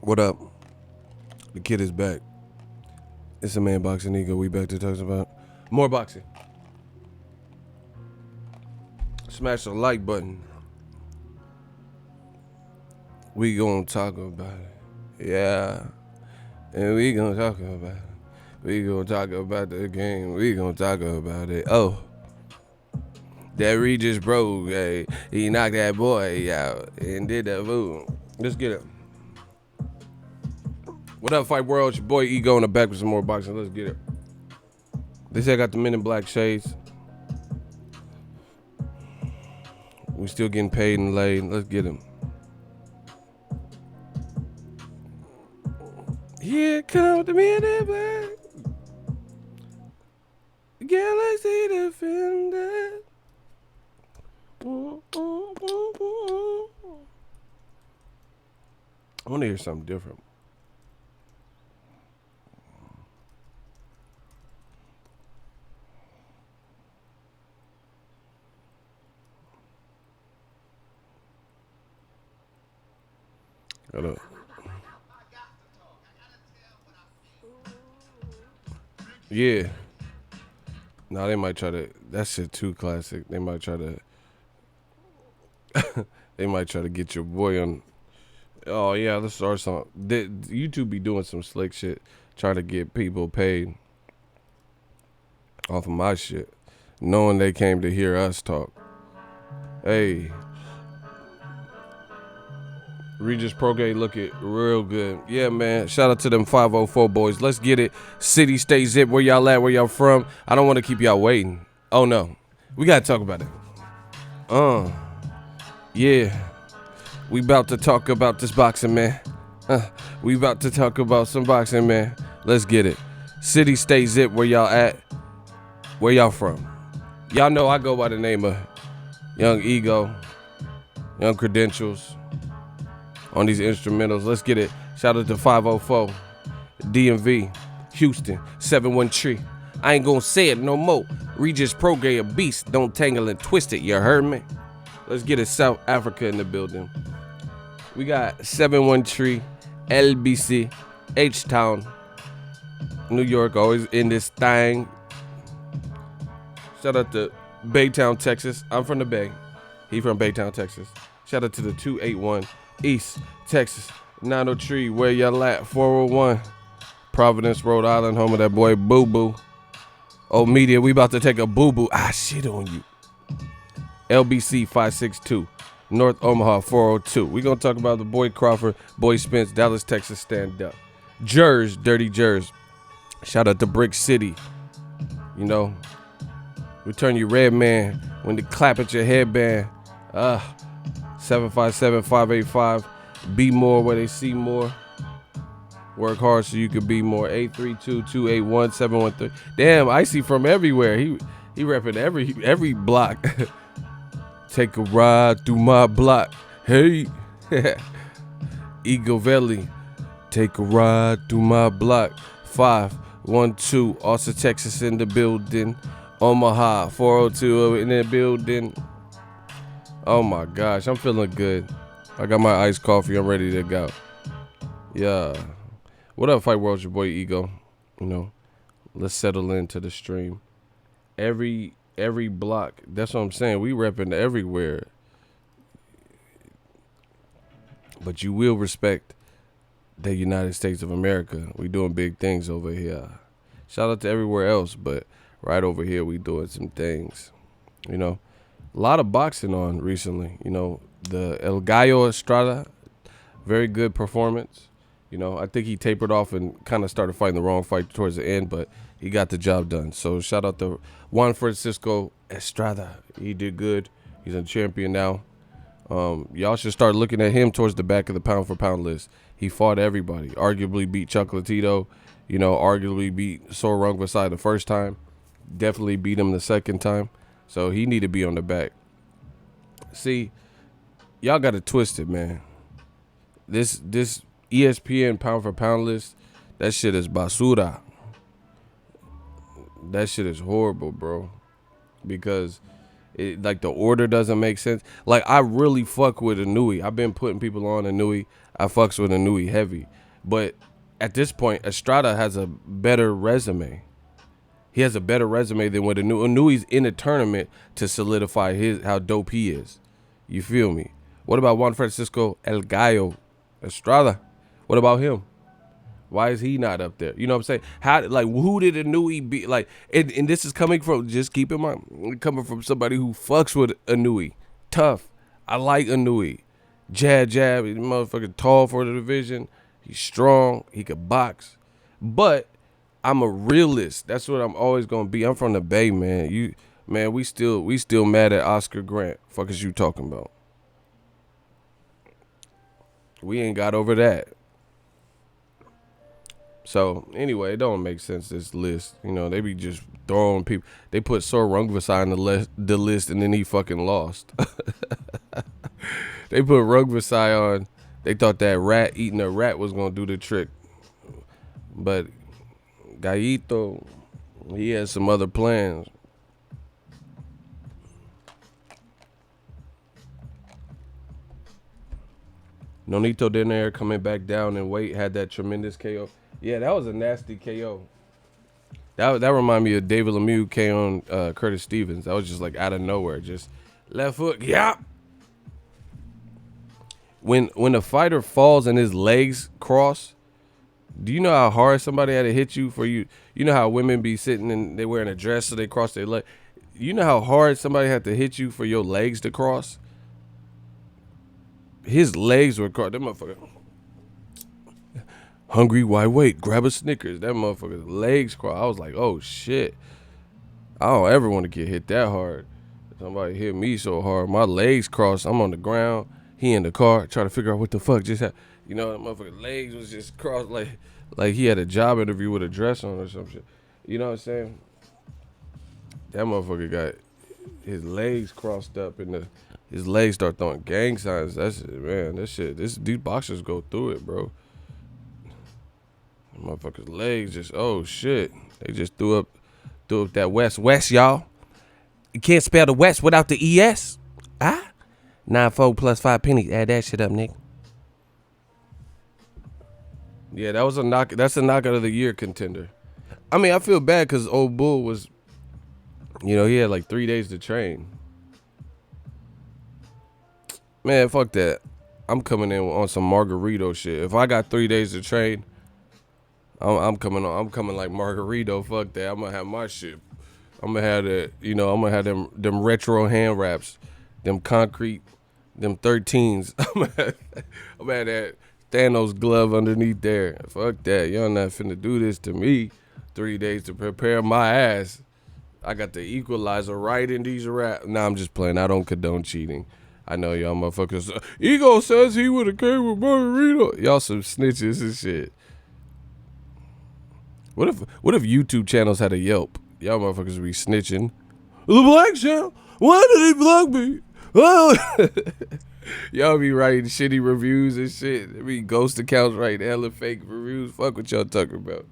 What up? The kid is back. It's a man, Boxingego. We back to talk about more boxing. Smash the like button. We gonna talk about it. Yeah. And we gonna talk about it. We gonna talk about the game. We gonna talk about it. Oh. That Regis broke. Hey, he knocked that boy out and did that move. Let's get it. What up, Fight World? It's your boy Ego in the back with some more boxing. Let's get it. They say I got the men in black shades. We still getting paid and laid. Let's get him. Here come the men in black. Galaxy Defender. I want to hear something different. Hold up. Yeah. Nah, they might try to. That shit too classic. They might try to. They might try to get your boy on. Oh yeah, let's start something. YouTube be doing some slick shit, trying to get people paid off of my shit, knowing they came to hear us talk. Hey, Regis Progay looking real good. Yeah, man. Shout out to them 504 boys. Let's get it. City, state, zip. Where y'all at? Where y'all from? I don't want to keep y'all waiting. Oh no, we gotta talk about it. Yeah. We about to talk about this boxing, man. We about to talk about some boxing, man. Let's get it. City, state, zip. Where y'all at? Where y'all from? Y'all know I go by the name of Young Ego, Young Credentials on these instrumentals. Let's get it. Shout out to 504, DMV, Houston, 713. I ain't gonna say it no more. Regis Progay a beast. Don't tangle and twist it. You heard me? Let's get it. South Africa in the building. We got 713, LBC, H-Town, New York, always in this thing. Shout out to Baytown, Texas. I'm from the Bay. He from Baytown, Texas. Shout out to the 281, East Texas, 903, where y'all at, 401, Providence, Rhode Island, home of that boy Boo Boo. Oh, media, we about to take a boo-boo. Shit on you. LBC 562. North Omaha 402. We're going to talk about the boy Crawford, boy Spence, Dallas, Texas, stand up. Jers, Dirty Jers. Shout out to Brick City. You know, we turn you red man when they clap at your headband. 757-585. Be more where they see more. Work hard so you can be more. 832-281-713. Damn, Icy from everywhere. He repping every block. Take a ride through my block. Hey. Eagle Valley. Take a ride through my block. 512. Austin, Texas in the building. Omaha 402 in the building. Oh my gosh, I'm feeling good. I got my iced coffee. I'm ready to go. Yeah. What up, Fight World? Your boy Ego. You know, let's settle into the stream. Every block. That's what I'm saying. We repping everywhere. But you will respect the United States of America. We doing big things over here. Shout out to everywhere else, but right over here we doing some things. You know, a lot of boxing on recently. You know, the El Gallo Estrada, very good performance. You know, I think he tapered off and kind of started fighting the wrong fight towards the end, but he got the job done. So shout out to Juan Francisco Estrada. He did good. He's a champion now. Y'all should start looking at him towards the back of the pound for pound list. He fought everybody. Arguably beat Chocolatito. You know, arguably beat Sorung Vasai the first time. Definitely beat him the second time. So he need to be on the back. See, y'all got to twist it, man. This ESPN pound for pound list, that shit is basura. That shit is horrible, bro. Because Like the order doesn't make sense. Like I really fuck with Inui. I've been putting people on Inui. I fucks with Inui heavy. But at this point, Estrada has a better resume. He has a better resume than what Inui's in a tournament to solidify how dope he is. You feel me? What about Juan Francisco El Gallo Estrada? What about him? Why is he not up there? You know what I'm saying? Who did Inui be? Like, and this is coming from, just keep in mind, coming from somebody who fucks with Inui. Tough. I like Inui. Jab. He's motherfucking tall for the division. He's strong. He could box. But I'm a realist. That's what I'm always gonna be. I'm from the Bay, man. We still mad at Oscar Grant. Fuck is you talking about? We ain't got over that. So anyway, it don't make sense, this list. You know, they be just throwing people. They put Sor Rungvisai on the list, and then he fucking lost. They put Rungvisai on. They thought that eating a rat was gonna do the trick, but Gallito, he has some other plans. Nonito Donaire coming back down in weight, had that tremendous KO. Yeah, that was a nasty KO. That reminded me of David Lemieux KO'ing Curtis Stevens. That was just like out of nowhere, just left hook. Yeah. When a fighter falls and his legs cross, do you know how hard somebody had to hit you for you? You know how women be sitting and they wearing a dress so they cross their leg. You know how hard somebody had to hit you for your legs to cross? His legs were crossed. That motherfucker. Hungry, why wait? Grab a Snickers. That motherfucker's legs crossed. I was like, oh shit. I don't ever want to get hit that hard. Somebody hit me so hard. My legs crossed. I'm on the ground. He in the car trying to figure out what the fuck just happened. You know, that motherfucker's legs was just crossed like he had a job interview with a dress on or some shit. You know what I'm saying? That motherfucker got his legs crossed up and his legs start throwing gang signs. That's it, man. These boxers go through it, bro. Motherfuckers' legs just, oh shit. They just threw up that West, y'all. You can't spell the West without the ES. 9-4 plus 5 pennies. Add that shit up, nigga. Yeah, that was a knock. That's a knockout of the year contender. I mean, I feel bad because old Bull was, he had like 3 days to train. Man, fuck that. I'm coming in on some Margarito shit. If I got 3 days to train, I'm coming like Margarito. Fuck that. I'm gonna have my shit. I'm gonna have that. I'm gonna have them retro hand wraps, them concrete, them 13s. I'm gonna have that Thanos glove underneath there. Fuck that. Y'all not finna do this to me. 3 days to prepare my ass. I got the equalizer right in these wraps. Nah, I'm just playing. I don't condone cheating. I know y'all motherfuckers. Ego says he would have came with Margarito. Y'all some snitches and shit. What if YouTube channels had a Yelp? Y'all motherfuckers would be snitching. The black channel? Why did he block me? Oh. Y'all be writing shitty reviews and shit. There be ghost accounts writing hella fake reviews. Fuck what y'all talking about.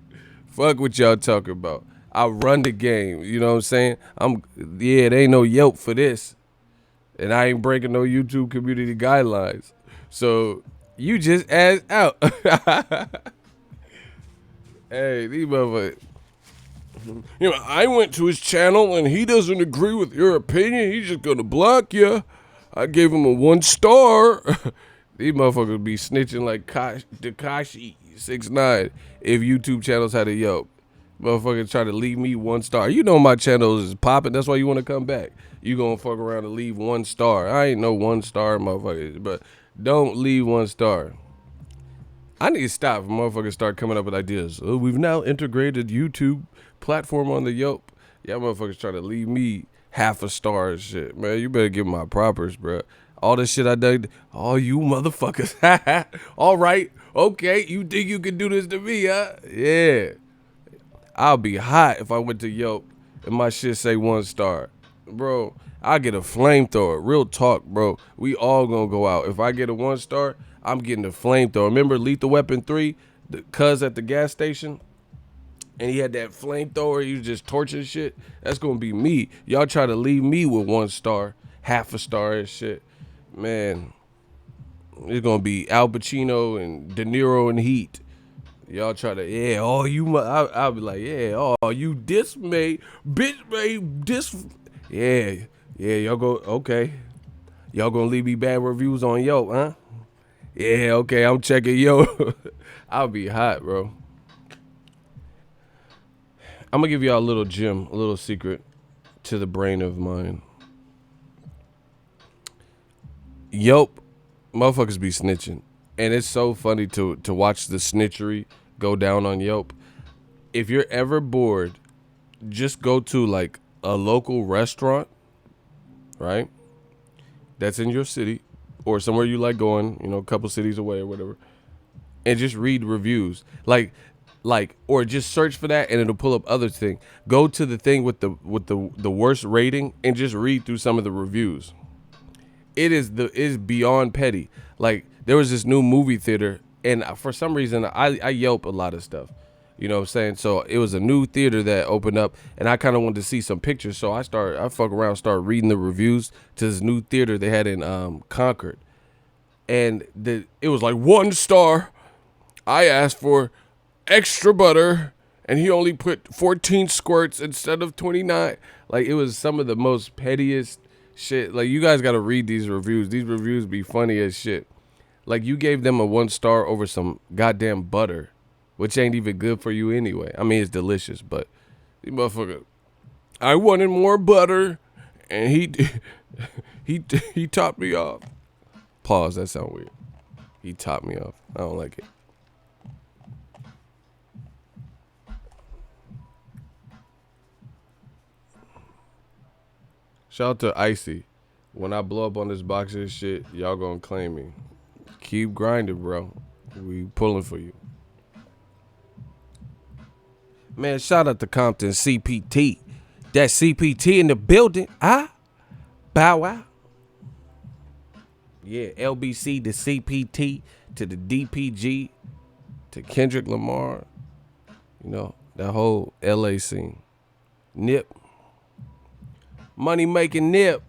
I run the game. You know what I'm saying? There ain't no Yelp for this. And I ain't breaking no YouTube community guidelines. So you just ass out. Hey, these motherfuckers. I went to his channel and he doesn't agree with your opinion. He's just gonna block you. I gave him a 1 star. These motherfuckers be snitching like Tekashi 6ix9ine if YouTube channels had a Yelp. Motherfuckers try to leave me 1 star. You know my channel is popping. That's why you want to come back. You gonna fuck around and leave 1 star. I ain't no 1 star motherfuckers, but don't leave 1 star. I need to stop if motherfuckers start coming up with ideas. Oh, we've now integrated YouTube platform on the Yelp. Yeah, motherfuckers try to leave me 0.5 star and shit. Man, you better give me my propers, bro. All this shit I done. All you motherfuckers. All right. Okay. You think you can do this to me, huh? Yeah. I'll be hot if I went to Yelp and my shit say 1 star. Bro, I get a flamethrower. Real talk, bro. We all gonna go out. If I get a 1 star, I'm getting a flamethrower. Remember Lethal Weapon 3? The cuz at the gas station? and he had that flamethrower. He was just torching shit. That's gonna be me. Y'all try to leave me with 1 star, half a star and shit. Man, it's gonna be Al Pacino and De Niro in Heat. Y'all try to, yeah, oh, I'll be like, yeah, oh, you this made, bitch made this. Yeah, y'all go, okay. Y'all gonna leave me bad reviews on Yelp, huh? Yeah, okay, I'm checking Yelp. I'll be hot, bro. I'm gonna give y'all a little gem, a little secret to the brain of mine. Yelp, motherfuckers be snitching. And it's so funny to watch the snitchery go down on Yelp. If you're ever bored, just go to like a local restaurant, right? That's in your city or somewhere you like going, you know, a couple cities away or whatever. And just read reviews. Like or just search for that and it'll pull up other thing. Go to the thing with the worst rating and just read through some of the reviews. It is beyond petty. Like, there was this new movie theater, and for some reason, I Yelp a lot of stuff. You know what I'm saying? So it was a new theater that opened up, and I kind of wanted to see some pictures. So I fuck around, start reading the reviews to this new theater they had in Concord, and it was like 1 star. I asked for extra butter, and he only put 14 squirts instead of 29. Like, it was some of the most pettiest shit. Like, you guys got to read these reviews. These reviews be funny as shit. Like, you gave them a 1 star over some goddamn butter, which ain't even good for you anyway. I mean, it's delicious, but you motherfucker, I wanted more butter, and he topped me off. Pause. That sound weird. He topped me off. I don't like it. Shout out to Icy. When I blow up on this boxing shit, y'all gonna claim me. Keep grinding, bro. We pulling for you. Man, shout out to Compton CPT. That CPT in the building. Bow wow. Yeah, LBC to CPT to the DPG to Kendrick Lamar. You know, that whole LA scene. Nip. Money making Nip.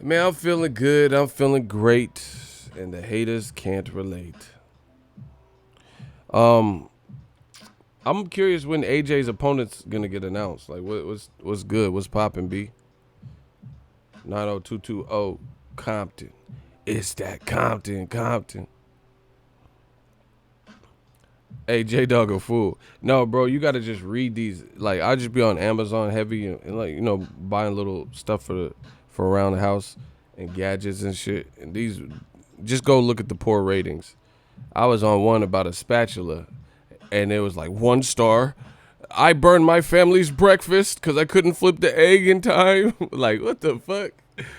Man, I'm feeling good. I'm feeling great. And the haters can't relate. I'm curious when AJ's opponent's gonna get announced. Like, what's good? What's poppin', B? 90220 Compton. It's that Compton. Hey, J-Dog a fool. No, bro, you got to just read these. Like, I just be on Amazon heavy and like, you know, buying little stuff for around the house and gadgets and shit. And these, just go look at the poor ratings. I was on one about a spatula, and it was like 1 star. I burned my family's breakfast because I couldn't flip the egg in time. Like, what the fuck?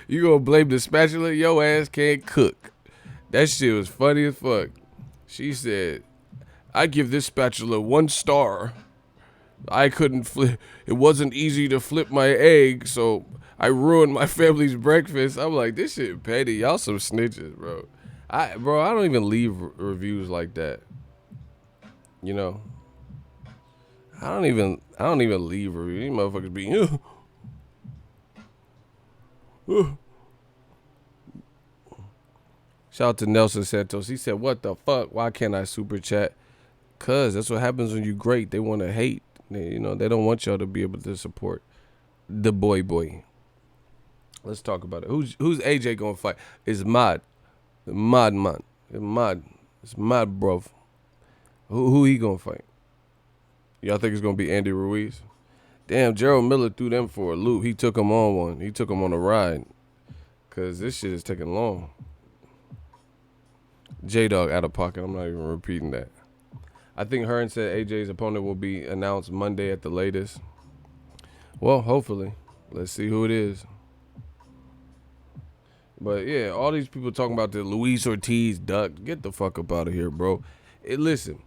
You gonna blame the spatula? Your ass can't cook. That shit was funny as fuck. She said, I give this spatula 1 star. I couldn't flip. It wasn't easy to flip my egg, so I ruined my family's breakfast. I'm like, this shit petty. Y'all some snitches, bro. I don't even leave reviews like that. You know, I don't even leave reviews. These motherfuckers be. Shout out to Nelson Santos. He said, "What the fuck? Why can't I super chat?" Cause that's what happens when you great. They want to hate. They don't want y'all to be able to support the boy. Let's talk about it. Who's AJ gonna fight? It's Mod. Man. It's Mod, bro. Who he gonna fight? Y'all think it's gonna be Andy Ruiz? Damn, Gerald Miller threw them for a loop. He took him on one. He took him on a ride. Cause this shit is taking long. J-Dog out of pocket. I'm not even repeating that. I think Hearn said AJ's opponent will be announced Monday at the latest. Well, hopefully. Let's see who it is. But yeah, all these people talking about the Luis Ortiz duck. Get the fuck up out of here, bro. Listen.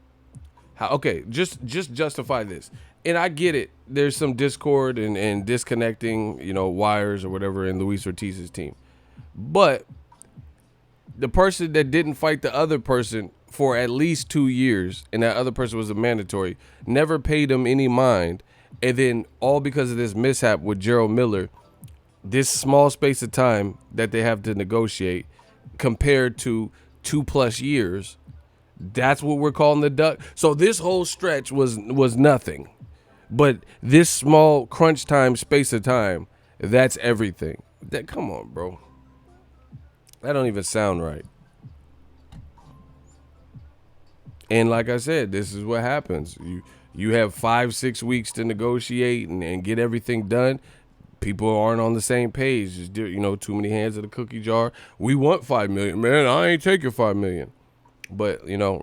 Okay, just justify this. And I get it. There's some discord and disconnecting, wires or whatever in Luis Ortiz's team. But the person that didn't fight the other person for at least 2 years, and that other person was a mandatory, never paid him any mind, and then all because of this mishap with Gerald Miller, this small space of time that they have to negotiate compared to 2+ years, that's what we're calling the duck. So this whole stretch was nothing, but this small crunch time space of time, that's everything. Come on, bro. That don't even sound right. And like I said, this is what happens. You have 5-6 weeks to negotiate and get everything done. People aren't on the same page. Just, too many hands in the cookie jar. We want $5 million, man. I ain't taking $5 million. But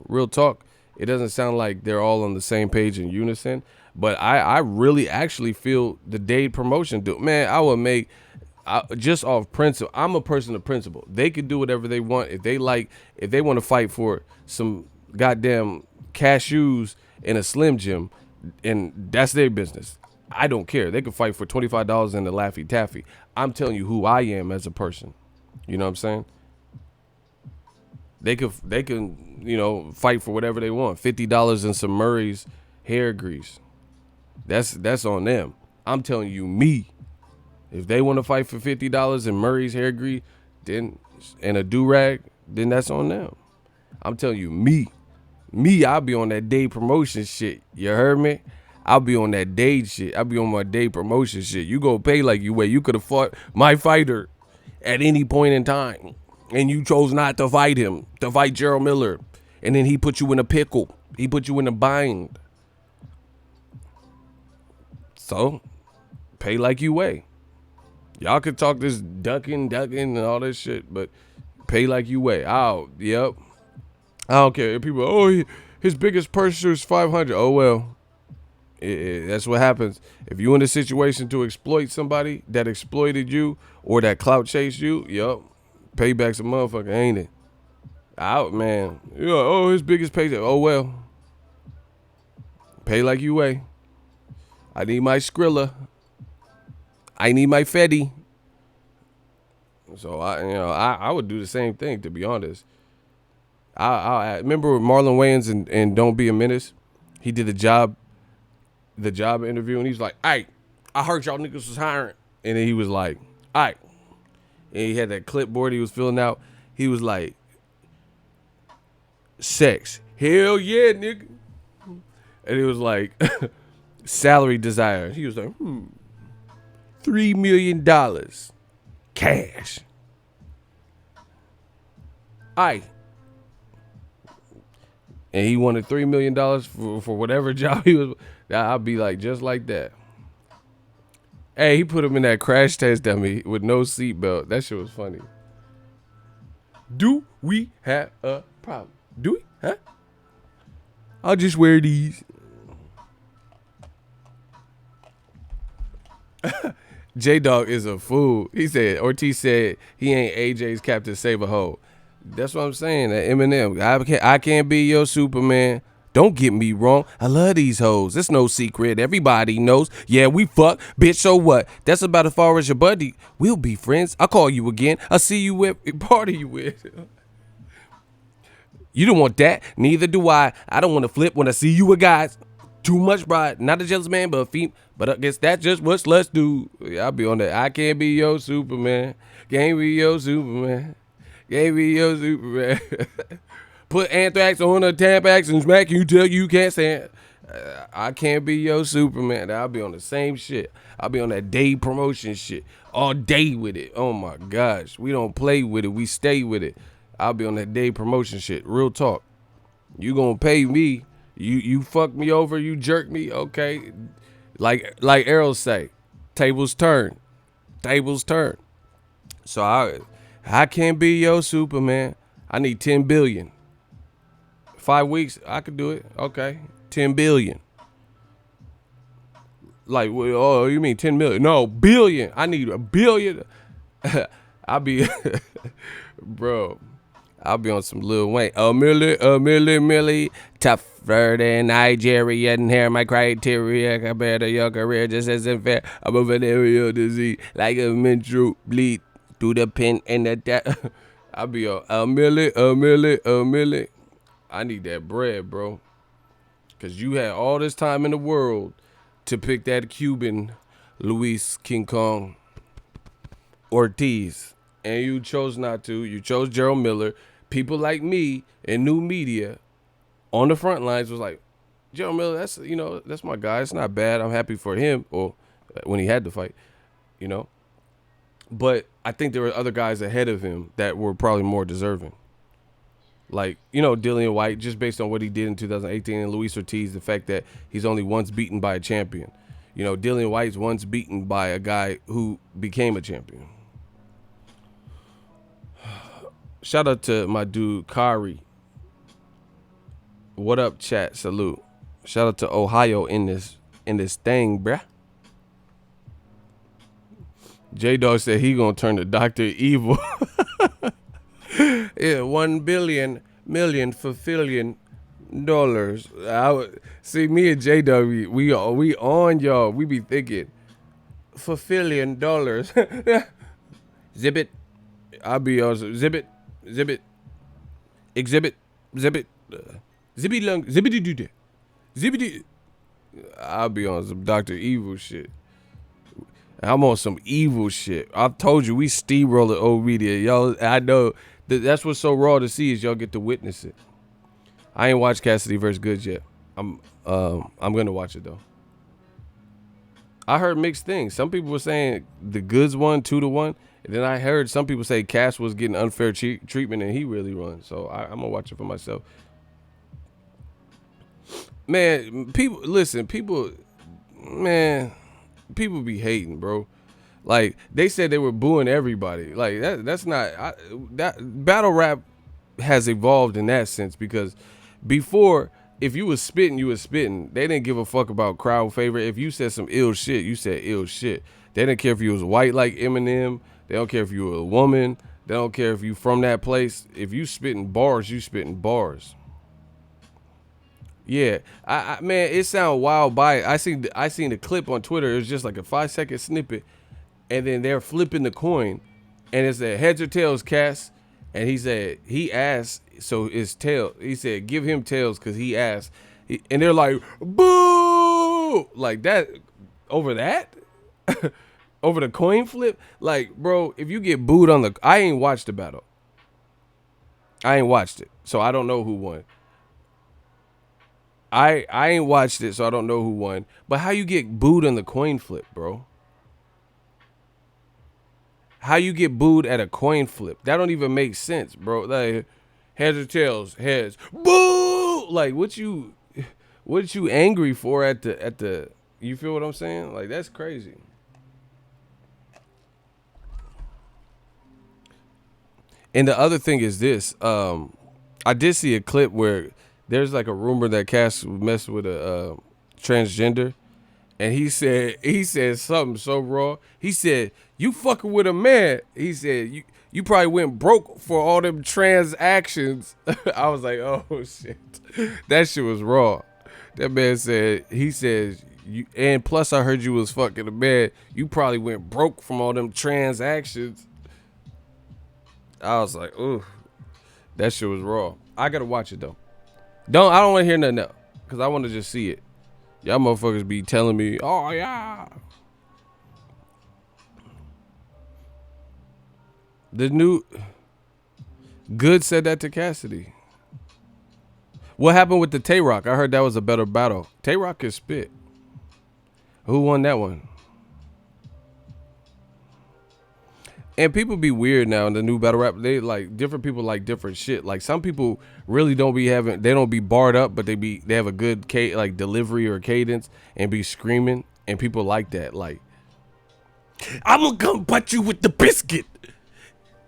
real talk, it doesn't sound like they're all on the same page in unison. But I really actually feel the Dade promotion do. Man, I would make. Just off principle, I'm a person of principle. They can do whatever they want. If they want to fight for some goddamn cashews in a Slim Jim, and that's their business. I don't care. They can fight for $25 in the Laffy Taffy. I'm telling you who I am as a person. You know what I'm saying? They can fight for whatever they want. $50 in some Murray's hair grease. That's on them. I'm telling you, me. If they want to fight for $50 in Murray's hair grease, then and a do-rag, then that's on them. I'm telling you, me, I'll be on that Dade promotion shit. You heard me? I'll be on that Dade shit. I'll be on my Dade promotion shit. You go pay like you weigh. You could have fought my fighter at any point in time, and you chose not to fight him, to fight Gerald Miller, and then he put you in a pickle. He put you in a bind. So, pay like you weigh. Y'all could talk this ducking and all this shit, but pay like you weigh. Yep. I don't care. People, his biggest purse is $500. Oh, well. That's what happens. If you in a situation to exploit somebody that exploited you or that clout chased you, yep. Payback's a motherfucker, ain't it? Man. His biggest paycheck. Oh, well. Pay like you weigh. I need my Skrilla. I need my Fetty. So I would do the same thing, to be honest. I remember Marlon Wayans and Don't Be a Menace. He did the job interview, and he's like, "Aight, I heard y'all niggas was hiring," and then he was like, "Aight," and he had that clipboard he was filling out. He was like, "Sex, hell yeah, nigga," and it was like, salary desire. He was like, $3 million cash. And he wanted $3 million for whatever job he was. I'll be like, just like that. Hey, he put him in that crash test dummy with no seatbelt. That shit was funny. Do we have a problem? Do we? Huh? I'll just wear these. J-Dog is a fool. Ortiz said he ain't AJ's Captain Save-A-Ho. That's what I'm saying. That Eminem. I can't be your Superman. Don't get me wrong. I love these hoes. It's no secret. Everybody knows. Yeah, we fuck. Bitch, so what? That's about as far as your buddy. We'll be friends. I'll call you again. I'll see you at party you with. You don't want that. Neither do I. I don't want to flip when I see you with guys. Too much pride. Not a jealous man, but a female. But I guess that's just what sluts do. I'll be on that. I can't be your Superman. Can't be your Superman. Can't be your Superman. Put anthrax on a Tampax and smack you till you can't stand. I can't be your Superman. I'll be on the same shit. I'll be on that Dade promotion shit. All day with it. Oh my gosh. We don't play with it. We stay with it. I'll be on that Dade promotion shit. Real talk. You gonna pay me. You fuck me over. You jerk me. Okay. Like ERROL say, tables turn. Tables turn. So I can't be your Superman. I need 10 billion. 5 weeks, I could do it. Okay. 10 billion. Like, oh, you mean 10 million? No, billion. I need a billion. I'll be, bro, I'll be on some Lil Wayne. A milli, tougher than Nigeria. And here my criteria compared to your career just isn't fair. I'm a venereal disease, like a menstrual bleed through the pen and the I'll be a milli. I need that bread, bro. Because you had all this time in the world to pick that Cuban Luis King Kong Ortiz. And you chose not to. You chose Gerald Miller. People like me and new media on the front lines was like, Gerald Miller, that's my guy. It's not bad. I'm happy for him, or when he had to fight, But I think there were other guys ahead of him that were probably more deserving. Like, Dillian White, just based on what he did in 2018, and Luis Ortiz, the fact that he's only once beaten by a champion. Dillian White's once beaten by a guy who became a champion. Shout out to my dude, Kari. What up, chat? Salute. Shout out to Ohio in this thing, bruh. J-Dog said he gonna turn to Dr. Evil. Yeah, $1 million for $1 billion. See, me and J-Dog, we on y'all. We be thinking for $1 billion. Zip it. I'll be on zip it. Exhibit. Zip it. Zippy lung. Zippity doo doo. Zippity. I'll be on some Dr. Evil shit. I'm on some evil shit. I've told you we steamrolling old media. Y'all, I know that's what's so raw to see is y'all get to witness it. I ain't watched Cassidy versus Goods yet. I'm gonna watch it though. I heard mixed things. Some people were saying the Goods won 2-1, and then I heard some people say Cass was getting unfair treatment and he really won. So I'm gonna watch it for myself. Man, people be hating, bro. Like, they said they were booing everybody. Like, that's not that battle rap has evolved in that sense, because before, if you was spitting, you was spitting. They didn't give a fuck about crowd favor. If you said some ill shit, you said ill shit. They didn't care if you was white like Eminem. They don't care if you were a woman. They don't care if you from that place. If you spitting bars, you spitting bars. Yeah, I man, it sound wild by it. I seen the clip on Twitter. It was just like a 5-second snippet, and then they're flipping the coin, and it said heads or tails, Cass, and he asked, so it's tail. He said give him tails because he asked, and they're like boo, like that over that, over the coin flip. Like, bro, if you get booed on I ain't watched the battle. I ain't watched it, so I don't know who won. I ain't watched it, so I don't know who won. But how you get booed on the coin flip, bro? How you get booed at a coin flip? That don't even make sense, bro. Like, heads or tails, heads. Boo! Like, what you angry for at the you feel what I'm saying? Like, that's crazy. And the other thing is this, I did see a clip where there's like a rumor that Cass messed with a transgender, and he said something so raw. He said, "You fucking with a man." He said, "You probably went broke for all them transactions." I was like, "Oh shit, that shit was raw." That man said, he says, and plus I heard you was fucking a man. You probably went broke from all them transactions. I was like, ooh, that shit was raw. I gotta watch it though. I don't want to hear nothing else, because I want to just see it. Y'all motherfuckers be telling me, oh, yeah. The new Good said that to Cassidy. What happened with the Tay-Rock? I heard that was a better battle. Tay-Rock can spit. Who won that one? And people be weird now in the new battle rap. They like different people like different shit. Like some people really don't be barred up, but they have a good delivery or cadence and be screaming, and people like that. Like, I'm gonna come butt you with the biscuit.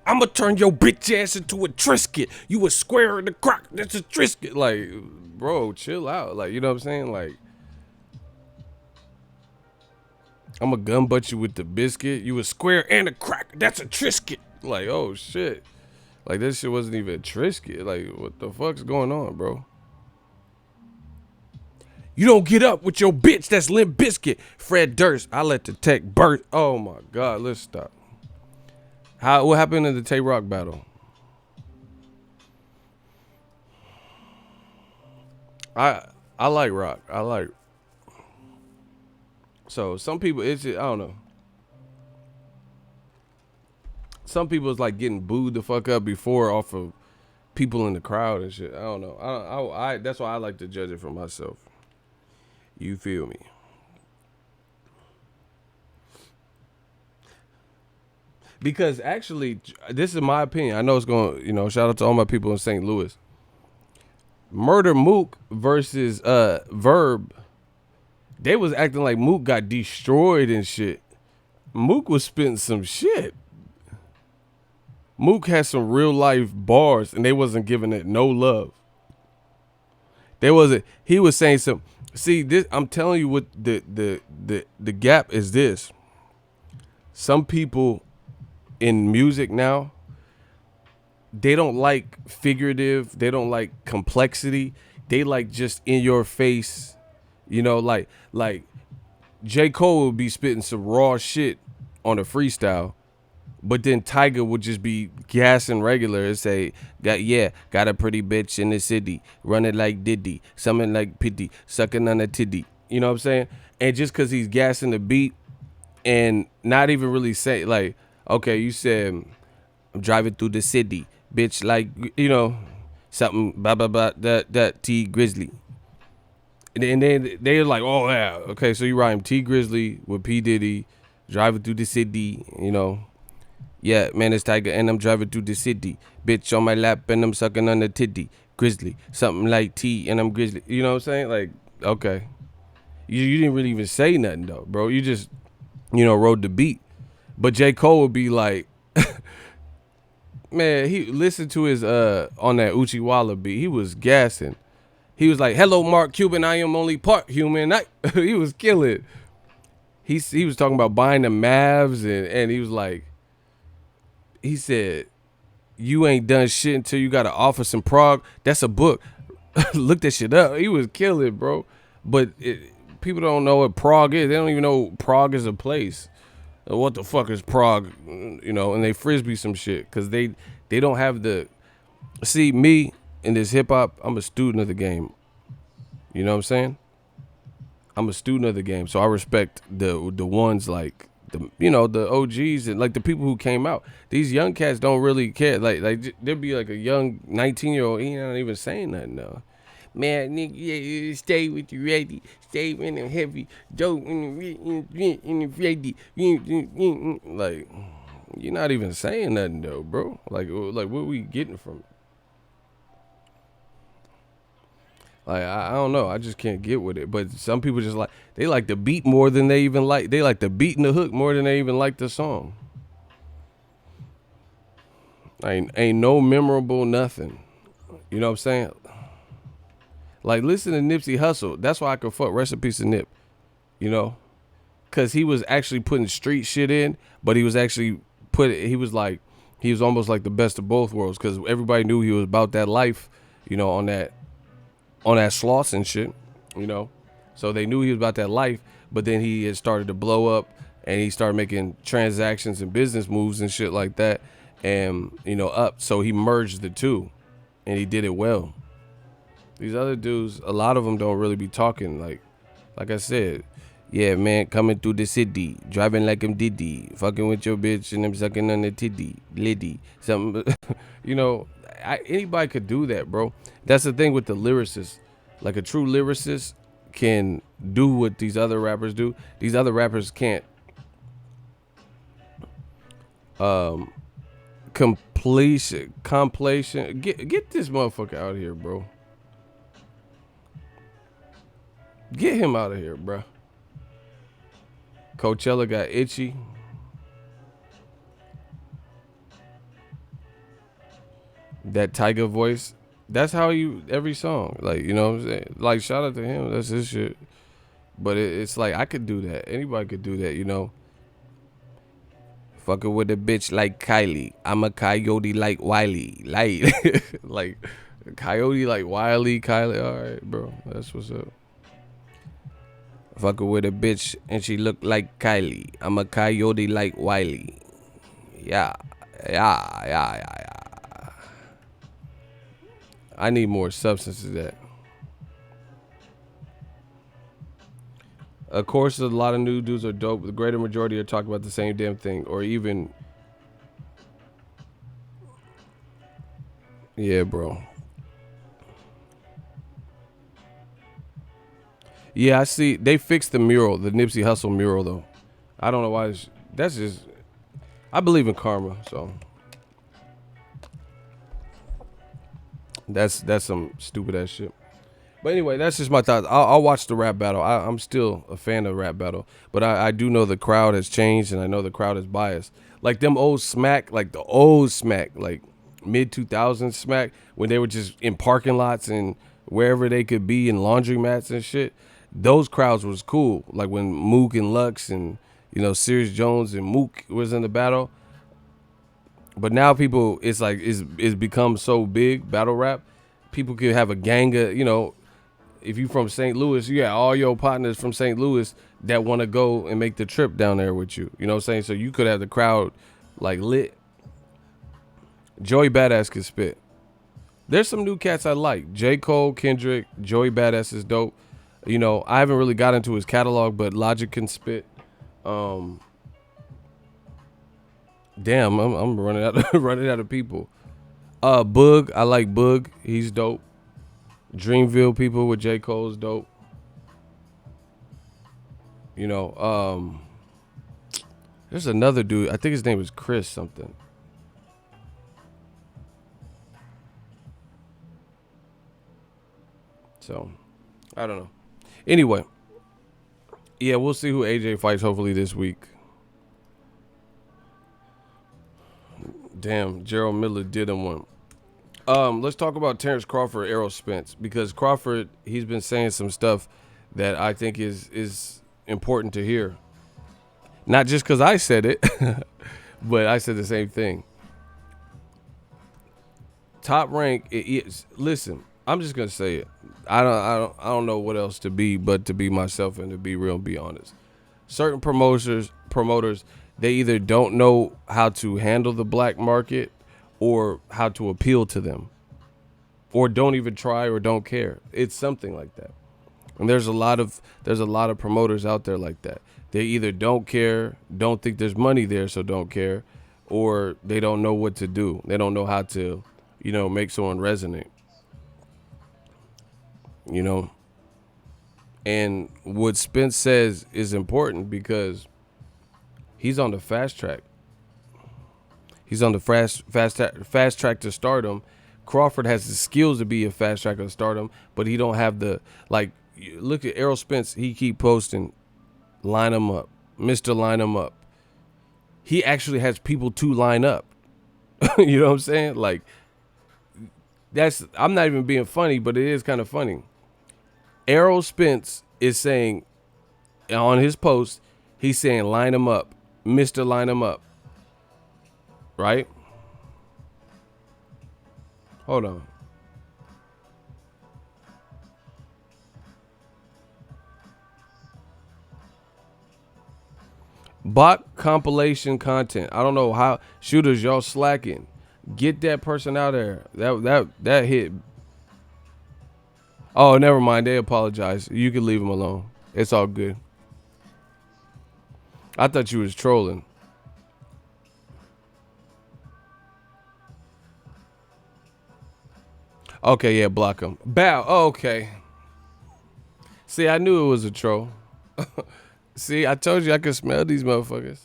I'm gonna turn your bitch ass into a Trisket. You a square in the crock. That's a Trisket. Like, bro, chill out. Like, you know what I'm saying? Like, I'm gonna gun butt you with the biscuit. You a square and a crack. That's a Trisket. Like, oh shit. Like, this shit wasn't even a Trisket. Like, what the fuck's going on, bro? You don't get up with your bitch. That's Limp Biscuit. Fred Durst. I let the tech burst. Oh my God. Let's stop. What happened in the Tay-Rock battle? I like rock. I like. So some people, it's just, I don't know. Some people is like getting booed the fuck up before off of people in the crowd and shit. I don't know. I that's why I like to judge it for myself. You feel me? Because actually, this is my opinion. I know it's going. Shout out to all my people in St. Louis. Murder Mook versus Verb. They was acting like Mook got destroyed and shit. Mook was spitting some shit. Mook had some real life bars and they wasn't giving it no love. There wasn't. He was saying some. See this. I'm telling you what the gap is. This. Some people in music now, they don't like figurative. They don't like complexity. They like just in your face. Like J. Cole would be spitting some raw shit on a freestyle, but then Tiger would just be gassing regular and say, got a pretty bitch in the city, running like Diddy, something like Pity, sucking on a titty. You know what I'm saying? And just because he's gassing the beat and not even really say, like, okay, you said, I'm driving through the city, bitch, like, something, blah, blah, blah, that T Grizzly. And then they're like, oh, yeah, okay, so you rhyme T Grizzly with P Diddy, driving through the city, Yeah, man, it's Tiger, and I'm driving through the city. Bitch on my lap, and I'm sucking on the titty. Grizzly, something like T, and I'm Grizzly. You know what I'm saying? Like, okay. You didn't really even say nothing, though, bro. You just, rode the beat. But J. Cole would be like, man, he listened to his, on that Uchiwala beat. He was gassing. He was like, hello, Mark Cuban, I am only part human. He was killing. He was talking about buying the Mavs, and he was like, he said, you ain't done shit until you got an office in Prague. That's a book. Look that shit up. He was killing, bro. But people don't know what Prague is. They don't even know Prague is a place. What the fuck is Prague? And they frisbee some shit because they don't have the. See, me in this hip hop, I'm a student of the game. You know what I'm saying? I'm a student of the game, so I respect the ones like the OGs and like the people who came out. These young cats don't really care. Like there'd be like a young 19-year-old, he not even saying nothing though. Man, nigga, yeah, stay with you ready, stay in them heavy, dope in the ready. Like you're not even saying nothing though, bro. Like what we getting from it? Like I don't know, I just can't get with it. But some people just they like the beat more than they even like. They like the beat and the hook more than they even like the song. Ain't no memorable nothing. You know what I'm saying? Like listen to Nipsey Hussle. That's why I could fuck. Rest in peace to Nip. Cause he was actually putting street shit in, but he was actually he was almost like the best of both worlds. Cause everybody knew he was about that life. On that sloss and shit, so they knew he was about that life, but then he had started to blow up and he started making transactions and business moves and shit like that, and so he merged the two and he did it well. These other dudes, a lot of them don't really be talking like I said, yeah, man, coming through the city, driving like I'm Diddy, fucking with your bitch and I'm sucking on the titty, Liddy, something. Anybody could do that, bro. That's the thing with the lyricists. Like a true lyricist can do what these other rappers do. These other rappers can't completion. Get this motherfucker out of here, bro. Get him out of here, bro. Coachella got itchy. That Tiger voice, that's how every song, like, you know what I'm saying? Like, shout out to him, that's his shit. But it's like, I could do that. Anybody could do that, Fucking with a bitch like Kylie. I'm a coyote like Wiley. Like coyote like Wiley, Kylie. All right, bro. That's what's up. Fucking with a bitch and she look like Kylie. I'm a coyote like Wiley. Yeah. I need more substance to that. Of course, a lot of new dudes are dope. The greater majority are talking about the same damn thing, or even, yeah, bro. Yeah, I see. They fixed the mural, the Nipsey Hussle mural, though. I don't know why. That's just. I believe in karma, so that's some stupid ass shit. But anyway, that's just my thoughts. I'll watch the rap battle. I'm still a fan of rap battle, but I do know the crowd has changed, and I know the crowd is biased. Like them old smack, like the old smack, like mid 2000s smack, when they were just in parking lots and wherever they could be in laundromats and shit. Those crowds was cool. Like when Mook and Lux and Serious Jones and Mook was in the battle. But now people, it's like it's become so big battle rap. People could have a gang of if you from St. Louis, you got all your partners from St. Louis that want to go and make the trip down there with you. You know what I'm saying? So you could have the crowd like lit. Joey Badass could spit. There's some new cats I like. J. Cole, Kendrick, Joey Badass is dope. I haven't really got into his catalog, but Logic can spit. Damn, I'm running out of people. Boog, I like Boog. He's dope. Dreamville people with J. Cole's dope. There's another dude. I think his name is Chris something. So, I don't know. Anyway, yeah, we'll see who AJ fights hopefully this week. Damn, Gerald Miller did him one. Let's talk about Terence Crawford, ERROL SPENCE, because Crawford, he's been saying some stuff that I think is important to hear. Not just because I said it, but I said the same thing. Top rank is. Listen, I'm just gonna say it. I don't know what else to be but to be myself and to be real and be honest. Certain promoters, they either don't know how to handle the black market or how to appeal to them, or don't even try or don't care. It's something like that. And there's a lot of promoters out there like that. They either don't care, don't think there's money there, so don't care, or they don't know what to do. They don't know how to, make someone resonate. And what Spence says is important because he's on the fast track. He's on the fast track to stardom. Crawford has the skills to be a fast track of stardom, but he don't have the, like, look at ERROL SPENCE. He keep posting, line him up, Mr. Line him up. He actually has people to line up. You know what I'm saying? Like, I'm not even being funny, but it is kind of funny. ERROL SPENCE is saying on his post, he's saying line him up, Mr. Line him up. Right? Hold on. Bot compilation content. I don't know how shooters y'all slacking. Get that person out there. That hit. Oh, never mind. They apologize. You can leave them alone. It's all good. I thought you was trolling. Okay, yeah, block him. Bow. Oh, okay. See, I knew it was a troll. See, I told you I could smell these motherfuckers.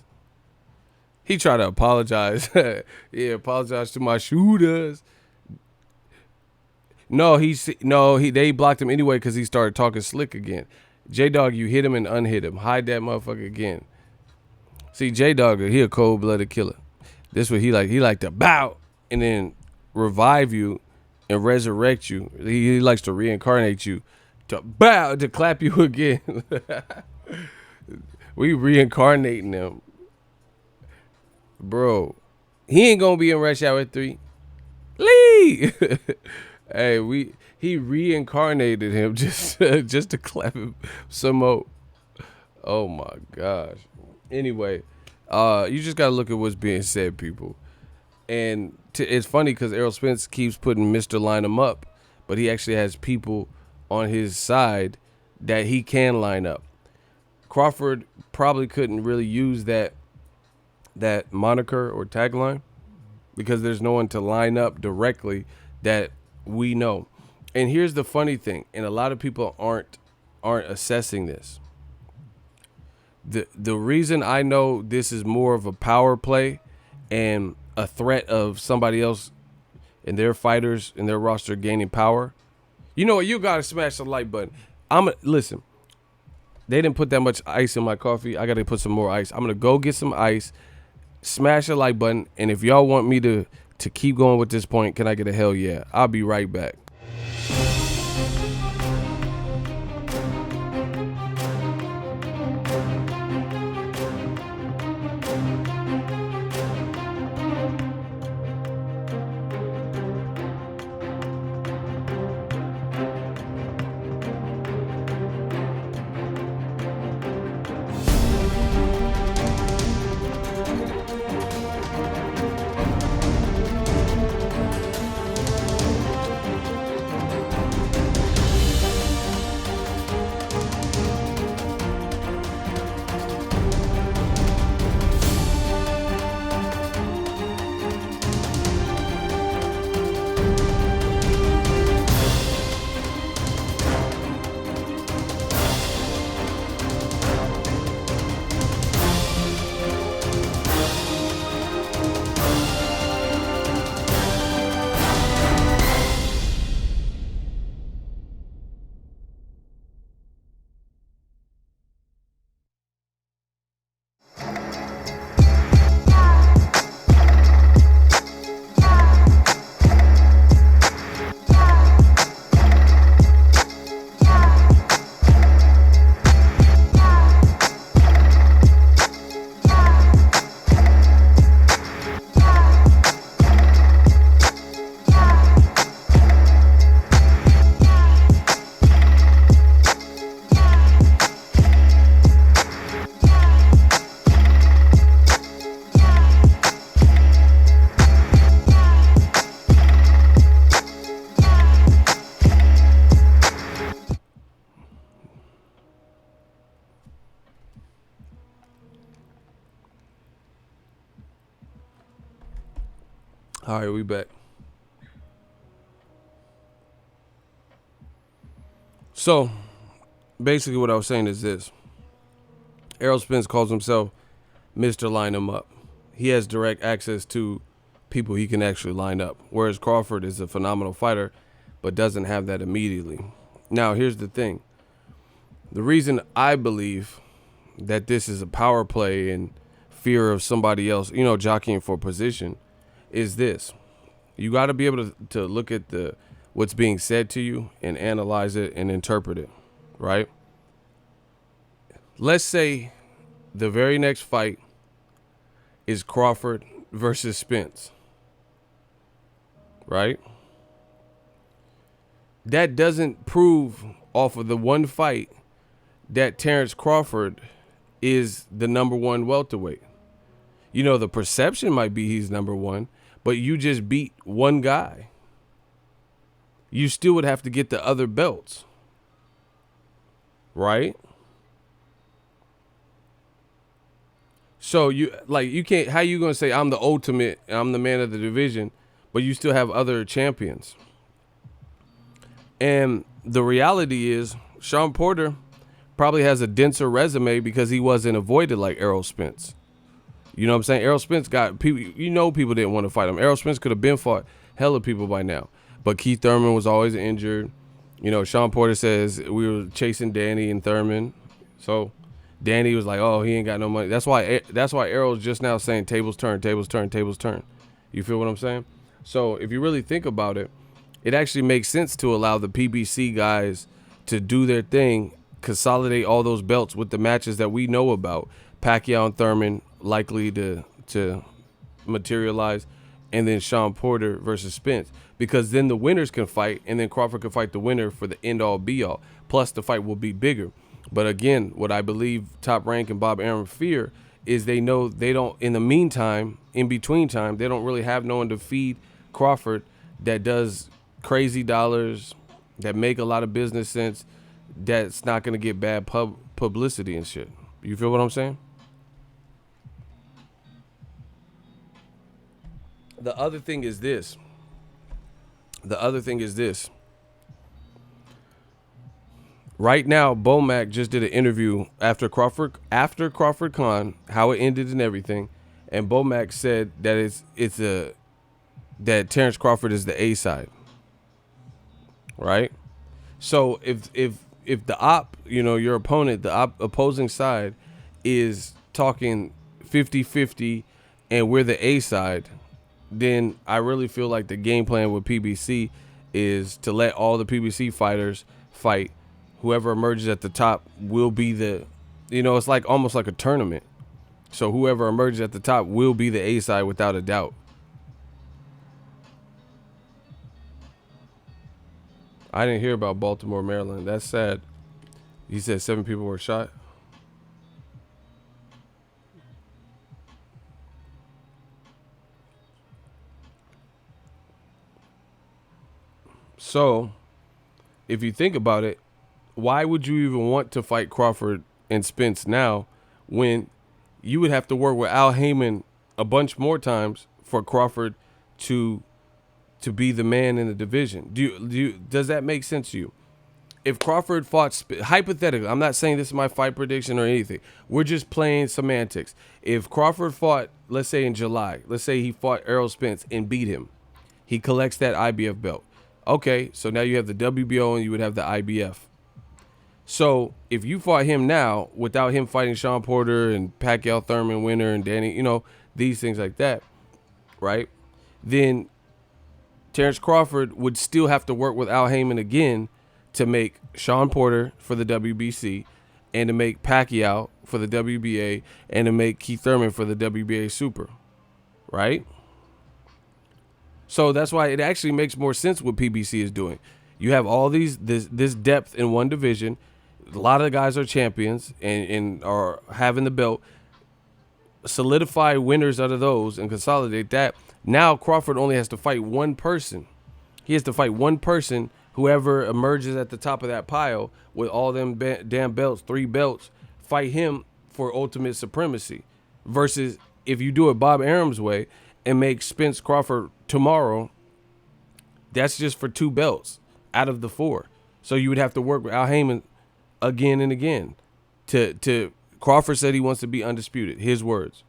He tried to apologize. Yeah, apologize to my shooters. No, they blocked him anyway because he started talking slick again. J-Dog, you hit him and unhit him. Hide that motherfucker again. See, J-Dog, he a cold-blooded killer. This what he like. He like to bow and then revive you and resurrect you. He likes to reincarnate you, to bow, to clap you again. We reincarnating him. Bro, he ain't gonna be in Rush Hour 3. Lee! Hey, he reincarnated him just to clap him some more. Oh my gosh. Anyway, you just gotta look at what's being said, people. And it's funny because ERROL SPENCE keeps putting Mr. Line him up, but he actually has people on his side that he can line up. Crawford probably couldn't really use that moniker or tagline because there's no one to line up directly that we know. And here's the funny thing, and a lot of people aren't assessing this. The reason I know this is more of a power play and a threat of somebody else and their fighters and their roster gaining power. You know what? You gotta smash the like button. Listen. They didn't put that much ice in my coffee. I gotta put some more ice. I'm gonna go get some ice, smash the like button, and if y'all want me to keep going with this point, can I get a hell yeah? I'll be right back. All right, we back. So, basically what I was saying is this. ERROL Spence calls himself Mr. Line 'em Up. He has direct access to people he can actually line up, whereas Crawford is a phenomenal fighter but doesn't have that immediately. Now, here's the thing. The reason I believe that this is a power play and fear of somebody else, jockeying for position, is this. You got to be able to look at what's being said to you and analyze it and interpret it, right? Let's say the very next fight is Crawford versus Spence, right? That doesn't prove off of the one fight that Terence Crawford is the number one welterweight. The perception might be he's number one, but you just beat one guy. You still would have to get the other belts, right? So you can't, how you going to say I'm the ultimate, I'm the man of the division, but you still have other champions? And the reality is Sean Porter probably has a denser resume because he wasn't avoided like ERROL Spence. You know what I'm saying? ERROL Spence got people, people didn't want to fight him. ERROL Spence could have been fought hella people by now. But Keith Thurman was always injured. Sean Porter says we were chasing Danny and Thurman. So Danny was like, oh, he ain't got no money. That's why ERROL's just now saying tables turn, tables turn, tables turn. You feel what I'm saying? So if you really think about it, it actually makes sense to allow the PBC guys to do their thing, consolidate all those belts with the matches that we know about. Pacquiao and Thurman likely to materialize, and then Sean Porter versus Spence, because then the winners can fight, and then Crawford can fight the winner for the end-all be-all. Plus, the fight will be bigger. But again, what I believe Top Rank and Bob Arum fear is they know they don't, in the meantime, in between time, they don't really have no one to feed Crawford that does crazy dollars, that make a lot of business sense, that's not going to get bad publicity and shit. You feel what I'm saying? The other thing is this. Right now, Bomac just did an interview after Crawford Con, how it ended and everything, and Bomac said that that Terence Crawford is the A side. Right? So if the your opponent, the opposing side is talking 50-50 and we're the A side, then I really feel like the game plan with PBC is to let all the PBC fighters fight. Whoever emerges at the top will be it's like almost like a tournament. So whoever emerges at the top will be the A side without a doubt. I didn't hear about Baltimore, Maryland. That's sad. He said 7 people were shot. So, if you think about it, why would you even want to fight Crawford and Spence now when you would have to work with Al Heyman a bunch more times for Crawford to be the man in the division? Does that make sense to you? If Crawford fought, hypothetically, I'm not saying this is my fight prediction or anything. We're just playing semantics. If Crawford fought, let's say in July, let's say he fought ERROL Spence and beat him, he collects that IBF belt. Okay, so now you have the WBO and you would have the IBF. So if you fought him now without him fighting Sean Porter and Pacquiao, Thurman, Winner, and Danny, these things like that, right? Then Terence Crawford would still have to work with Al Heyman again to make Sean Porter for the WBC and to make Pacquiao for the WBA and to make Keith Thurman for the WBA Super, right? So that's why it actually makes more sense what PBC is doing. You have all this depth in one division. A lot of the guys are champions and are having the belt. Solidify winners out of those and consolidate that. Now Crawford only has to fight one person. He has to fight one person, whoever emerges at the top of that pile with all them damn belts, 3 belts, fight him for ultimate supremacy. Versus if you do it Bob Arum's way and make Spence Crawford tomorrow, that's just for 2 belts out of the 4. So you would have to work with Al Heyman again and again. To Crawford said he wants to be undisputed. His words.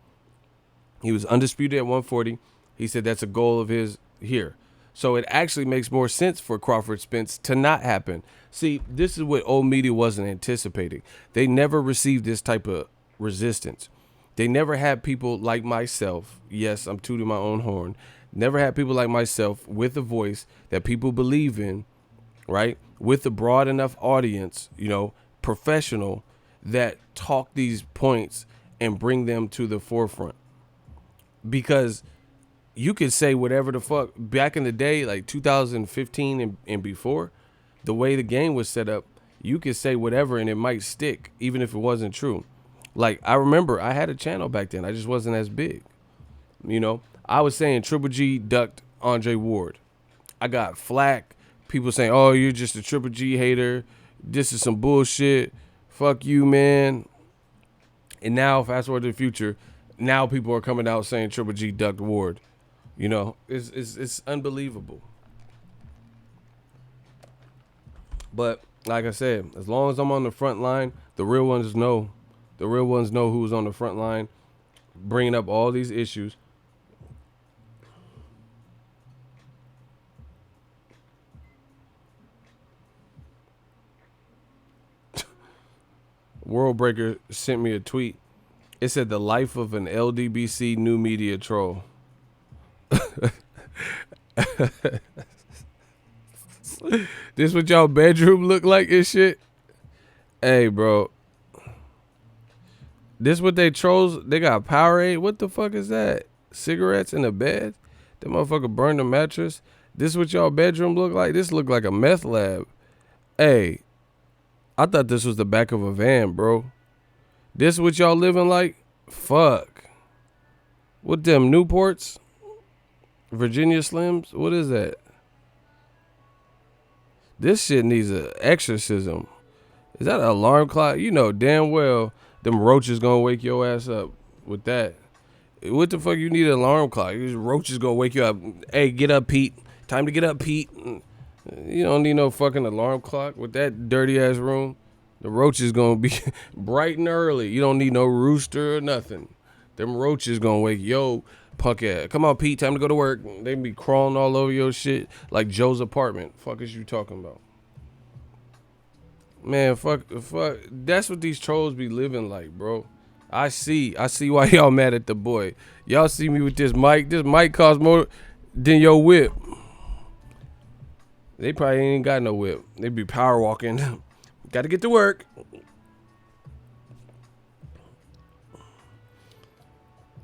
He was undisputed at 140. He said that's a goal of his here. So it actually makes more sense for Crawford Spence to not happen. See, this is what old media wasn't anticipating. They never received this type of resistance. They never had people like myself. Yes, I'm tooting my own horn. Never had people like myself with a voice that people believe in, right? With a broad enough audience, professional, that talk these points and bring them to the forefront. Because you could say whatever the fuck back in the day, like 2015 and before, the way the game was set up, you could say whatever and it might stick, even if it wasn't true. Like, I remember I had a channel back then. I just wasn't as big. I was saying Triple G ducked Andre Ward. I got flack. People saying, oh, you're just a Triple G hater. This is some bullshit. Fuck you, man. And now, fast forward to the future, now people are coming out saying Triple G ducked Ward. It's unbelievable. But like I said, as long as I'm on the front line, the real ones know. The real ones know who's on the front line, bringing up all these issues. World Breaker sent me a tweet. It said the life of an LDBC new media troll. This what y'all bedroom look like and shit? Hey, bro. This what they trolls, they got Powerade. What the fuck is that? Cigarettes in the bed? That motherfucker burned the mattress. This what y'all bedroom look like? This look like a meth lab. Hey, I thought this was the back of a van, bro. This what y'all living like? Fuck. What them, Newports? Virginia Slims? What is that? This shit needs an exorcism. Is that an alarm clock? You know damn well Them roaches gonna wake your ass up with that. What the fuck you need an alarm clock? These roaches gonna wake you up. Hey, get up, Pete. Time to get up, Pete. You don't need no fucking alarm clock with that dirty ass room. The roaches gonna be bright and early. You don't need no rooster or nothing. Them roaches gonna wake punk ass. Come on, Pete. Time to go to work. They be crawling all over your shit like Joe's apartment. Fuck is you talking about? Man, fuck. That's what these trolls be living like, bro. I see why y'all mad at the boy. Y'all see me with this mic. This mic costs more than your whip. They probably ain't got no whip. They be power walking. Got to get to work.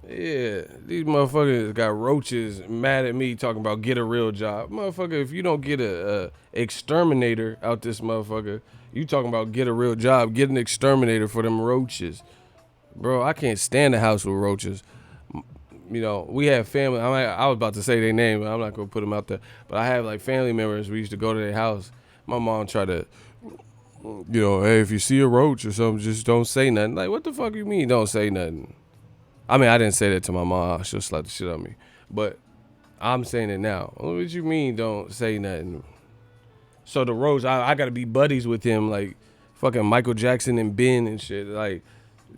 Yeah, these motherfuckers got roaches mad at me talking about get a real job. Motherfucker, if you don't get a exterminator out this motherfucker, you talking about get a real job. Get an exterminator for them roaches. Bro, I can't stand the house with roaches. You know, we have family. I was about to say their name, but I'm not going to put them out there. But I have, like, family members. We used to go to their house. My mom tried to, you know, hey, if you see a roach or something, just don't say nothing. Like, what the fuck you mean don't say nothing? I mean, I didn't say that to my mom. She'll slap the shit out of me. But I'm saying it now. What you mean don't say nothing? So the roach, I got to be buddies with him, like fucking Michael Jackson and Ben and shit. Like,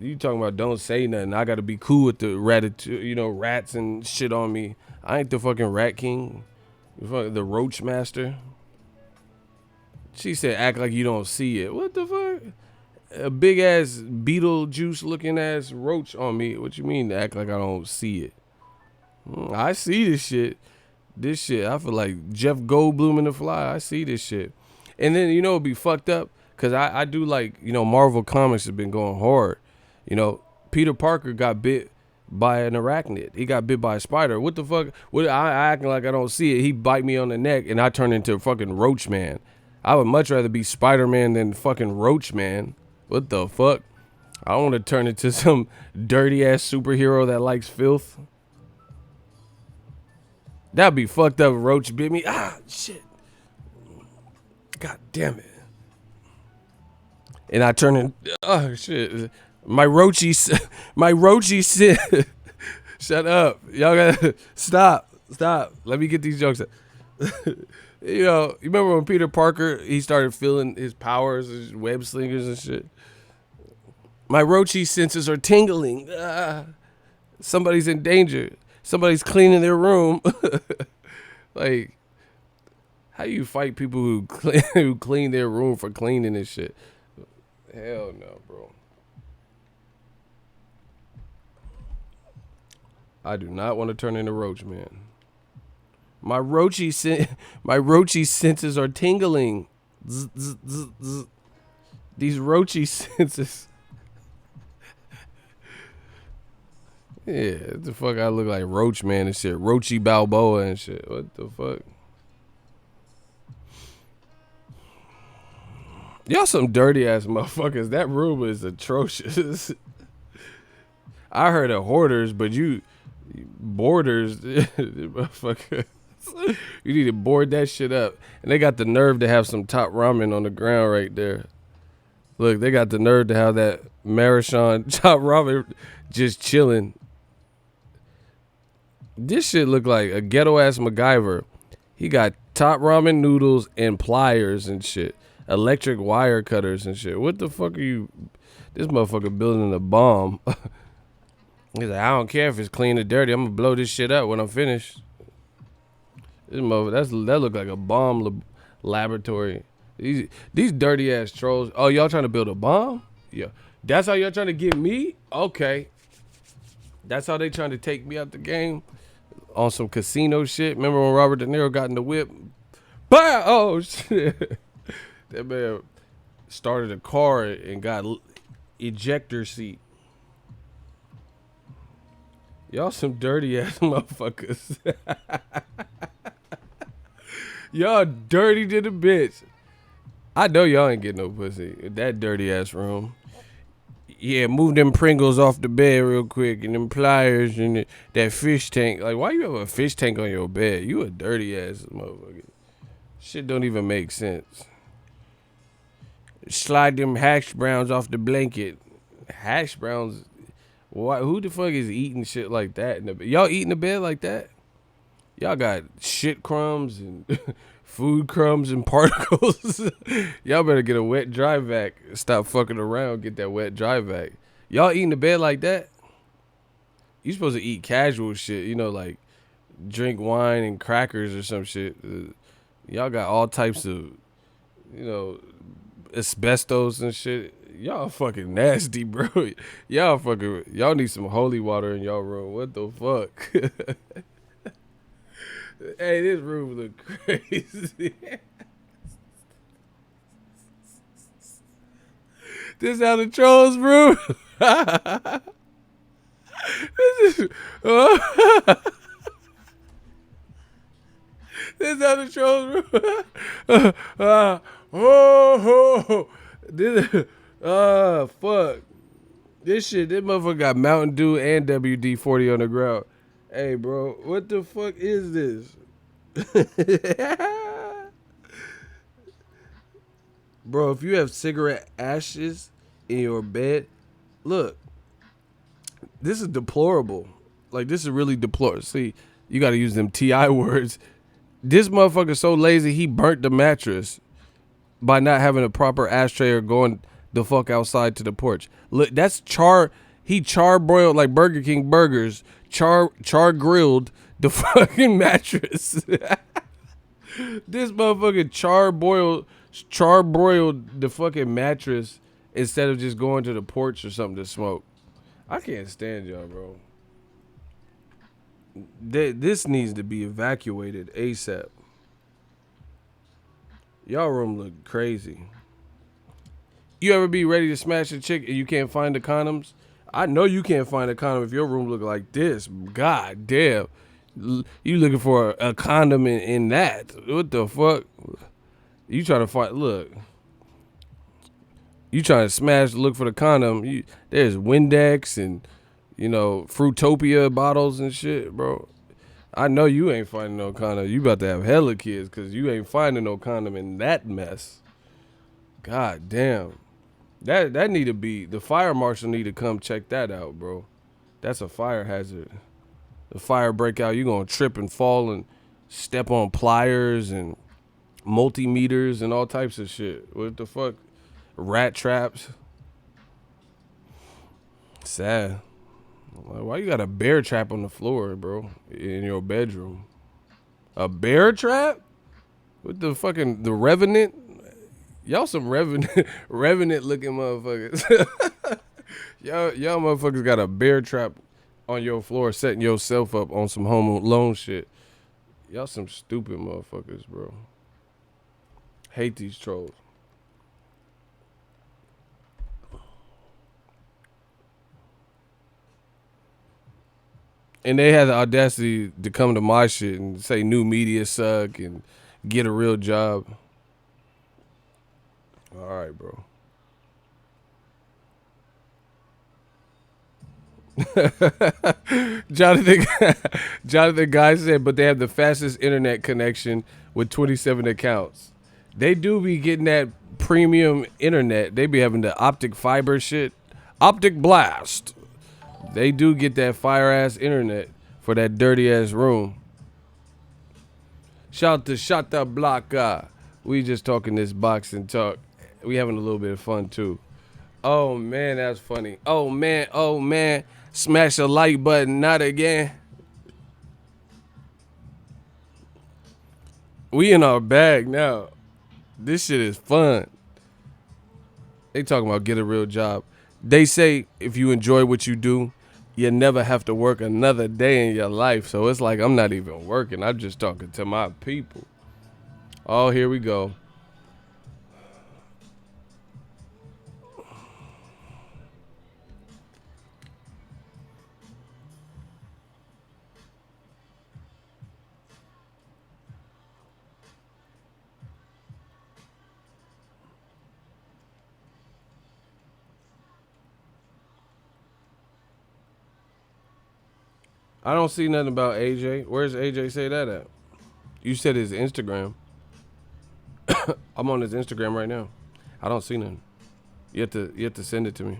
you talking about don't say nothing. I got to be cool with the rats and shit on me. I ain't the fucking rat king. The roach master. She said, act like you don't see it. What the fuck? A big ass Beetlejuice looking ass roach on me. What you mean to act like I don't see it? I see this shit. This shit, I feel like Jeff Goldblum in The Fly. I see this shit. And then, you know, it'd be fucked up because I do like, you know, Marvel Comics have been going hard. You know, Peter Parker got bit by an arachnid. He got bit by a spider. What the fuck? I acting like I don't see it. He bite me on the neck and I turn into fucking Roach Man. I would much rather be Spider-Man than fucking Roach Man. What the fuck? I don't want to turn into some dirty ass superhero that likes filth. That'd be fucked up. Roach bit me. Ah, shit. God damn it. And I turn in. Oh shit. My roachy shit. Shut up. Y'all gotta stop. Let me get these jokes out. You know, you remember when Peter Parker, he started feeling his powers, his web slingers and shit. My roachy senses are tingling. Somebody's in danger. Somebody's cleaning their room. Like, how you fight people who clean their room for cleaning and shit? Hell no, bro. I do not want to turn into Roach Man. My roachy senses are tingling. Zzz, zzz, zzz, zzz. These roachy senses. Yeah, what the fuck I look like Roach Man and shit. Roachy Balboa and shit. What the fuck? Y'all some dirty ass motherfuckers. That room is atrocious. I heard of hoarders, but you boarders, motherfucker. You need to board that shit up. And they got the nerve to have some top ramen on the ground right there. Look, they got the nerve to have that Marachon top ramen just chilling. This shit look like a ghetto ass MacGyver. He got top ramen noodles and pliers and shit. Electric wire cutters and shit. What the fuck are you? This motherfucker building a bomb. He's like, I don't care if it's clean or dirty. I'm gonna blow this shit up when I'm finished. This motherfucker, that look like a bomb laboratory. These dirty ass trolls. Oh, y'all trying to build a bomb? Yeah. That's how y'all trying to get me? Okay. That's how they trying to take me out the game on some casino shit. Remember when Robert De Niro got in the whip? Bah! Oh shit. That man started a car and got ejector seat. Y'all some dirty ass motherfuckers. Y'all dirty to the bitch. I know y'all ain't getting no pussy in that dirty ass room. Yeah, move them Pringles off the bed real quick and them pliers and that fish tank. Like, why you have a fish tank on your bed? You a dirty ass motherfucker. Shit don't even make sense. Slide them hash browns off the blanket. Hash browns. Why? Who the fuck is eating shit like that? Y'all eating the bed like that? Y'all got shit crumbs and food crumbs and particles. Y'all better get a wet dry vac. Stop fucking around. Get that wet dry vac. Y'all eating the bed like that? You supposed to eat casual shit. You know, like drink wine and crackers or some shit. Y'all got all types of, you know, asbestos and shit. Y'all fucking nasty, bro. Y'all need some holy water in y'all room. What the fuck? Hey, this room look crazy. This how the trolls room. This is this how the trolls room. This fuck. This motherfucker got Mountain Dew and WD-40 on the ground. Hey, bro, what the fuck is this? Bro, if you have cigarette ashes in your bed, look, this is deplorable. Like, this is really deplorable. See, you got to use them TI words. This motherfucker so lazy, he burnt the mattress by not having a proper ashtray or going the fuck outside to the porch. Look, that's he char-broiled like Burger King burgers, char-grilled the fucking mattress. This motherfucker char-broiled the fucking mattress instead of just going to the porch or something to smoke. I can't stand y'all, bro. This needs to be evacuated ASAP. Y'all room look crazy. You ever be ready to smash a chick and you can't find the condoms? I know you can't find a condom if your room look like this. God damn. You looking for a condom in that. What the fuck? You trying to find, look. You trying to smash, look for the condom. There's Windex and, you know, Fruitopia bottles and shit, bro. I know you ain't finding no condom. You about to have hella kids because you ain't finding no condom in that mess. God damn. That need to be, the fire marshal need to come check that out, bro. That's a fire hazard. The fire break out, you gonna trip and fall and step on pliers and multimeters and all types of shit. What the fuck? Rat traps. Sad. Like, why you got a bear trap on the floor, bro, in your bedroom? A bear trap? What the fucking, the Revenant? Y'all some Revenant looking motherfuckers. y'all motherfuckers got a bear trap on your floor setting yourself up on some home alone shit. Y'all some stupid motherfuckers, bro. Hate these trolls. And they had the audacity to come to my shit and say new media suck and get a real job. All right, bro. Jonathan Guy said, but they have the fastest internet connection with 27 accounts. They do be getting that premium internet. They be having the optic fiber shit. Optic blast. They do get that fire ass internet for that dirty ass room. Shout to Shot the Block. We just talking this boxing talk. We having a little bit of fun too. Oh man, that's funny. Oh man. Smash the like button, not again. We in our bag now. This shit is fun. They talking about get a real job. They say if you enjoy what you do, you never have to work another day in your life. So it's like I'm not even working. I'm just talking to my people. Oh, here we go. I don't see nothing about AJ. Where's AJ say that at? You said his Instagram. I'm on his Instagram right now. I don't see nothing. You have to send it to me.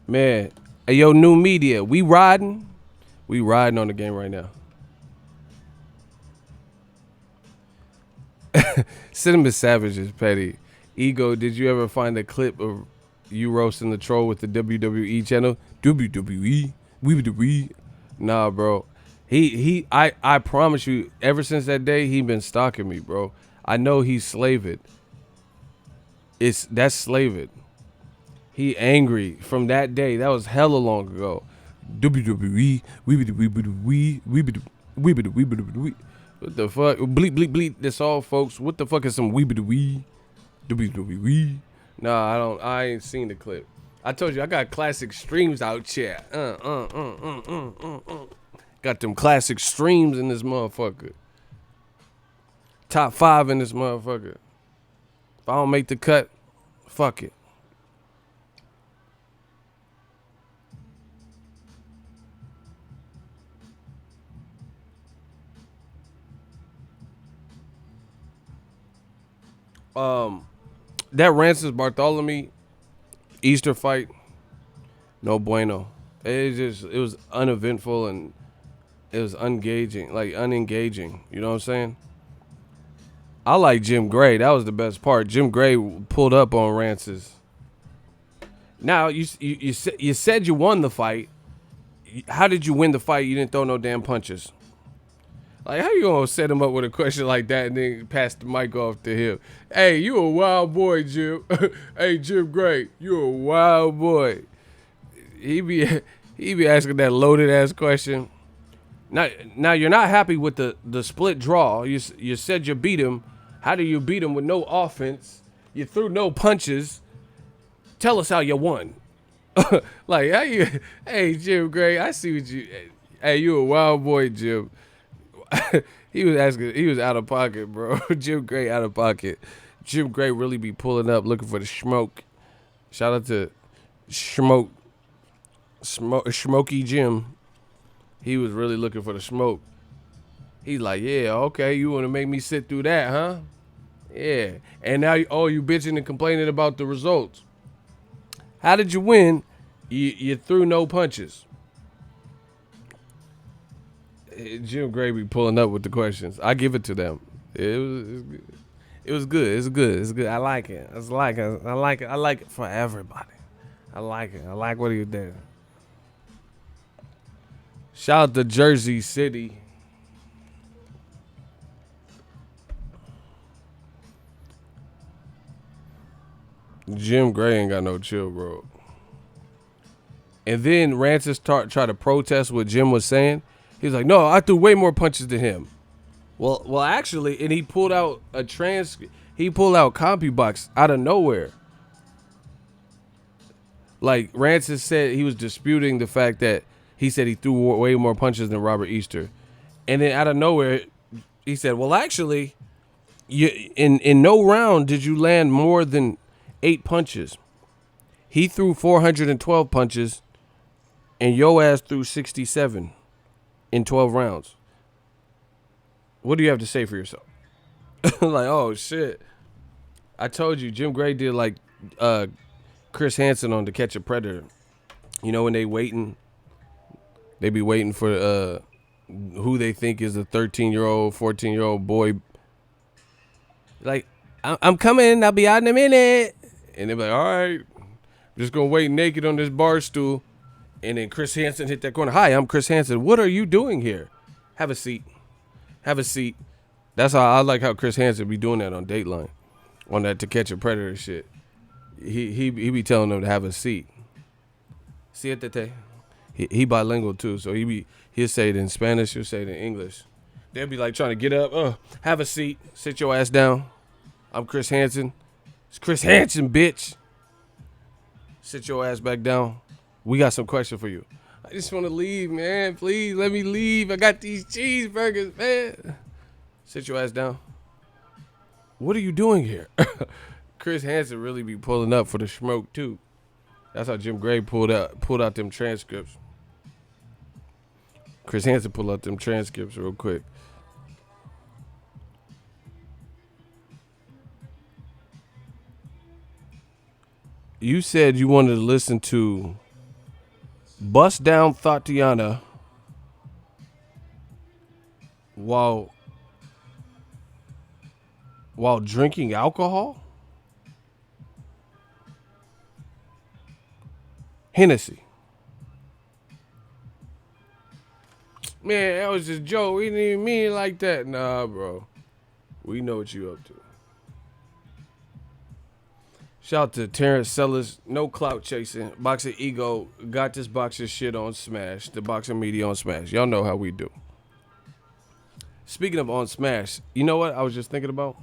Man, hey, yo, new media, we riding? We riding on the game right now. Cinnamon Savage is petty. Ego, did you ever find a clip of you roasting the troll with the WWE channel? WWE? WWE? Nah, bro. I promise you, ever since that day, he been stalking me, bro. I know he's slaved. That's slaved. He angry from that day. That was hella long ago. WWE, we. What the fuck? Bleep, bleep, bleep. That's all, folks. What the fuck is some WWE? WWE. Nah, I ain't seen the clip. I told you I got classic streams out here. Got them classic streams in this motherfucker. Top 5 in this motherfucker. If I don't make the cut, fuck it. That Rancis Bartholomew Easter fight, no bueno. It was uneventful and it was unengaging. You know what I'm saying? I like Jim Gray. That was the best part. Jim Gray pulled up on Rancis. Now you said you won the fight. How did you win the fight? You didn't throw no damn punches. Like, how you gonna set him up with a question like that and then pass the mic off to him? Hey, you a wild boy, Jim. Hey, Jim Gray, you a wild boy. He be asking that loaded ass question. Now you're not happy with the split draw. You said you beat him. How do you beat him with no offense? You threw no punches. Tell us how you won. Like, how you? Hey, Jim Gray, I see what you. Hey, you a wild boy, Jim. He was out of pocket, bro. Jim Gray out of pocket. Jim Gray really be pulling up looking for the smoke. Shout out to Smoky Jim. He was really looking for the smoke. He's like, yeah, okay, you want to make me sit through that, huh? Yeah. And now, you bitching and complaining about the results. How did you win? You threw no punches. Jim Gray be pulling up with the questions. I give it to them. It was good. It's good. I like it. I like it for everybody. I like it. I like what he did. Shout out to Jersey City. Jim Gray ain't got no chill, bro. And then Rancis tried to protest what Jim was saying. He's like, no, I threw way more punches than him. Well, actually, and he pulled out he pulled out CompuBox out of nowhere. Like, Rancis said he was disputing the fact that he said he threw way more punches than Robert Easter. And then out of nowhere, he said, well, actually, in no round did you land more than 8 punches. He threw 412 punches, and your ass threw 67 in 12 rounds. What do you have to say for yourself? Like, oh, shit. I told you, Jim Gray did like Chris Hansen on To Catch a Predator. You know, when they be waiting for who they think is a 13-year-old, 14-year-old boy. Like, I'm coming, I'll be out in a minute. And they be like, all right, I'm just going to wait naked on this bar stool. And then Chris Hansen hit that corner. Hi, I'm Chris Hansen. What are you doing here? Have a seat. Have a seat. That's how I like how Chris Hansen be doing that on Dateline. On that To Catch a Predator shit. He be telling them to have a seat. Siéntate. He bilingual too, so he'll say it in Spanish, he'll say it in English. They'll be like trying to get up. Have a seat. Sit your ass down. I'm Chris Hansen. It's Chris Hansen, bitch. Sit your ass back down. We got some question for you. I just want to leave, man. Please let me leave. I got these cheeseburgers, man. Sit your ass down. What are you doing here? Chris Hansen really be pulling up for the smoke too. That's how Jim Gray pulled out them transcripts. Chris Hansen pulled out them transcripts real quick. You said you wanted to listen to Bust down Tatiana while drinking alcohol? Hennessy. Man, that was just a joke. We didn't even mean it like that. Nah, bro. We know what you up to. Shout out to Terence Sellers. No clout chasing. Boxingego got this boxing shit on Smash. The boxing media on Smash. Y'all know how we do. Speaking of on Smash, you know what I was just thinking about?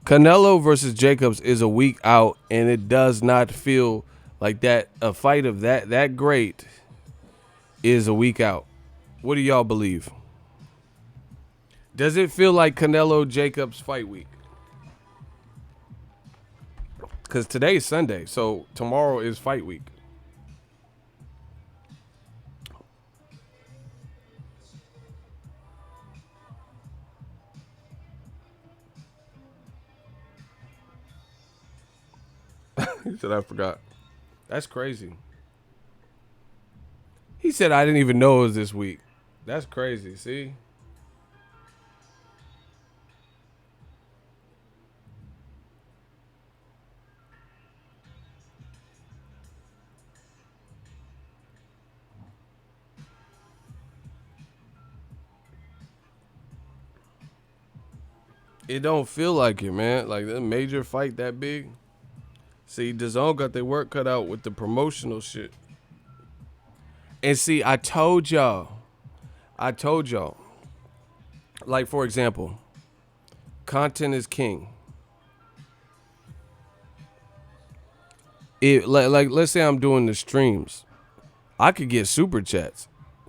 Canelo versus Jacobs is a week out, and it does not feel like that. A fight of that great is a week out. What do y'all believe? Does it feel like Canelo Jacobs fight week? Because today is Sunday, so tomorrow is fight week. He said, I forgot. That's crazy. He said, I didn't even know it was this week. That's crazy, see? It don't feel like it, man. Like the major fight that big. See, DAZN got their work cut out with the promotional shit. And see, I told y'all. Like, for example, content is king. Like let's say I'm doing the streams. I could get super chats.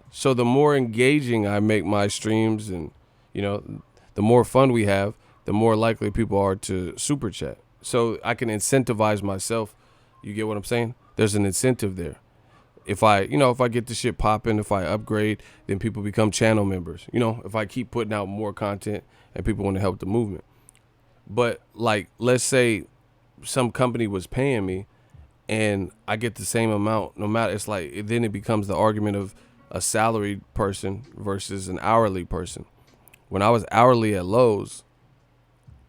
So the more engaging I make my streams and, the more fun we have, the more likely people are to super chat. So I can incentivize myself. You get what I'm saying? There's an incentive there. If I get the shit popping, if I upgrade, then people become channel members. If I keep putting out more content and people want to help the movement. But like, let's say some company was paying me and I get the same amount, no matter, it's like, then it becomes the argument of a salaried person versus an hourly person. When I was hourly at Lowe's,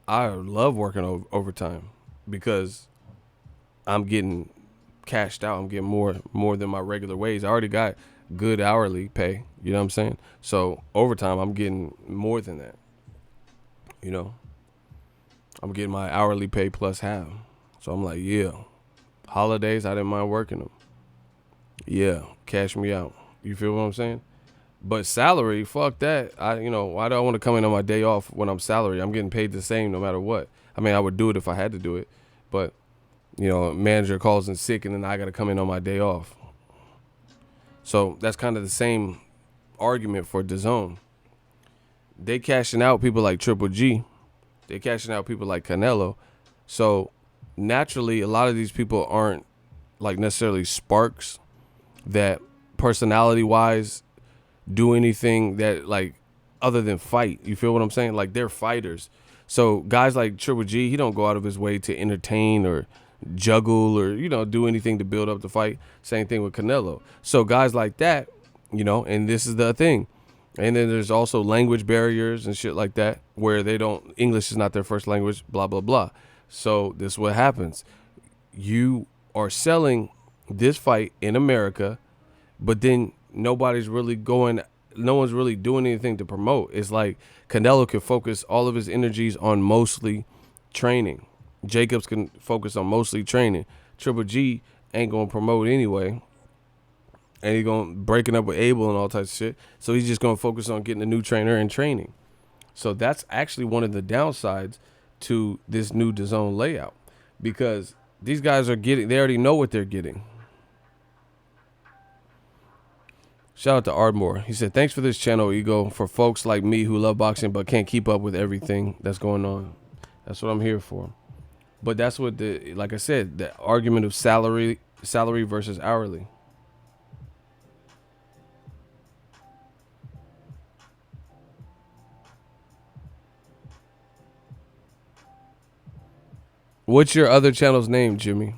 I love working overtime because I'm getting cashed out. I'm getting more than my regular wage. I already got good hourly pay. You know what I'm saying? So overtime, I'm getting more than that. I'm getting my hourly pay plus half. So I'm like, yeah. Holidays, I didn't mind working them. Yeah, cash me out. You feel what I'm saying? But salary, fuck that. Why do I want to come in on my day off when I'm salary? I'm getting paid the same no matter what. I mean, I would do it if I had to do it. But, manager calls in sick and then I got to come in on my day off. So that's kind of the same argument for DAZN. They cashing out people like Triple G. They cashing out people like Canelo. So naturally, a lot of these people aren't like necessarily sparks that personality-wise do anything that like other than fight. You feel what I'm saying? Like they're fighters. So guys like Triple G, he don't go out of his way to entertain or juggle or do anything to build up the fight. Same thing with Canelo. So guys like that, and this is the thing. And then there's also language barriers and shit like that where English is not their first language, blah blah blah. So this is what happens. You are selling this fight in America, but then no one's really doing anything to promote. It's like Canelo can focus all of his energies on mostly training. Jacobs can focus on mostly training. Triple G ain't going to promote anyway. And he's going breaking up with Abel and all types of shit. So he's just going to focus on getting a new trainer and training. So that's actually one of the downsides to this new DAZN layout. Because these guys they already know what they're getting. Shout out to Ardmore. He said, thanks for this channel, Ego, for folks like me who love boxing but can't keep up with everything that's going on. That's what I'm here for. But that's what like I said, the argument of salary versus hourly. What's your other channel's name, Jimmy?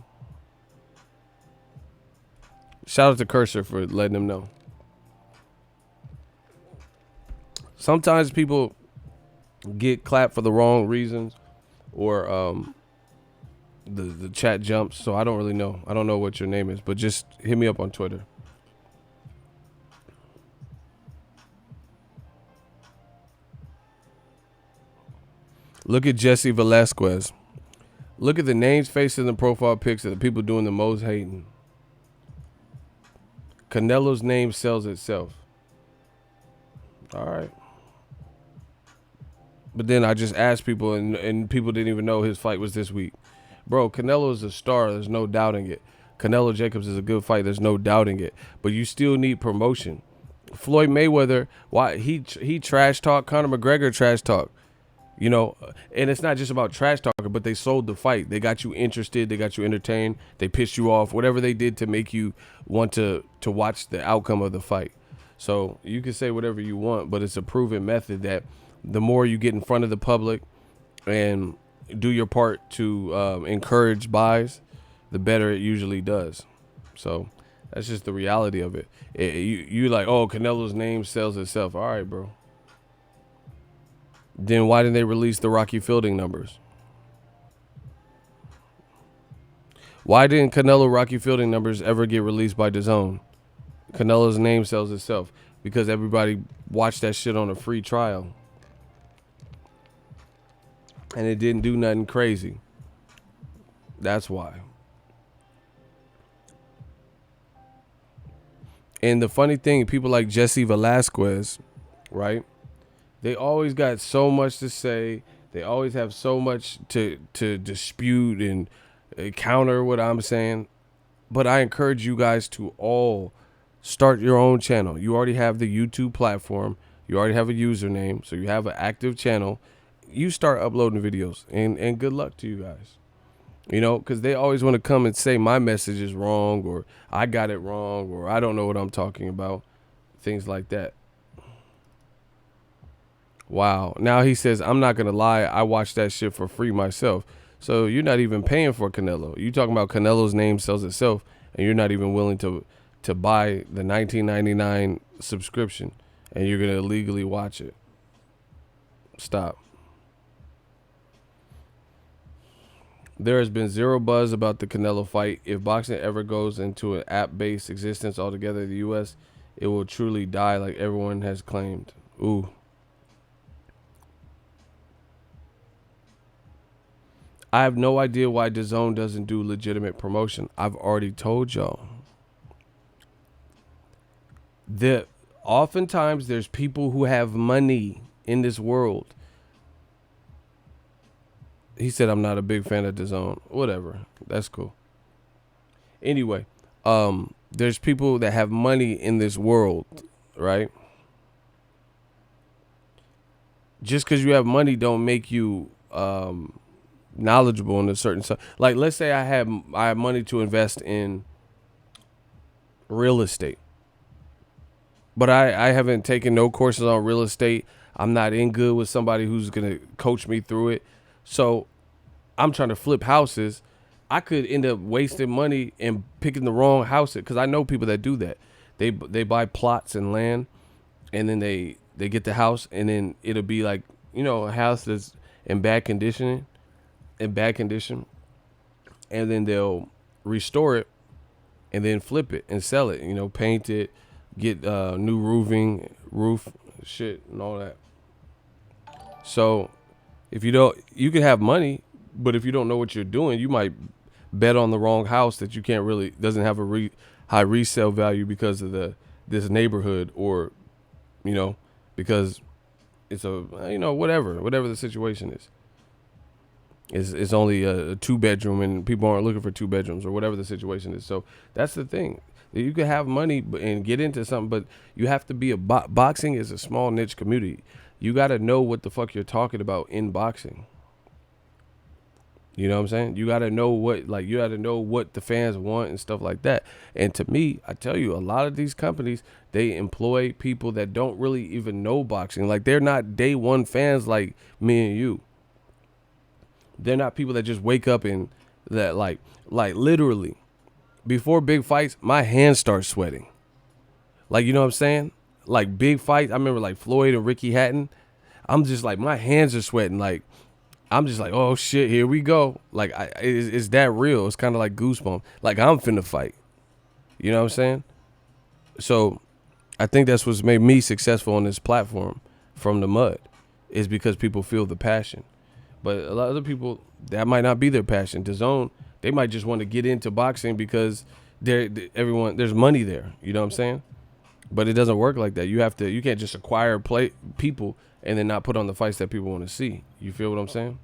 Shout out to Cursor for letting them know. Sometimes people get clapped for the wrong reasons, or the chat jumps. So I don't really know. I don't know what your name is, but just hit me up on Twitter. Look at Jesse Velasquez. Look at the names, faces, and profile pics of the people doing the most hating. Canelo's name sells itself. All right. But then I just asked people, and people didn't even know his fight was this week. Bro, Canelo is a star. There's no doubting it. Canelo Jacobs is a good fight. There's no doubting it. But you still need promotion. Floyd Mayweather, why he trash talk. Conor McGregor trash talk. You know, and it's not just about trash talking, but they sold the fight. They got you interested. They got you entertained. They pissed you off. Whatever they did to make you want to watch the outcome of the fight. So you can say whatever you want, but it's a proven method that the more you get in front of the public and do your part to encourage buys, the better it usually does. So that's just the reality of it. You like, oh, Canelo's name sells itself. All right, bro. Then why didn't they release the Rocky Fielding numbers? Why didn't Canelo Rocky Fielding numbers ever get released by DAZN? Canelo's name sells itself because everybody watched that shit on a free trial. And it didn't do nothing crazy. That's why. And the funny thing, people like Jesse Velasquez, right? They always got so much to say. They always have so much to dispute and counter what I'm saying. But I encourage you guys to all start your own channel. You already have the YouTube platform. You already have a username. So you have an active channel. You start uploading videos. And good luck to you guys. You know, because they always want to come and say my message is wrong, or I got it wrong, or I don't know what I'm talking about. Things like that. Wow. Now he says, I'm not going to lie. I watched that shit for free myself. So you're not even paying for Canelo. You talking about Canelo's name sells itself, and you're not even willing to buy the $19.99 subscription, and you're going to illegally watch it. Stop. There has been zero buzz about the Canelo fight. If boxing ever goes into an app-based existence altogether in the U.S., it will truly die like everyone has claimed. Ooh. I have no idea why DAZN doesn't do legitimate promotion. I've already told y'all. Oftentimes there's people who have money in this world. He said I'm not a big fan of DAZN. Whatever. That's cool. Anyway, there's people that have money in this world, right? Just because you have money don't make you knowledgeable in a certain stuff. Like, let's say I have money to invest in real estate, but I haven't taken no courses on real estate. I'm not in good with somebody who's gonna coach me through it. So I'm trying to flip houses. I could end up wasting money and picking the wrong house, because I know people that do that. They buy plots and land, and then they get the house, and then it'll be like, you know, a house that's in bad condition, and then they'll restore it and then flip it and sell it, you know, paint it, get new roof shit and all that. So if you can have money, but if you don't know what you're doing, you might bet on the wrong house that you can't really, doesn't have a high resale value because of this neighborhood, or, you know, because it's a, you know, whatever the situation is. It's only a 2-bedroom, and people aren't looking for 2 bedrooms, or whatever the situation is. So that's the thing. You can have money and get into something, but you have to be boxing is a small niche community. You got to know what the fuck you're talking about in boxing. You know what I'm saying? You got to know what the fans want and stuff like that. And to me, I tell you, a lot of these companies, they employ people that don't really even know boxing. Like, they're not day one fans like me and you. They're not people that just wake up and that like literally before big fights, my hands start sweating. Like, you know what I'm saying? Like big fights. I remember like Floyd and Ricky Hatton. I'm just like, my hands are sweating. Like, I'm just like, oh shit, here we go. Like, it's that real. It's kind of like goosebumps. Like, I'm finna fight. You know what I'm saying? So I think that's what's made me successful on this platform from the mud, is because people feel the passion. But a lot of other people, that might not be their passion. DAZN, they might just want to get into boxing because there's money there. You know what I'm saying? But it doesn't work like that. You can't just acquire people and then not put on the fights that people want to see. You feel what I'm saying?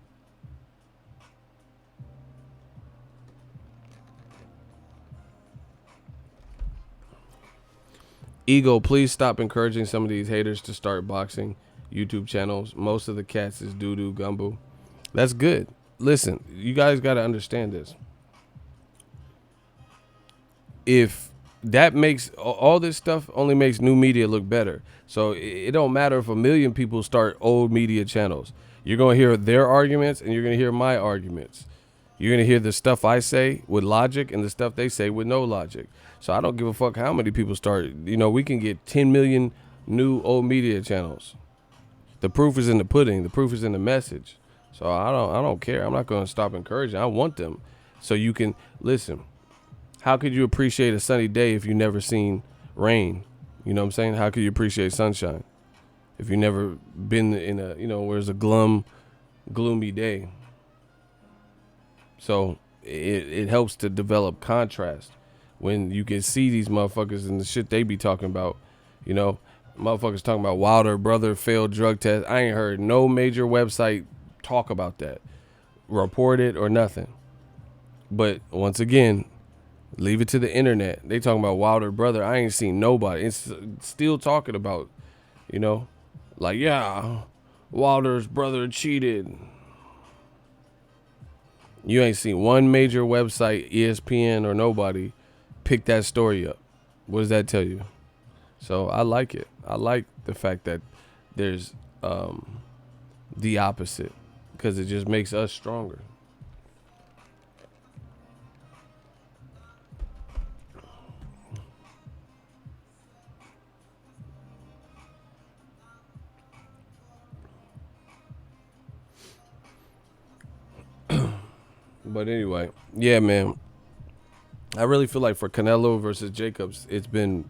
Ego, please stop encouraging some of these haters to start boxing YouTube channels. Most of the cats is doo-doo gumbo. That's good. Listen, you guys got to understand this. If that makes all this stuff only makes new media look better. So it don't matter if 1 million people start old media channels. You're going to hear their arguments and you're going to hear my arguments. You're going to hear the stuff I say with logic and the stuff they say with no logic. So I don't give a fuck how many people start. You know, we can get 10 million new old media channels. The proof is in the pudding. The proof is in the message. So I don't care. I'm not going to stop encouraging. I want them. So you can listen. How could you appreciate a sunny day if you never seen rain? You know what I'm saying? How could you appreciate sunshine if you never been in a, you know, where it's a gloomy day? So it helps to develop contrast when you can see these motherfuckers and the shit they be talking about. You know, motherfuckers talking about Wilder brother failed drug test. I ain't heard no major website talk about that, report it or nothing. But once again, leave it to the internet. They talking about Wilder brother. I ain't seen nobody. It's still talking about, you know, like, yeah, Wilder's brother cheated. You ain't seen one major website, ESPN or nobody, pick that story up. What does that tell you? So I like it. I like the fact that there's the opposite, because it just makes us stronger. But anyway, yeah, man. I really feel like for Canelo versus Jacobs, it's been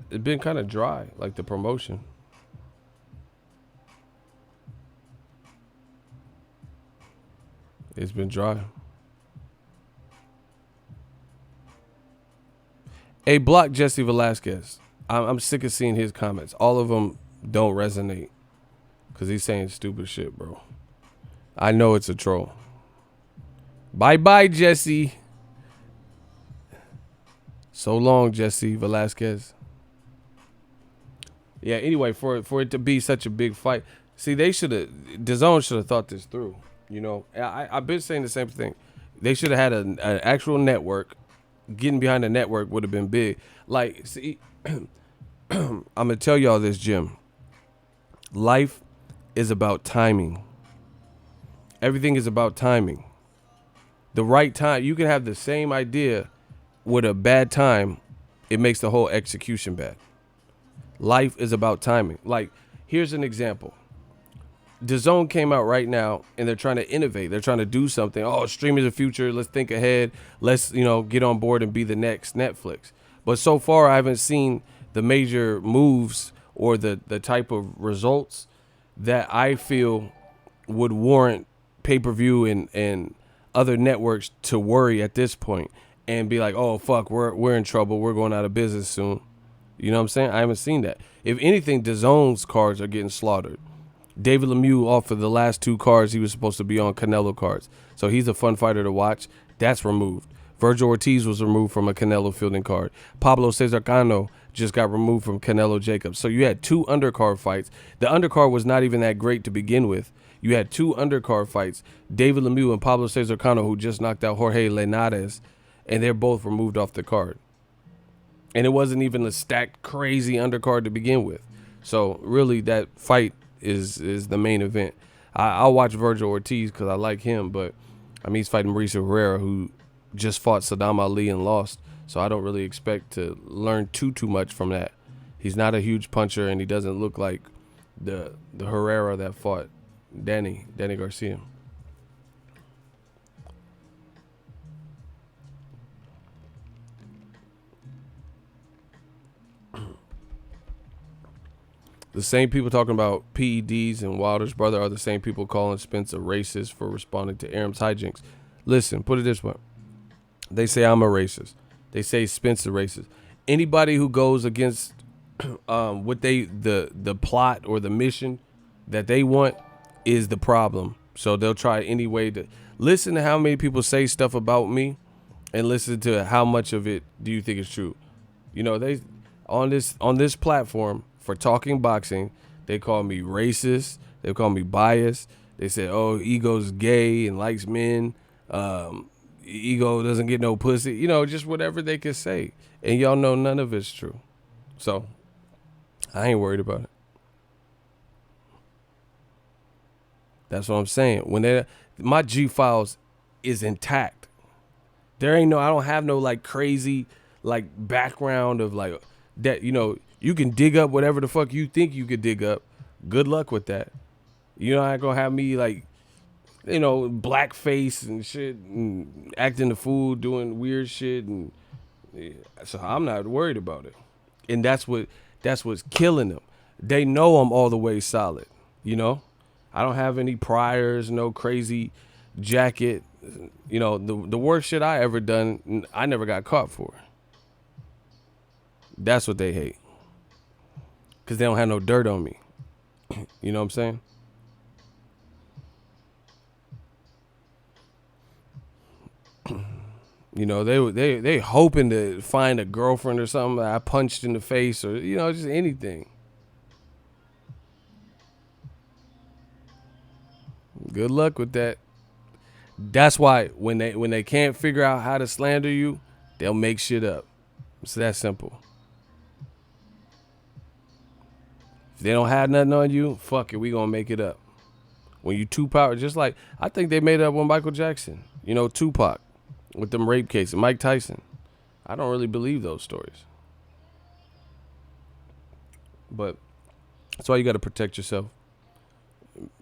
kind of dry, like the promotion. It's been dry. Hey, block Jesse Velasquez. I'm sick of seeing his comments. All of them don't resonate because he's saying stupid shit, bro. I know it's a troll. Bye-bye, Jesse. So long, Jesse Velasquez. Yeah, anyway, for it to be such a big fight, see, DAZN should have thought this through. You know, I've been saying the same thing. They should have had an actual network. Getting behind the network would have been big. Like, see, I'm going to tell y'all this, Jim. Life is about timing. Everything is about timing. The right time, you can have the same idea with a bad time. It makes the whole execution bad. Life is about timing. Like, here's an example. DAZN came out right now and they're trying to innovate. They're trying to do something. Oh, streaming the future. Let's think ahead. Let's, you know, get on board and be the next Netflix. But so far, I haven't seen the major moves or the type of results that I feel would warrant pay-per-view and other networks to worry at this point and be like, oh, fuck, we're in trouble. We're going out of business soon. You know what I'm saying? I haven't seen that. If anything, DAZN's cards are getting slaughtered. David Lemieux off of the last 2 cards, he was supposed to be on Canelo cards. So he's a fun fighter to watch. That's removed. Virgil Ortiz was removed from a Canelo fielding card. Pablo Cesar Cano just got removed from Canelo Jacobs. So you had 2 undercard fights. The undercard was not even that great to begin with. You had 2 undercard fights, David Lemieux and Pablo Cesar Cano, who just knocked out Jorge Linares, and they're both removed off the card. And it wasn't even a stacked, crazy undercard to begin with. So really, that fight is the main event. I'll watch Virgil Ortiz because I like him, but I mean he's fighting Mauricio Herrera, who just fought Saddam Ali and lost. So I don't really expect to learn too much from that. He's not a huge puncher, and he doesn't look like the Herrera that fought Danny Garcia. The same people talking about PEDs and Wilder's brother are the same people calling Spence a racist for responding to Aram's hijinks. Listen, put it this way. They say I'm a racist. They say Spence a racist. Anybody who goes against what the plot or the mission that they want is the problem. So they'll try any way to listen to how many people say stuff about me and listen to how much of it do you think is true. You know, they on this platform for talking boxing, they call me racist. They call me biased. They say, oh, Ego's gay and likes men. Ego doesn't get no pussy. You know, just whatever they can say. And y'all know none of it's true. So I ain't worried about it. That's what I'm saying. When my G files is intact. There ain't I don't have no like crazy like background of like that, you know, you can dig up whatever the fuck you think you could dig up. Good luck with that. You're not gonna have me like, you know, blackface and shit and acting the fool, doing weird shit, and yeah, so I'm not worried about it. And that's what's killing them. They know I'm all the way solid. You know, I don't have any priors, no crazy jacket. You know, the worst shit I ever done, I never got caught for. That's what they hate. Because they don't have no dirt on me. You know what I'm saying? You know, they hoping to find a girlfriend or something that I punched in the face or, you know, just anything. Good luck with that. That's why when they can't figure out how to slander you, they'll make shit up. It's that simple. If they don't have nothing on you, fuck it, we gonna make it up. When you Tupac, just like I think they made it up with Michael Jackson. You know, Tupac with them rape cases, Mike Tyson. I don't really believe those stories. But that's why you got to protect yourself.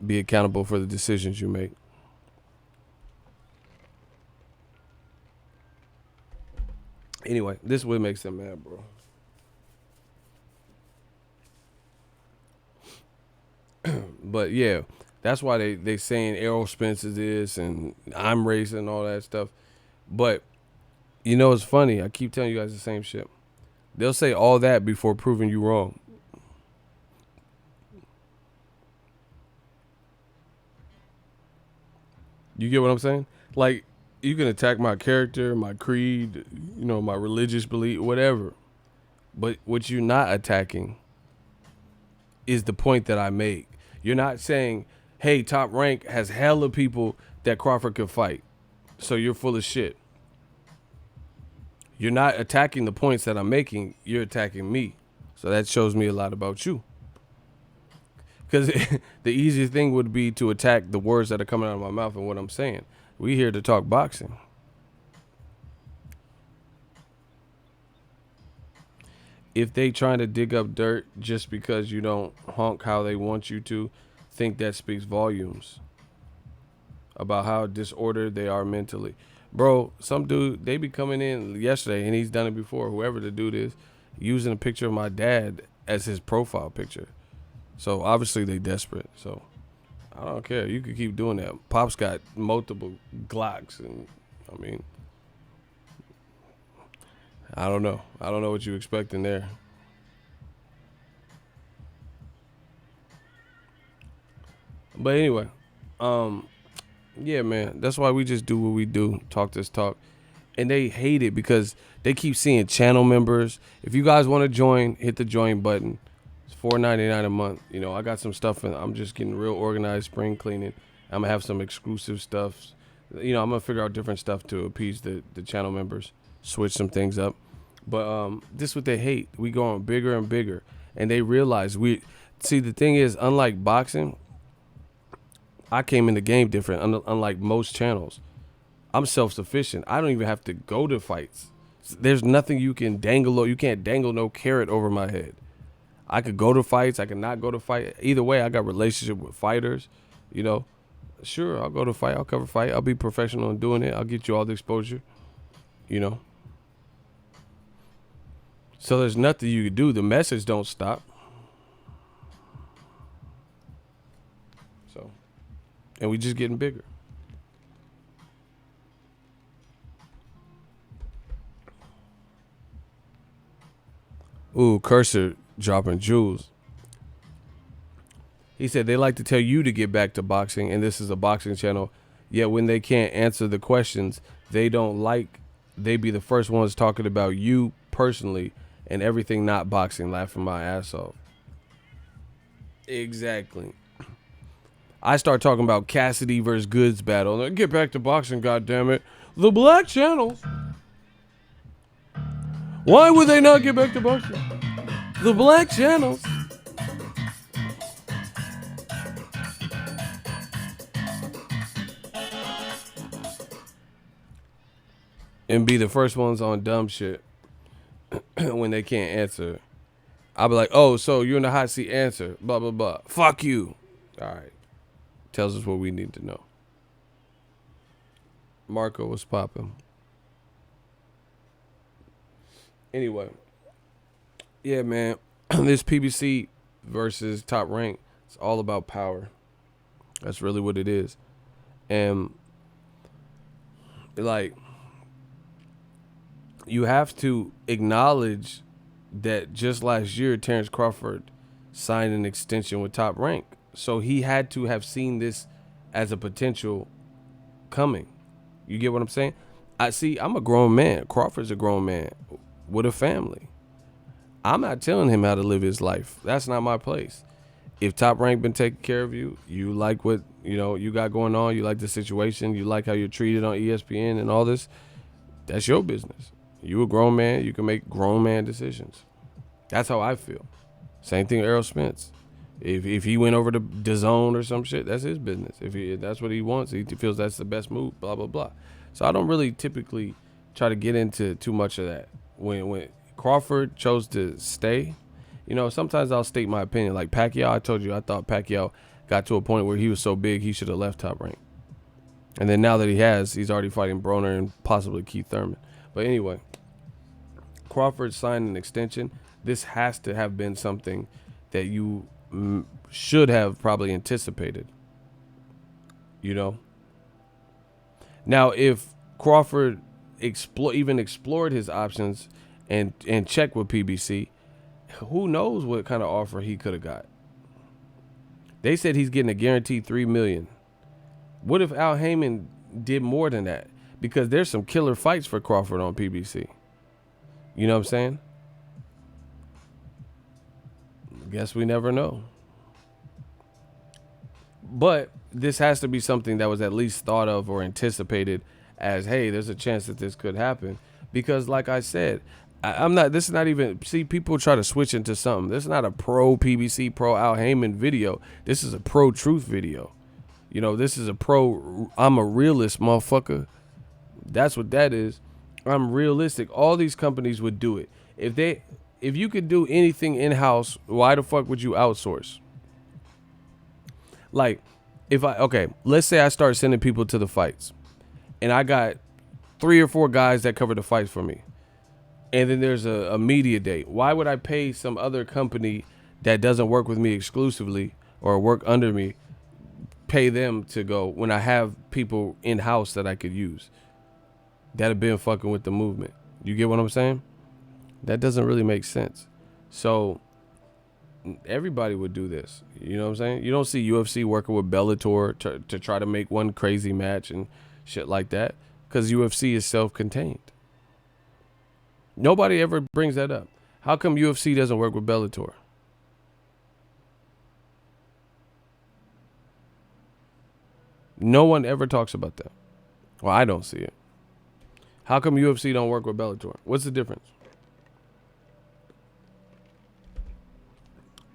Be accountable for the decisions you make. Anyway, this would make them mad, bro. But yeah, that's why they saying ERROL SPENCE is this and I'm racing and all that stuff. But you know it's funny. I keep telling you guys the same shit. They'll say all that before proving you wrong. You get what I'm saying? Like, you can attack my character, my creed, you know, my religious belief, whatever. But what you're not attacking is the point that I make. You're not saying, hey, Top Rank has hella people that Crawford could fight, so you're full of shit. You're not attacking the points that I'm making. You're attacking me. So that shows me a lot about you. Because the easiest thing would be to attack the words that are coming out of my mouth and what I'm saying. We here to talk boxing. If they trying to dig up dirt just because you don't honk how they want you to, think that speaks volumes about how disordered they are mentally. Bro, some dude, they be coming in yesterday, and he's done it before, whoever the dude is, using a picture of my dad as his profile picture. So obviously they desperate. So I don't care. You could keep doing that. Pop's got multiple Glocks, and I mean, I don't know. I don't know what you expecting there. But anyway, yeah, man, that's why we just do what we do. Talk this talk. And they hate it because they keep seeing channel members. If you guys want to join, hit the join button. It's $4.99 a month. You know, I got some stuff, and I'm just getting real organized, spring cleaning. I'm gonna have some exclusive stuff. You know, I'm gonna figure out different stuff to appease the channel members, switch some things up. But this is what they hate. We going bigger and bigger, and they realize we see. The thing is, unlike boxing, I came in the game different, unlike most channels. I'm self-sufficient. I don't even have to go to fights. There's nothing you can dangle. You can't dangle no carrot over my head. I could go to fights. I could not go to fight. Either way, I got relationship with fighters. You know, sure, I'll go to fight. I'll cover fight. I'll be professional in doing it. I'll get you all the exposure. You know. So there's nothing you can do. The message don't stop. So, and we just getting bigger. Ooh, Cursor dropping jewels. He said they like to tell you to get back to boxing, and this is a boxing channel. Yet when they can't answer the questions, they don't like. They be the first ones talking about you personally and everything not boxing, laughing my ass off. Exactly. I start talking about Cassidy versus Goods battle. Get back to boxing, goddammit. The black channels. Why would they not get back to boxing? The black channels. And be the first ones on dumb shit when they can't answer. I'll be like, oh, so you're in the hot seat, answer. Blah, blah, blah. Fuck you. All right. Tells us what we need to know. Marco was popping. Anyway. Yeah, man. This PBC versus Top Rank, it's all about power. That's really what it is. And, like, you have to acknowledge that just last year, Terence Crawford signed an extension with Top Rank. So he had to have seen this as a potential coming. You get what I'm saying? I'm a grown man. Crawford's a grown man with a family. I'm not telling him how to live his life. That's not my place. If Top Rank been taking care of you, you like what you got going on, you like the situation, you like how you're treated on ESPN and all this, that's your business. You a grown man, you can make grown man decisions. That's how I feel. Same thing with ERROL Spence. If he went over to DAZN or some shit, that's his business. If that's what he wants, he feels that's the best move, blah, blah, blah. So I don't really typically try to get into too much of that. When Crawford chose to stay, sometimes I'll state my opinion. Like Pacquiao, I told you I thought Pacquiao got to a point where he was so big he should have left Top Rank. And then now that he's already fighting Broner and possibly Keith Thurman. But anyway, Crawford signed an extension. This has to have been something that you should have probably anticipated. Now, if Crawford even explored his options and checked with PBC, who knows what kind of offer he could have got. They said he's getting a guaranteed $3 million. What if Al Heyman did more than that? Because there's some killer fights for Crawford on PBC. You know what I'm saying? Guess we never know. But this has to be something that was at least thought of or anticipated as, hey, there's a chance that this could happen. Because like I said, this is not even, see, people try to switch into something. This is not a pro PBC, pro Al Heyman video. This is a pro truth video. This is a pro, I'm a realist, motherfucker. That's what that is. I'm realistic. All these companies would do it. If you could do anything in-house, why the fuck would you outsource? Like, let's say I start sending people to the fights and I got 3 or 4 guys that cover the fights for me. And then there's a media day. Why would I pay some other company that doesn't work with me exclusively or work under me, pay them to go when I have people in-house that I could use that have been fucking with the movement? You get what I'm saying? That doesn't really make sense. So everybody would do this. You know what I'm saying? You don't see UFC working with Bellator to try to make one crazy match and shit like that, because UFC is self-contained. Nobody ever brings that up. How come UFC doesn't work with Bellator? No one ever talks about that. Well, I don't see it. How come UFC don't work with Bellator? What's the difference?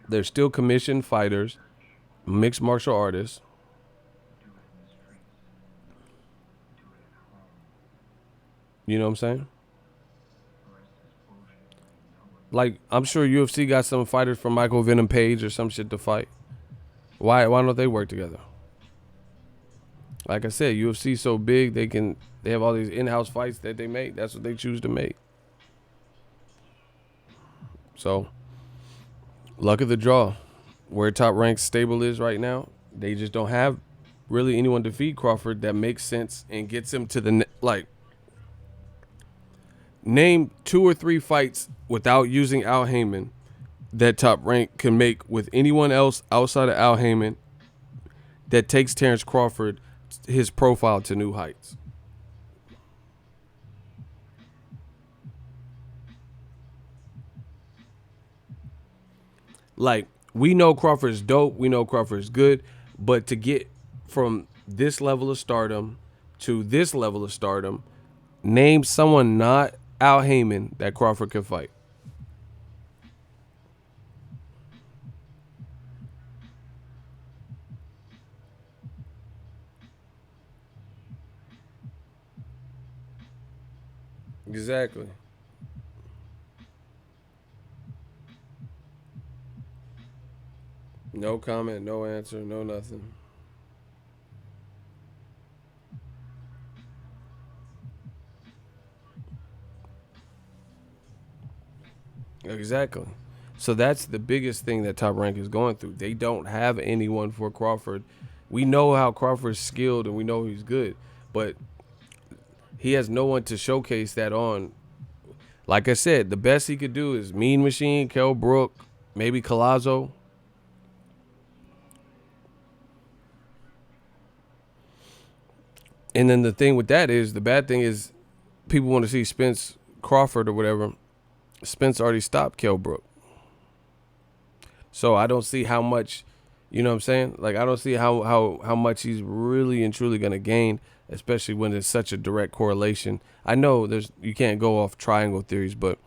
They're still commissioned fighters, mixed martial artists. You know what I'm saying? Like, I'm sure UFC got some fighters from Michael Venom Page or some shit to fight. Why don't they work together? Like I said, UFC so big they have all these in-house fights that they make. That's what they choose to make. So, luck of the draw. Where Top Rank stable is right now, they just don't have really anyone to feed Crawford that makes sense and gets him to the like. Name 2 or 3 fights without using Al Heyman that Top Rank can make with anyone else outside of Al Heyman that takes Terence Crawford his profile to new heights. Like, we know Crawford's dope, we know Crawford's good, but to get from this level of stardom to this level of stardom, name someone not Al Heyman that Crawford could fight. Exactly. No comment, no answer, no nothing. Exactly. So that's the biggest thing that Top Rank is going through. They don't have anyone for Crawford. We know how Crawford's skilled and we know he's good, but he has no one to showcase that on. Like I said, the best he could do is Mean Machine, Kell Brook, maybe Collazo. And then the thing with that is, the bad thing is, people want to see Spence Crawford or whatever. Spence already stopped Kell Brook. So I don't see how much, you know what I'm saying? Like, I don't see how much he's really and truly going to gain, especially when there's such a direct correlation. I know you can't go off triangle theories, but,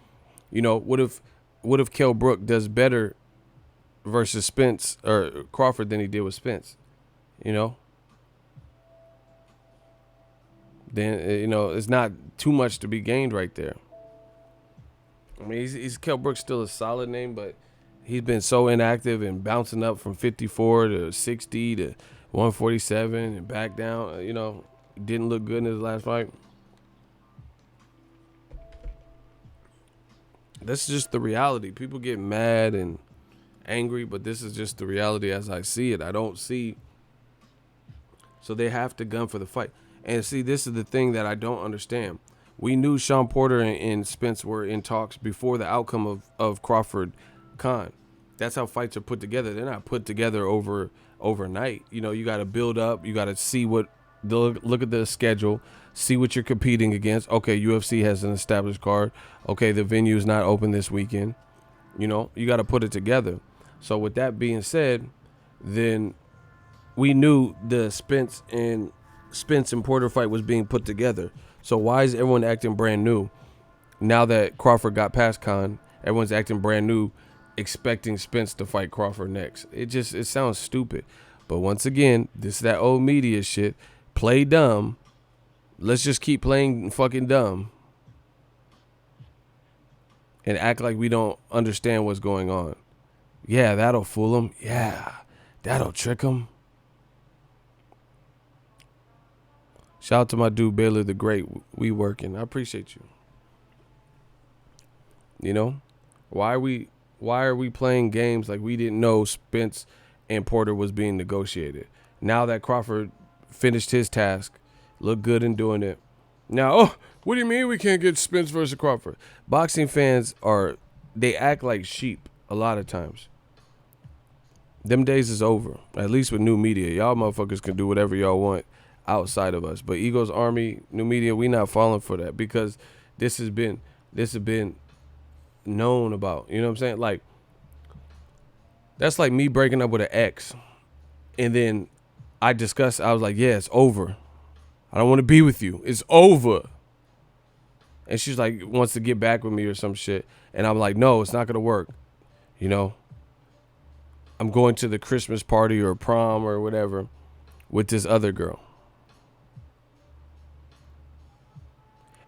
you know, what if Kell Brook does better versus Spence or Crawford than he did with Spence? You know? Then, you know, it's not too much to be gained right there. I mean, he's Kell Brook's still a solid name, but he's been so inactive and bouncing up from 54 to 60 to 147 and back down. You know, didn't look good in his last fight. This is just the reality. People get mad and angry, but this is just the reality as I see it. I don't see. So they have to gun for the fight. And see, this is the thing that I don't understand. We knew Sean Porter and Spence were in talks before the outcome of Crawford Khan. That's how fights are put together. They're not put together overnight. You know, you got to build up. You got to see look at the schedule, see what you're competing against. Okay, UFC has an established card. Okay, the venue is not open this weekend. You know, you got to put it together. So with that being said, then we knew the Spence and Porter fight was being put together. So why is everyone acting brand new? Now that Crawford got past Khan, everyone's acting brand new, expecting Spence to fight Crawford next. It sounds stupid. But once again, this is that old media shit. Play dumb. Let's just keep playing fucking dumb. And act like we don't understand what's going on. Yeah, that'll fool them. Yeah, that'll trick them. Shout out to my dude Baylor the Great. We working. I appreciate you. You know, why are we playing games like we didn't know Spence and Porter was being negotiated? Now that Crawford finished his task, looked good in doing it. Now, what do you mean we can't get Spence versus Crawford? Boxing fans they act like sheep a lot of times. Them days is over. At least with new media, y'all motherfuckers can do whatever y'all want outside of us. But Eagles Army, new media, we not falling for that because this has been known about. You know what I'm saying? Like, that's like me breaking up with an ex, and then I was like, yeah, it's over. I don't want to be with you. It's over. And she's like, wants to get back with me or some shit. And I'm like, no, it's not gonna work. You know, I'm going to the Christmas party or prom or whatever with this other girl.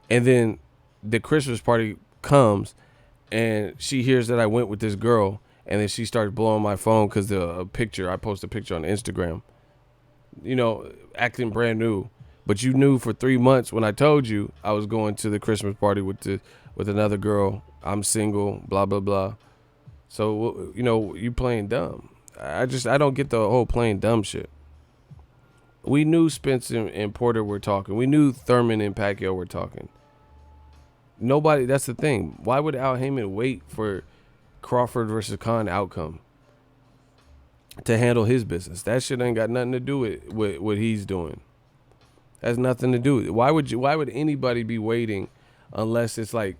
And then the Christmas party comes, and she hears that I went with this girl, and then she starts blowing my phone because I post a picture on Instagram, acting brand new. But you knew for 3 months when I told you I was going to the Christmas party with another girl. I'm single, blah, blah, blah. So, you playing dumb. I don't get the whole playing dumb shit. We knew Spence and Porter were talking. We knew Thurman and Pacquiao were talking. Nobody, that's the thing. Why would Al Heyman wait for Crawford versus Khan outcome to handle his business? That shit ain't got nothing to do with what he's doing. Has nothing to do with it. Why would anybody be waiting unless it's like,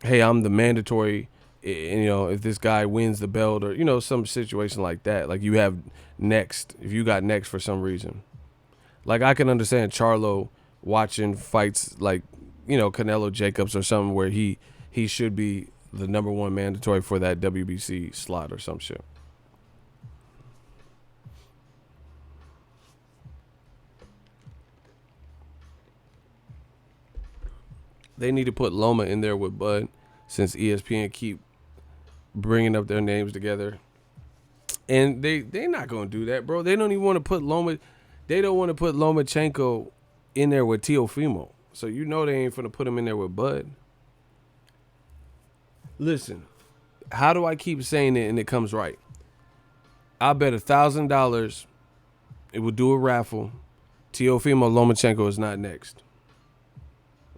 hey, I'm the mandatory, if this guy wins the belt or, some situation like that. Like you have next, if you got next for some reason. Like I can understand Charlo watching fights like, Canelo Jacobs or something where he should be the number one mandatory for that WBC slot or some shit. They need to put Loma in there with Bud since ESPN keep bringing up their names together. And they're not going to do that, bro. They don't even want to put Loma. They don't want to put Lomachenko in there with Teofimo. So they ain't finna put him in there with Bud. Listen, how do I keep saying it and it comes right? I bet $1,000 it will do a raffle. Teofimo Lomachenko is not next.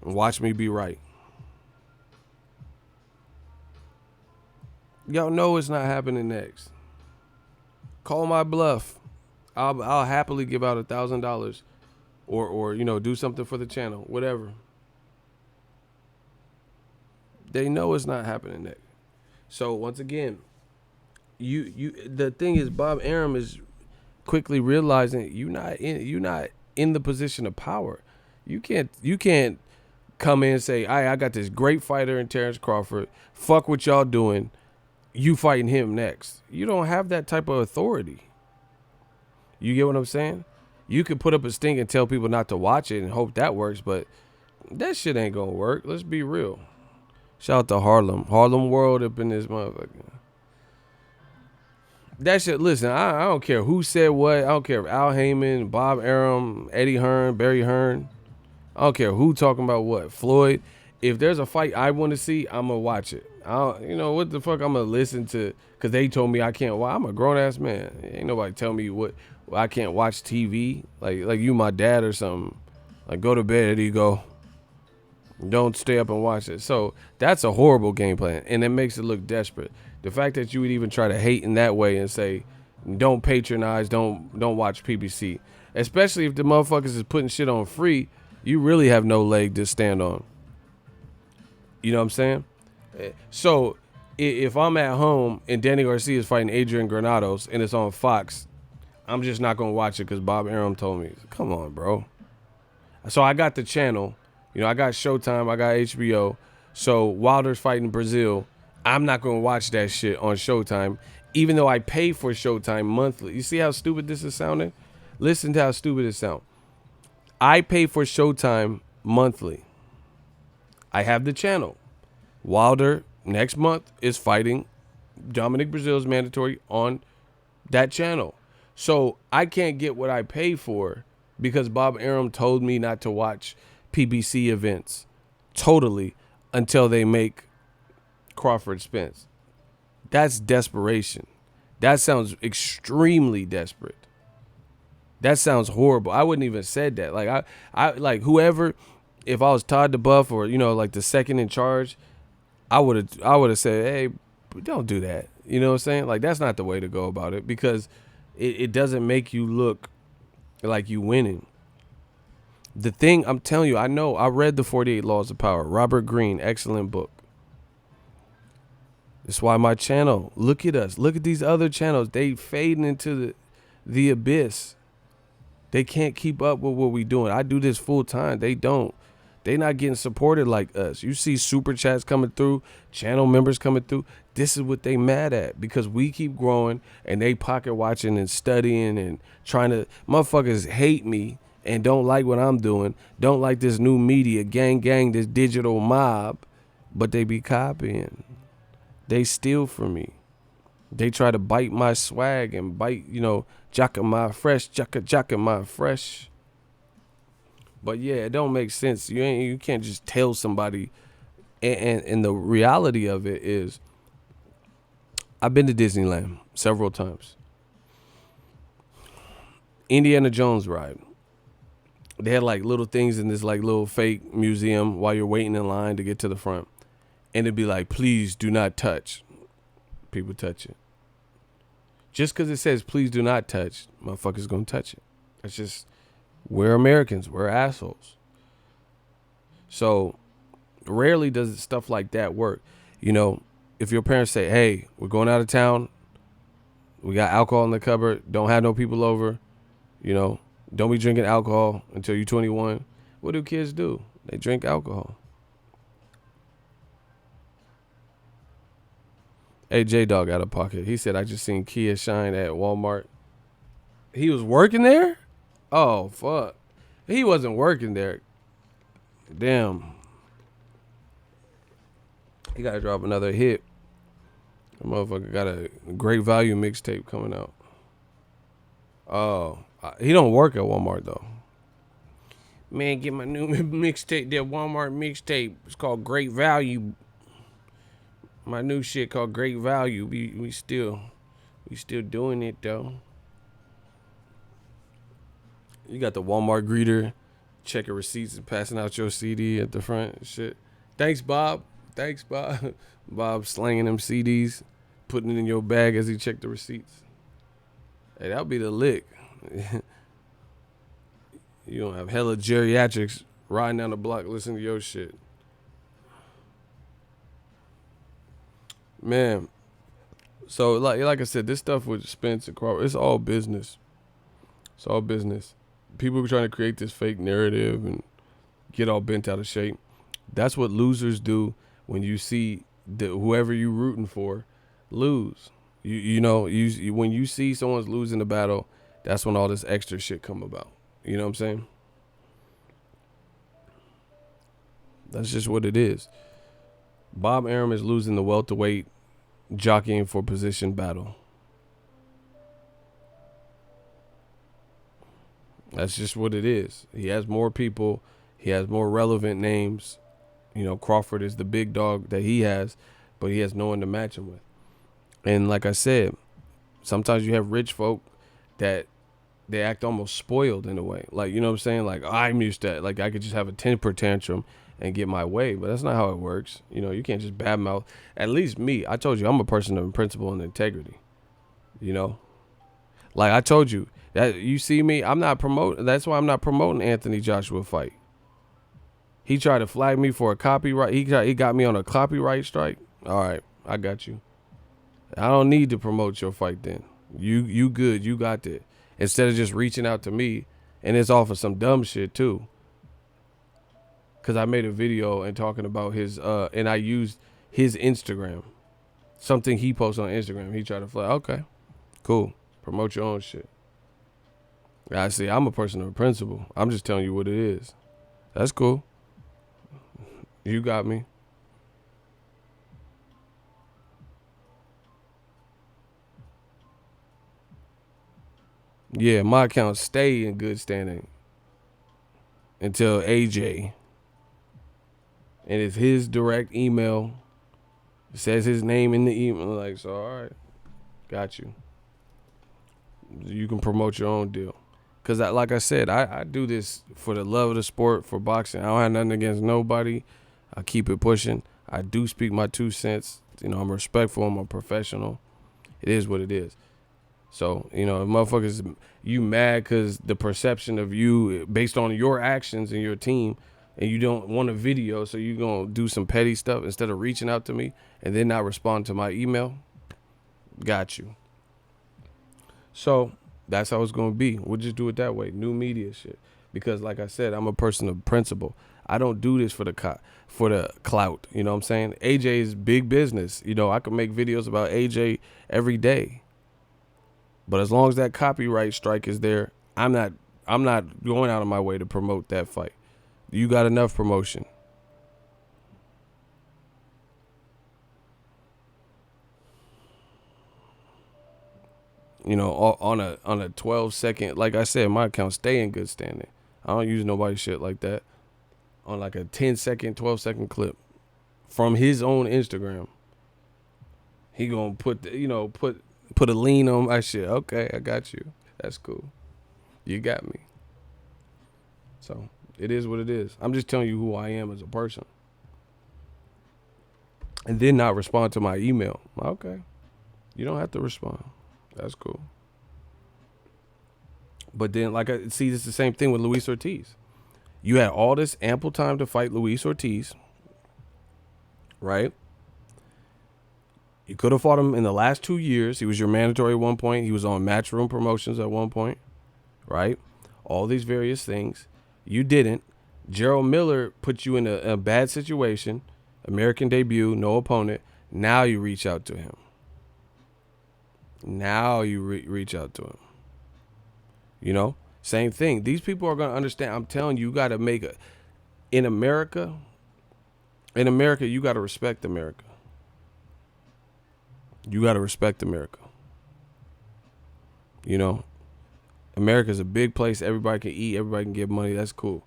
And watch me be right. Y'all know it's not happening next. Call my bluff. I'll happily give out $1,000. Or do something for the channel, whatever. They know it's not happening next. So once again, the thing is, Bob Arum is quickly realizing you're not in the position of power. You can't come in and say, I got this great fighter in Terence Crawford. Fuck what y'all doing. You fighting him next. You don't have that type of authority. You get what I'm saying? You could put up a sting and tell people not to watch it and hope that works, but that shit ain't gonna work. Let's be real. Shout out to Harlem World up in this motherfucker. That shit, listen, I don't care who said what. I don't care if Al Heyman, Bob Arum, Eddie Hearn, Barry Hearn. I don't care who talking about what. Floyd. If there's a fight I want to see, I'm gonna watch it. What the fuck I'm gonna listen to, because they told me I can't watch. I'm a grown-ass man. Ain't nobody tell me what. I can't watch TV. Like you my dad or something. Like, go to bed, you go. Don't stay up and watch it. So that's a horrible game plan, and it makes it look desperate. The fact that you would even try to hate in that way and say, don't patronize, don't watch PBC. Especially if the motherfuckers is putting shit on free, you really have no leg to stand on. You know what I'm saying? So if I'm at home and Danny Garcia is fighting Adrian Granados and it's on Fox, I'm just not going to watch it because Bob Arum told me. Come on, bro. So I got the channel. I got Showtime. I got HBO. So Wilder's fighting Brazil. I'm not going to watch that shit on Showtime, even though I pay for Showtime monthly. You see how stupid this is sounding? Listen to how stupid it sounds. I pay for Showtime monthly. I have the channel. Wilder next month is fighting Dominic Brazil's mandatory on that channel. So I can't get what I pay for because Bob Arum told me not to watch PBC events totally until they make Crawford Spence. That's desperation. That sounds extremely desperate. That sounds horrible. I wouldn't even said that. Like I like whoever, if I was Todd DeBuff or like the second in charge, I would have said, hey, don't do that. You know what I'm saying? Like, that's not the way to go about it, because it doesn't make you look like you winning. The thing, I'm telling you, I read the 48 Laws of Power. Robert Greene, excellent book. That's why my channel, look at us. Look at these other channels. They fading into the abyss. They can't keep up with what we doing. I do this full time. They don't. They not getting supported like us. You see super chats coming through, channel members coming through. This is what they mad at, because we keep growing and they pocket watching and studying and trying to. Motherfuckers hate me and don't like what I'm doing, don't like this new media, gang, this digital mob, but they be copying. They steal from me. They try to bite my swag and bite, jocka my fresh, jocka my fresh. But yeah, it don't make sense. You can't just tell somebody. And the reality of it is, I've been to Disneyland several times. Indiana Jones ride. They had like little things in this like little fake museum while you're waiting in line to get to the front. And it'd be like, please do not touch. People touch it. Just because it says please do not touch, motherfuckers gonna touch it. It's just, we're Americans. We're assholes. So rarely does stuff like that work. If your parents say, hey, we're going out of town, we got alcohol in the cupboard, don't have no people over, don't be drinking alcohol until you're 21. What do kids do? They drink alcohol. Hey, J-Dog out of pocket. He said, I just seen Kia Shine at Walmart. He was working there? Oh, fuck. He wasn't working there. Damn. He got to drop another hit. The motherfucker got a great value mixtape coming out. Oh, he don't work at Walmart, though. Man, get my new mixtape, that Walmart mixtape. It's called Great Value. My new shit called Great Value. We still doing it, though. You got the Walmart greeter checking receipts and passing out your CD at the front and shit. Thanks, Bob. Bob slanging them CDs, putting it in your bag as he checked the receipts. Hey, that'll be the lick. You don't have hella geriatrics riding down the block listening to your shit. Man. So like I said, this stuff with Spence and Crawford, it's all business. It's all business. People are trying to create this fake narrative and get all bent out of shape. That's what losers do when you see whoever you rooting for lose. When you see someone's losing the battle, that's when all this extra shit come about. You know what I'm saying? That's just what it is. Bob Arum is losing the welterweight jockeying for position battle. That's just what it is. He has more people. He has more relevant names. Crawford is the big dog that he has, but he has no one to match him with. And like I said, sometimes you have rich folk that they act almost spoiled in a way. Like, you know what I'm saying? Like, I'm used to that. Like, I could just have a temper tantrum and get my way, but that's not how it works. You can't just badmouth. At least me, I told you, I'm a person of principle and integrity. Like I told you, that you see me, I'm not promoting. That's why I'm not promoting Anthony Joshua fight. He tried to flag me for a copyright. He got me on a copyright strike. All right, I got you. I don't need to promote your fight then. You good. You got that. Instead of just reaching out to me, and it's off of some dumb shit too. Because I made a video and talking about his, and I used his Instagram. Something he posted on Instagram. He tried to flag. Okay, cool. Promote your own shit. I see, I'm a person of principle. I'm just telling you what it is. That's cool. You got me. Yeah, my account stay in good standing until AJ. And it's his direct email. It says his name in the email. Like, so, all right. Got you. You can promote your own deal. Because, like I said, I do this for the love of the sport, for boxing. I don't have nothing against nobody. I keep it pushing. I do speak my 2 cents. I'm respectful. I'm a professional. It is what it is. So, if motherfuckers, you mad because the perception of you based on your actions and your team, and you don't want a video, so you're going to do some petty stuff instead of reaching out to me and then not respond to my email. Got you. So that's how it's going to be. We'll just do it that way. New media shit. Because like I said, I'm a person of principle. I don't do this for the clout. You know what I'm saying? AJ is big business. I can make videos about AJ every day. But as long as that copyright strike is there, I'm not I'm not going out of my way to promote that fight. You got enough promotion. You know, on a 12-second, like I said, my account stay in good standing. I don't use nobody's shit like that. On like a 10-second, 12-second clip from his own Instagram, he gonna put put a lean on my shit. Okay, I got you. That's cool. You got me. So it is what it is. I'm just telling you who I am as a person. And then not respond to my email. Okay. You don't have to respond. That's cool. But then, like, I see, it's the same thing with Luis Ortiz. You had all this ample time to fight Luis Ortiz, right? You could have fought him in the last 2 years. He was your mandatory at one point. He was on Matchroom Promotions at one point, right? All these various things. You didn't. Gerald Miller put you in a bad situation. American debut, no opponent. Now you reach out to him. Now you reach out to him. You know, same thing. These people are going to understand. I'm telling you, you got to make a, in America, you got to respect America. You got to respect America. You know, America's a big place. Everybody can eat. Everybody can get money. That's cool.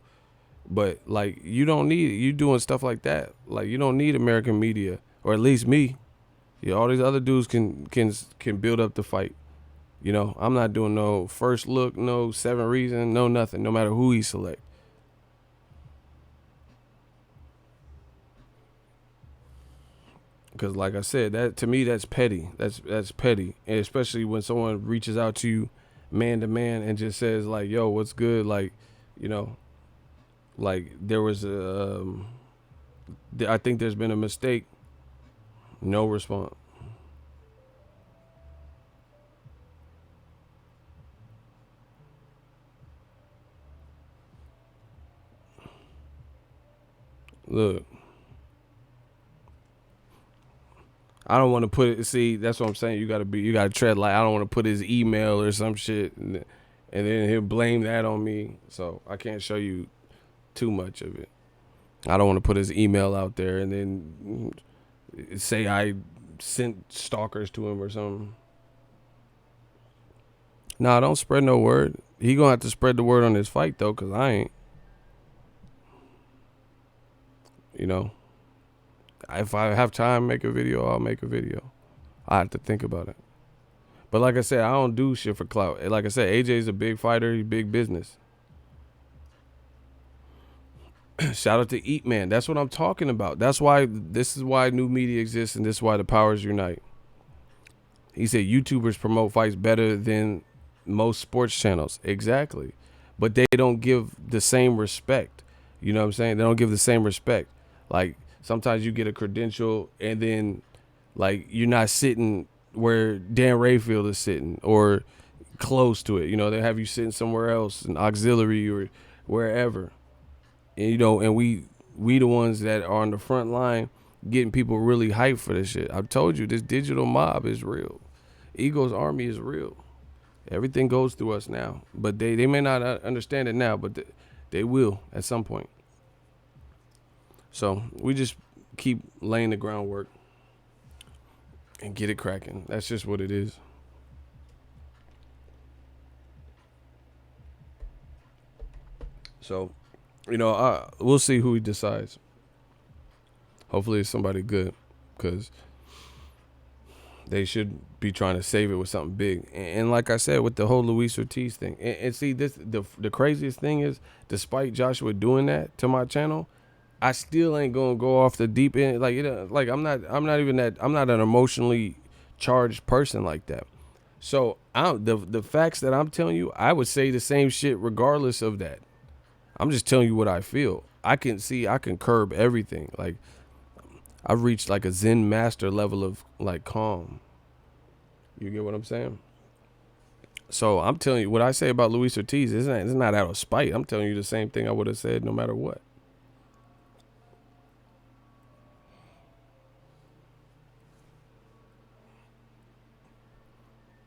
But, like, you don't need it. You doing stuff like that. Like, you don't need American media, or at least me. Yeah, all these other dudes can build up the fight. You know, I'm not doing no first look, no 7 reason, no nothing, no matter who he select. Because like I said, that to me, that's petty. That's petty. And especially when someone reaches out to you man to man and just says like, yo, what's good? Like, you know, like there was I think there's been a mistake. No response. Look, I don't want to put it. See, that's what I'm saying. You gotta tread light. I don't want to put his email or some shit, and then he'll blame that on me. So I can't show you too much of it. I don't want to put his email out there and then say I sent stalkers to him or something. Nah, don't spread no word. He gonna have to spread the word on his fight though, cause I ain't. You know, if I have time, make a video. I'll make a video. I have to think about it. But like I said, I don't do shit for clout. Like I said, AJ's a big fighter. He's big business. Shout out to Eat Man. That's what I'm talking about. This is why new media exists, and this is why the powers unite. He said YouTubers promote fights better than most sports channels. Exactly. But they don't give the same respect. You know what I'm saying? They don't give the same respect. Like, sometimes you get a credential and then, like, you're not sitting where Dan Rayfield is sitting or close to it. You know, they have you sitting somewhere else, an auxiliary or wherever. And, you know, and we the ones that are on the front line getting people really hyped for this shit. I've told you, this digital mob is real. Ego's army is real. Everything goes through us now. But they may not understand it now, but they will at some point. So we just keep laying the groundwork and get it cracking. That's just what it is. So, you know, we'll see who he decides. Hopefully it's somebody good, because they should be trying to save it with something big. And like I said, with the whole Luis Ortiz thing, and see, this the craziest thing is, despite Joshua doing that to my channel, I still ain't gonna go off the deep end. Like, you know, like I'm not an emotionally charged person like that. So the facts that I'm telling you, I would say the same shit regardless of that. I'm just telling you what I feel. I can curb everything. Like, I've reached like a Zen master level of like calm. You get what I'm saying? So I'm telling you, what I say about Luis Ortiz it's not out of spite. I'm telling you the same thing I would have said no matter what.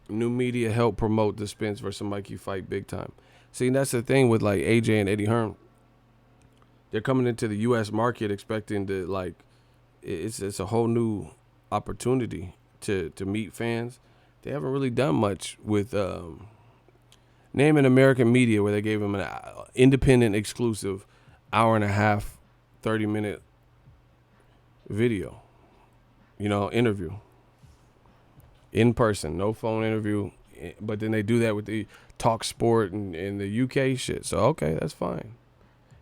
New media help promote the Spence versus Mikey fight big time. See, that's the thing with like AJ and Eddie Hearn. They're coming into the U.S. market expecting to like it's a whole new opportunity to meet fans. They haven't really done much with Name an American media where they gave him an independent exclusive hour and a half, 30-minute video, interview in person, no phone interview. But then they do that with the Talk Sport and the UK shit. So, okay, that's fine.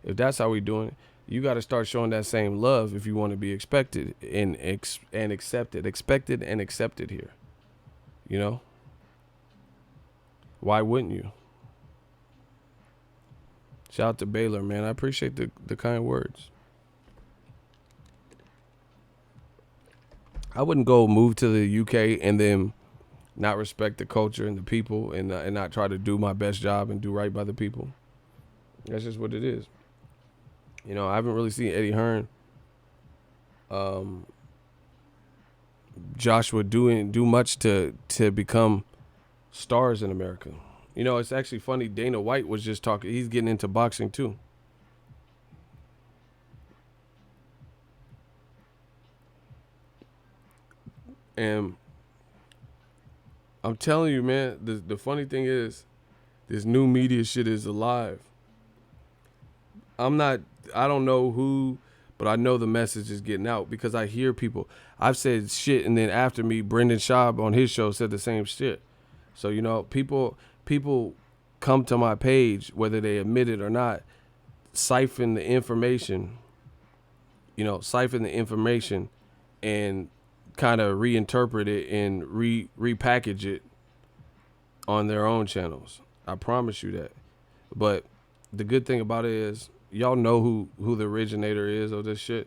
If that's how we doing it, you got to start showing that same love if you want to be expected and accepted here. Why wouldn't you? Shout out to Baylor, man. I appreciate the kind words. I wouldn't go move to the UK and then not respect the culture and the people and not try to do my best job and do right by the people. That's just what it is. I haven't really seen Eddie Hearn, Joshua do much to become stars in America. It's actually funny. Dana White was just talking. He's getting into boxing too. And I'm telling you, man, the funny thing is, this new media shit is alive. I don't know who, but I know the message is getting out because I hear people. I've said shit, and then after me, Brendan Schaub on his show said the same shit. So, people come to my page, whether they admit it or not, siphon the information, and kind of reinterpret it and repackage it on their own channels. I promise you that. But the good thing about it is y'all know who the originator is of this shit.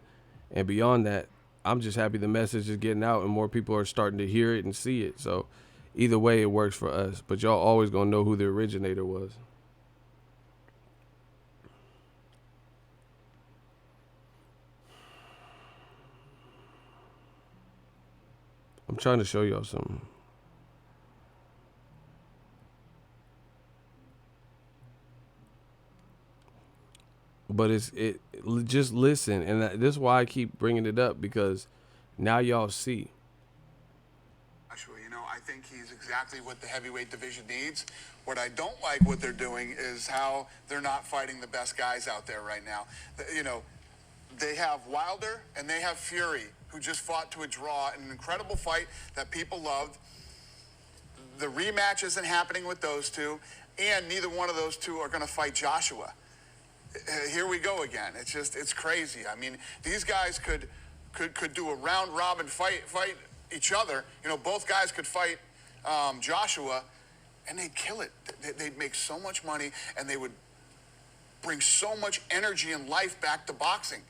And beyond that, I'm just happy the message is getting out and more people are starting to hear it and see it. So either way, it works for us. But y'all always going to know who the originator was. I'm trying to show y'all something. But just listen, and this is why I keep bringing it up, because now y'all see. Actually, I think he's exactly what the heavyweight division needs. What I don't like what they're doing is how they're not fighting the best guys out there right now. They have Wilder and they have Fury, who just fought to a draw in an incredible fight that people loved. The rematch isn't happening with those two, and neither one of those two are going to fight Joshua. Here we go again. It's crazy. I mean, these guys could do a round robin fight each other. Both guys could fight Joshua, and they'd kill it. They'd make so much money, and they would bring so much energy and life back to boxing.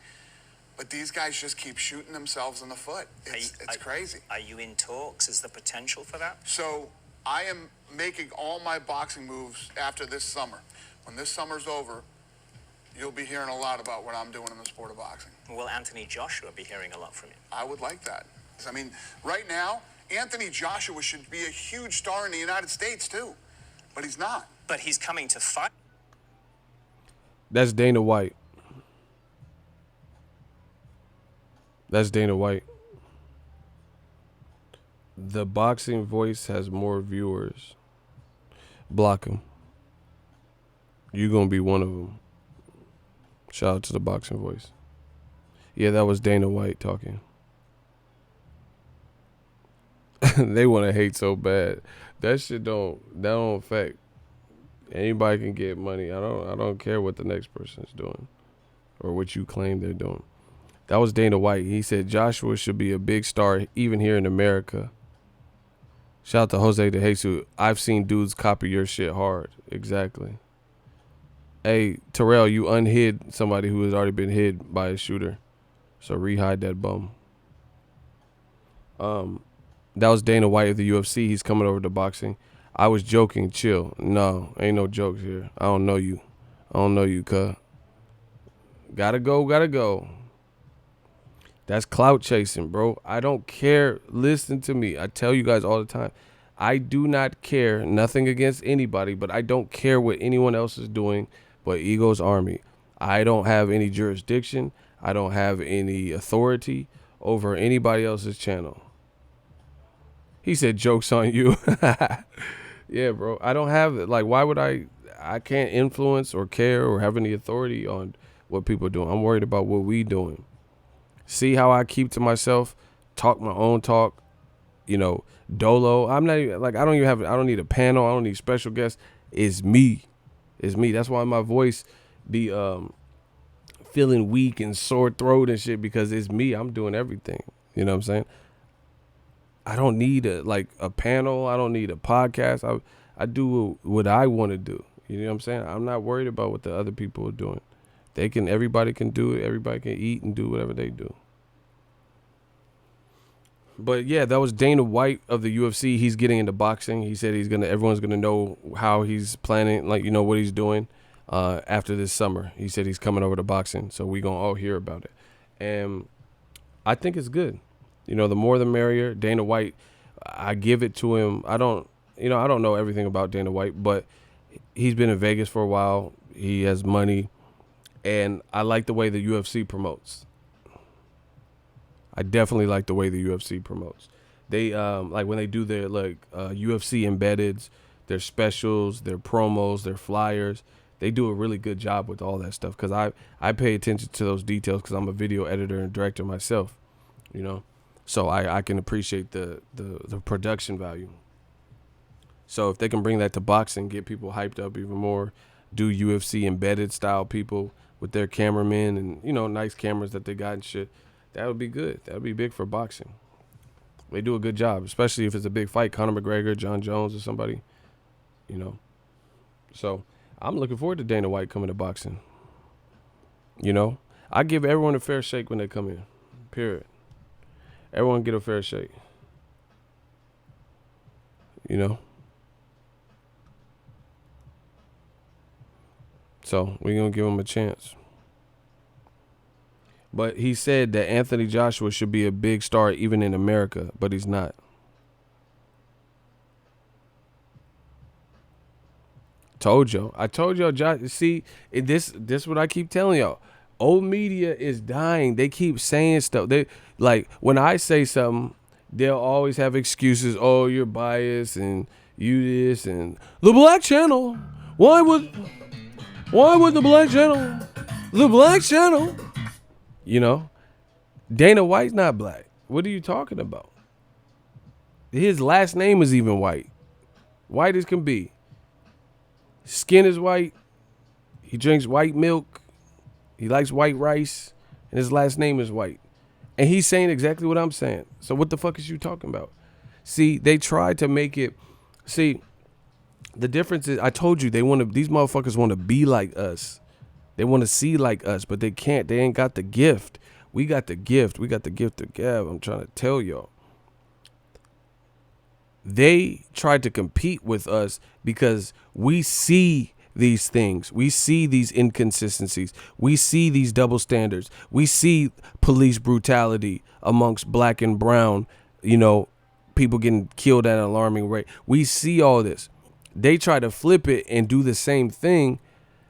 But these guys just keep shooting themselves in the foot. It's crazy. Are you in talks? Is the potential for that? So I am making all my boxing moves after this summer. When this summer's over, you'll be hearing a lot about what I'm doing in the sport of boxing. Will Anthony Joshua be hearing a lot from you? I would like that. I mean, right now, Anthony Joshua should be a huge star in the United States too, but he's not. But he's coming to fight. That's Dana White. That's Dana White. The Boxing Voice has more viewers. Block him. You're going to be one of them. Shout out to the Boxing Voice. Yeah, that was Dana White talking. They want to hate so bad. That shit don't affect. Anybody can get money. I don't care what the next person's doing or what you claim they're doing. That was Dana White. He said Joshua should be a big star even here in America. Shout out to Jose De Jesus. I've seen dudes copy your shit hard. Exactly. Hey, Terrell, you unhid somebody who has already been hid by a shooter. So rehide that bum. That was Dana White of the UFC. He's coming over to boxing. I was joking. Chill. No, ain't no jokes here. I don't know you. Cuz. Gotta go. That's clout chasing, bro. I don't care. Listen to me. I tell you guys all the time. I do not care, nothing against anybody, but I don't care what anyone else is doing but Ego's Army. I don't have any jurisdiction. I don't have any authority over anybody else's channel. He said, joke's on you. Yeah, bro. I don't have it. Like, why would I can't influence or care or have any authority on what people are doing. I'm worried about what we doing. See how I keep to myself, talk my own talk, you know, dolo. I'm not even, like, I don't need a panel. I don't need special guests. It's me. It's me. That's why my voice be feeling weak and sore throat and shit, because it's me. I'm doing everything. You know what I'm saying? I don't need a panel. I don't need a podcast. I do what I want to do. You know what I'm saying? I'm not worried about what the other people are doing. Everybody can do it. Everybody can eat and do whatever they do. But yeah, that was Dana White of the UFC. He's getting into boxing. He said everyone's gonna know how he's planning, like, you know, what he's doing after this summer. He said he's coming over to boxing, so we gonna all hear about it. And I think it's good. You know, the more the merrier. Dana White, I give it to him. I don't know everything about Dana White, but he's been in Vegas for a while. He has money, and I like the way the UFC promotes. I definitely like the way the UFC promotes. They like when they do their UFC embeddeds, their specials, their promos, their flyers. They do a really good job with all that stuff, because I pay attention to those details because I'm a video editor and director myself, you know. So I can appreciate the production value. So if they can bring that to boxing, get people hyped up even more, do UFC embedded style people with their cameramen and, you know, nice cameras that they got and shit, that would be good. That would be big for boxing. They do a good job, especially if it's a big fight, Conor McGregor, John Jones, or somebody, you know. So I'm looking forward to Dana White coming to boxing. You know, I give everyone a fair shake when they come in, period. Everyone get a fair shake. You know? So we're going to give him a chance. But he said that Anthony Joshua should be a big star even in America, but he's not. I told y'all, Josh. See, this is what I keep telling y'all. Old media is dying. They keep saying stuff. They, like, when I say something, they'll always have excuses. Oh, you're biased and you this and the Black Channel. Why would the Black Channel? The Black Channel. You know, Dana White's not black. What are you talking about? His last name is even white. White as can be. Skin is white. He drinks white milk. He likes white rice. And his last name is white. And he's saying exactly what I'm saying. So what the fuck is you talking about? See, they tried to make it. See, the difference is, I told you, these motherfuckers want to be like us. They want to see like us, but they can't. They ain't got the gift. We got the gift. We got the gift of gab. I'm trying to tell y'all. They tried to compete with us because we see these things. We see these inconsistencies. We see these double standards. We see police brutality amongst black and brown, you know, people getting killed at an alarming rate. We see all this. They try to flip it and do the same thing,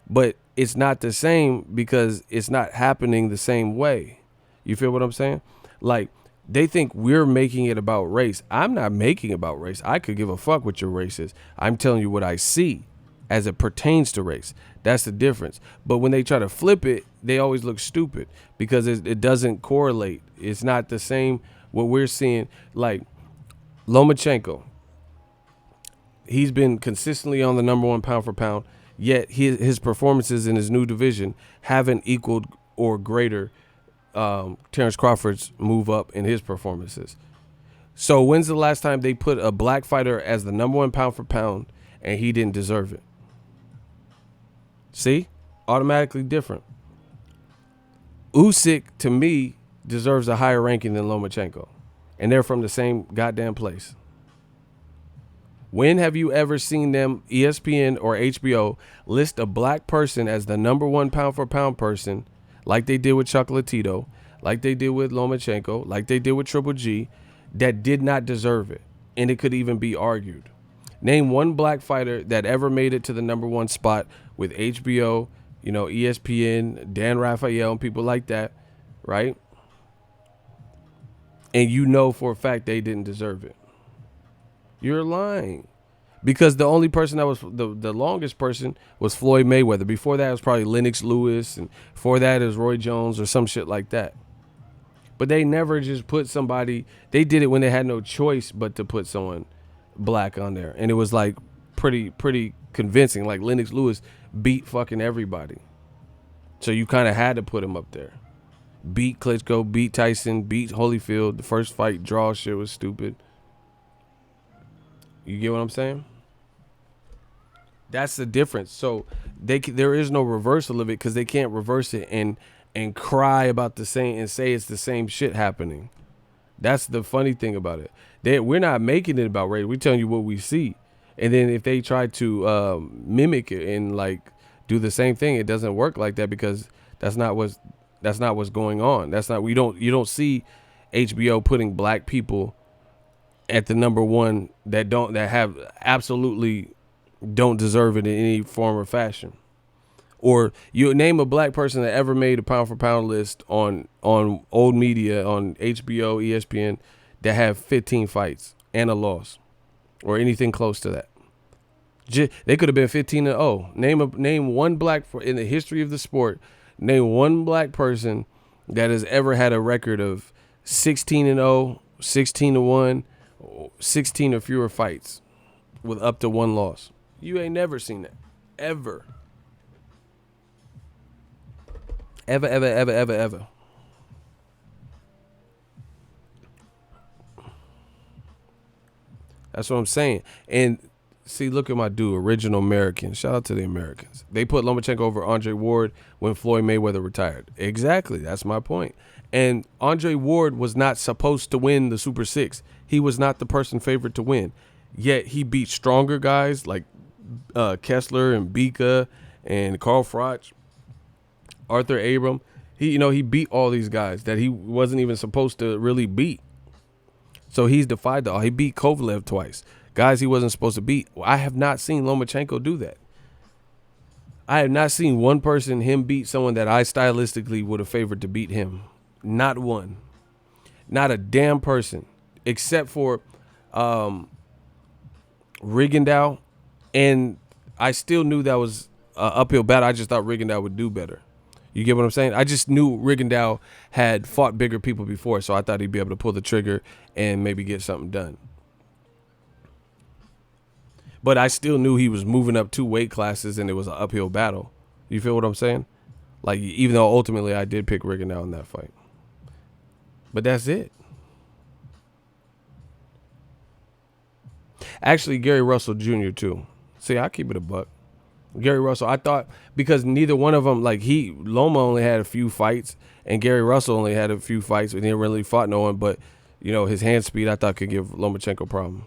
but it's not the same because it's not happening the same way. You feel what I'm saying? Like, they think we're making it about race. I'm not making it about race. I could give a fuck what your race is. I'm telling you what I see as it pertains to race. That's the difference. But when they try to flip it, they always look stupid because it doesn't correlate. It's not the same what we're seeing. Like Lomachenko, he's been consistently on the number one pound for pound, yet his performances in his new division haven't equaled or greater Terence Crawford's move up in his performances. So when's the last time they put a black fighter as the number one pound for pound and he didn't deserve it? See? Automatically different. Usyk, to me, deserves a higher ranking than Lomachenko. And they're from the same goddamn place. When have you ever seen them, ESPN or HBO, list a black person as the number one pound for pound person, like they did with Chocolatito, like they did with Lomachenko, like they did with Triple G, that did not deserve it? and it could even be argued. Name one black fighter that ever made it to the number one spot with HBO, ESPN, Dan Raphael, and people like that, right? And you know for a fact they didn't deserve it. You're lying. Because the only person that was the longest person was Floyd Mayweather. Before that, it was probably Lennox Lewis. And before that, it was Roy Jones or some shit like that. But they never just put somebody. They did it when they had no choice but to put someone black on there. And it was like pretty convincing. Like Lennox Lewis beat fucking everybody. So you kind of had to put him up there. Beat Klitschko, beat Tyson, beat Holyfield. The first fight draw shit was stupid. You get what I'm saying? That's the difference. So there is no reversal of it because they can't reverse it and cry about the same and say it's the same shit happening. That's the funny thing about it. We're not making it about race. We're telling you what we see. And then if they try to mimic it and like do the same thing, it doesn't work like that because that's not what's going on. You don't see HBO putting black people at the number one that have absolutely don't deserve it in any form or fashion. Or you name a black person that ever made a pound for pound list on old media, on HBO, ESPN, that have 15 fights and a loss or anything close to that. They could have been 15-0. Name one black in the history of the sport. Name one black person that has ever had a record of 16-0, 16-1, 16 or fewer fights with up to one loss. You ain't never seen that. Ever. Ever, ever, ever, ever, ever. That's what I'm saying. And see, look at my dude, Original American. Shout out to the Americans. They put Lomachenko over Andre Ward when Floyd Mayweather retired. Exactly. That's my point. And Andre Ward was not supposed to win the Super Six. He was not the person favored to win. Yet he beat stronger guys like Kessler and Bika and Carl Froch, Arthur Abram. He beat all these guys that he wasn't even supposed to really beat. So he's defied the. He beat Kovalev twice. Guys he wasn't supposed to beat. I have not seen Lomachenko do that. I have not seen one person him beat someone that I stylistically would have favored to beat him. Not one. Not a damn person. Except for Rigondeaux. And I still knew that was an uphill battle. I just thought Rigondeaux would do better. You get what I'm saying? I just knew Rigondeaux had fought bigger people before, so I thought he'd be able to pull the trigger and maybe get something done. But I still knew he was moving up 2 weight classes and it was an uphill battle. You feel what I'm saying? Like, even though ultimately I did pick Rigondeaux in that fight. But that's it. Actually, Gary Russell Jr. too. See, I keep it a buck. Gary Russell, I thought, because neither one of them, Loma only had a few fights, and Gary Russell only had a few fights, and he didn't really fought no one, but, his hand speed, I thought, could give Lomachenko a problem.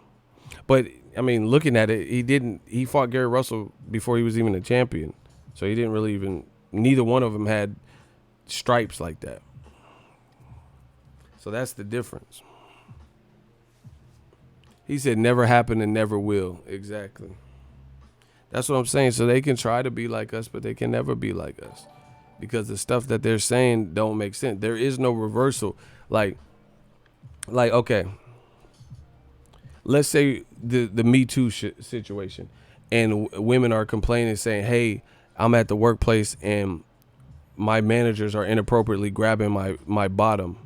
But, looking at it, he fought Gary Russell before he was even a champion, so he didn't really neither one of them had stripes like that. So that's the difference. He said never happened and never will. Exactly. That's what I'm saying. So they can try to be like us, but they can never be like us because the stuff that they're saying don't make sense. There is no reversal. Like okay, let's say the Me Too situation, and women are complaining, saying, "Hey, I'm at the workplace and my managers are inappropriately grabbing my bottom."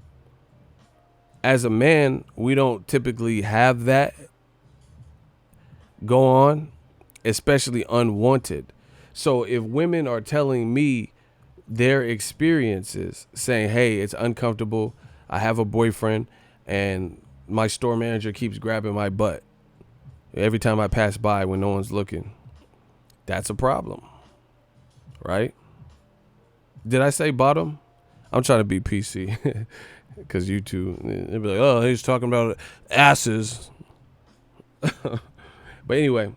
As a man, we don't typically have that go on, especially unwanted. So if women are telling me their experiences, saying, hey, it's uncomfortable, I have a boyfriend and my store manager keeps grabbing my butt every time I pass by when no one's looking, that's a problem, right? Did I say bottom? I'm trying to be PC. Because you two, they'd be like, oh, he's talking about asses. But anyway,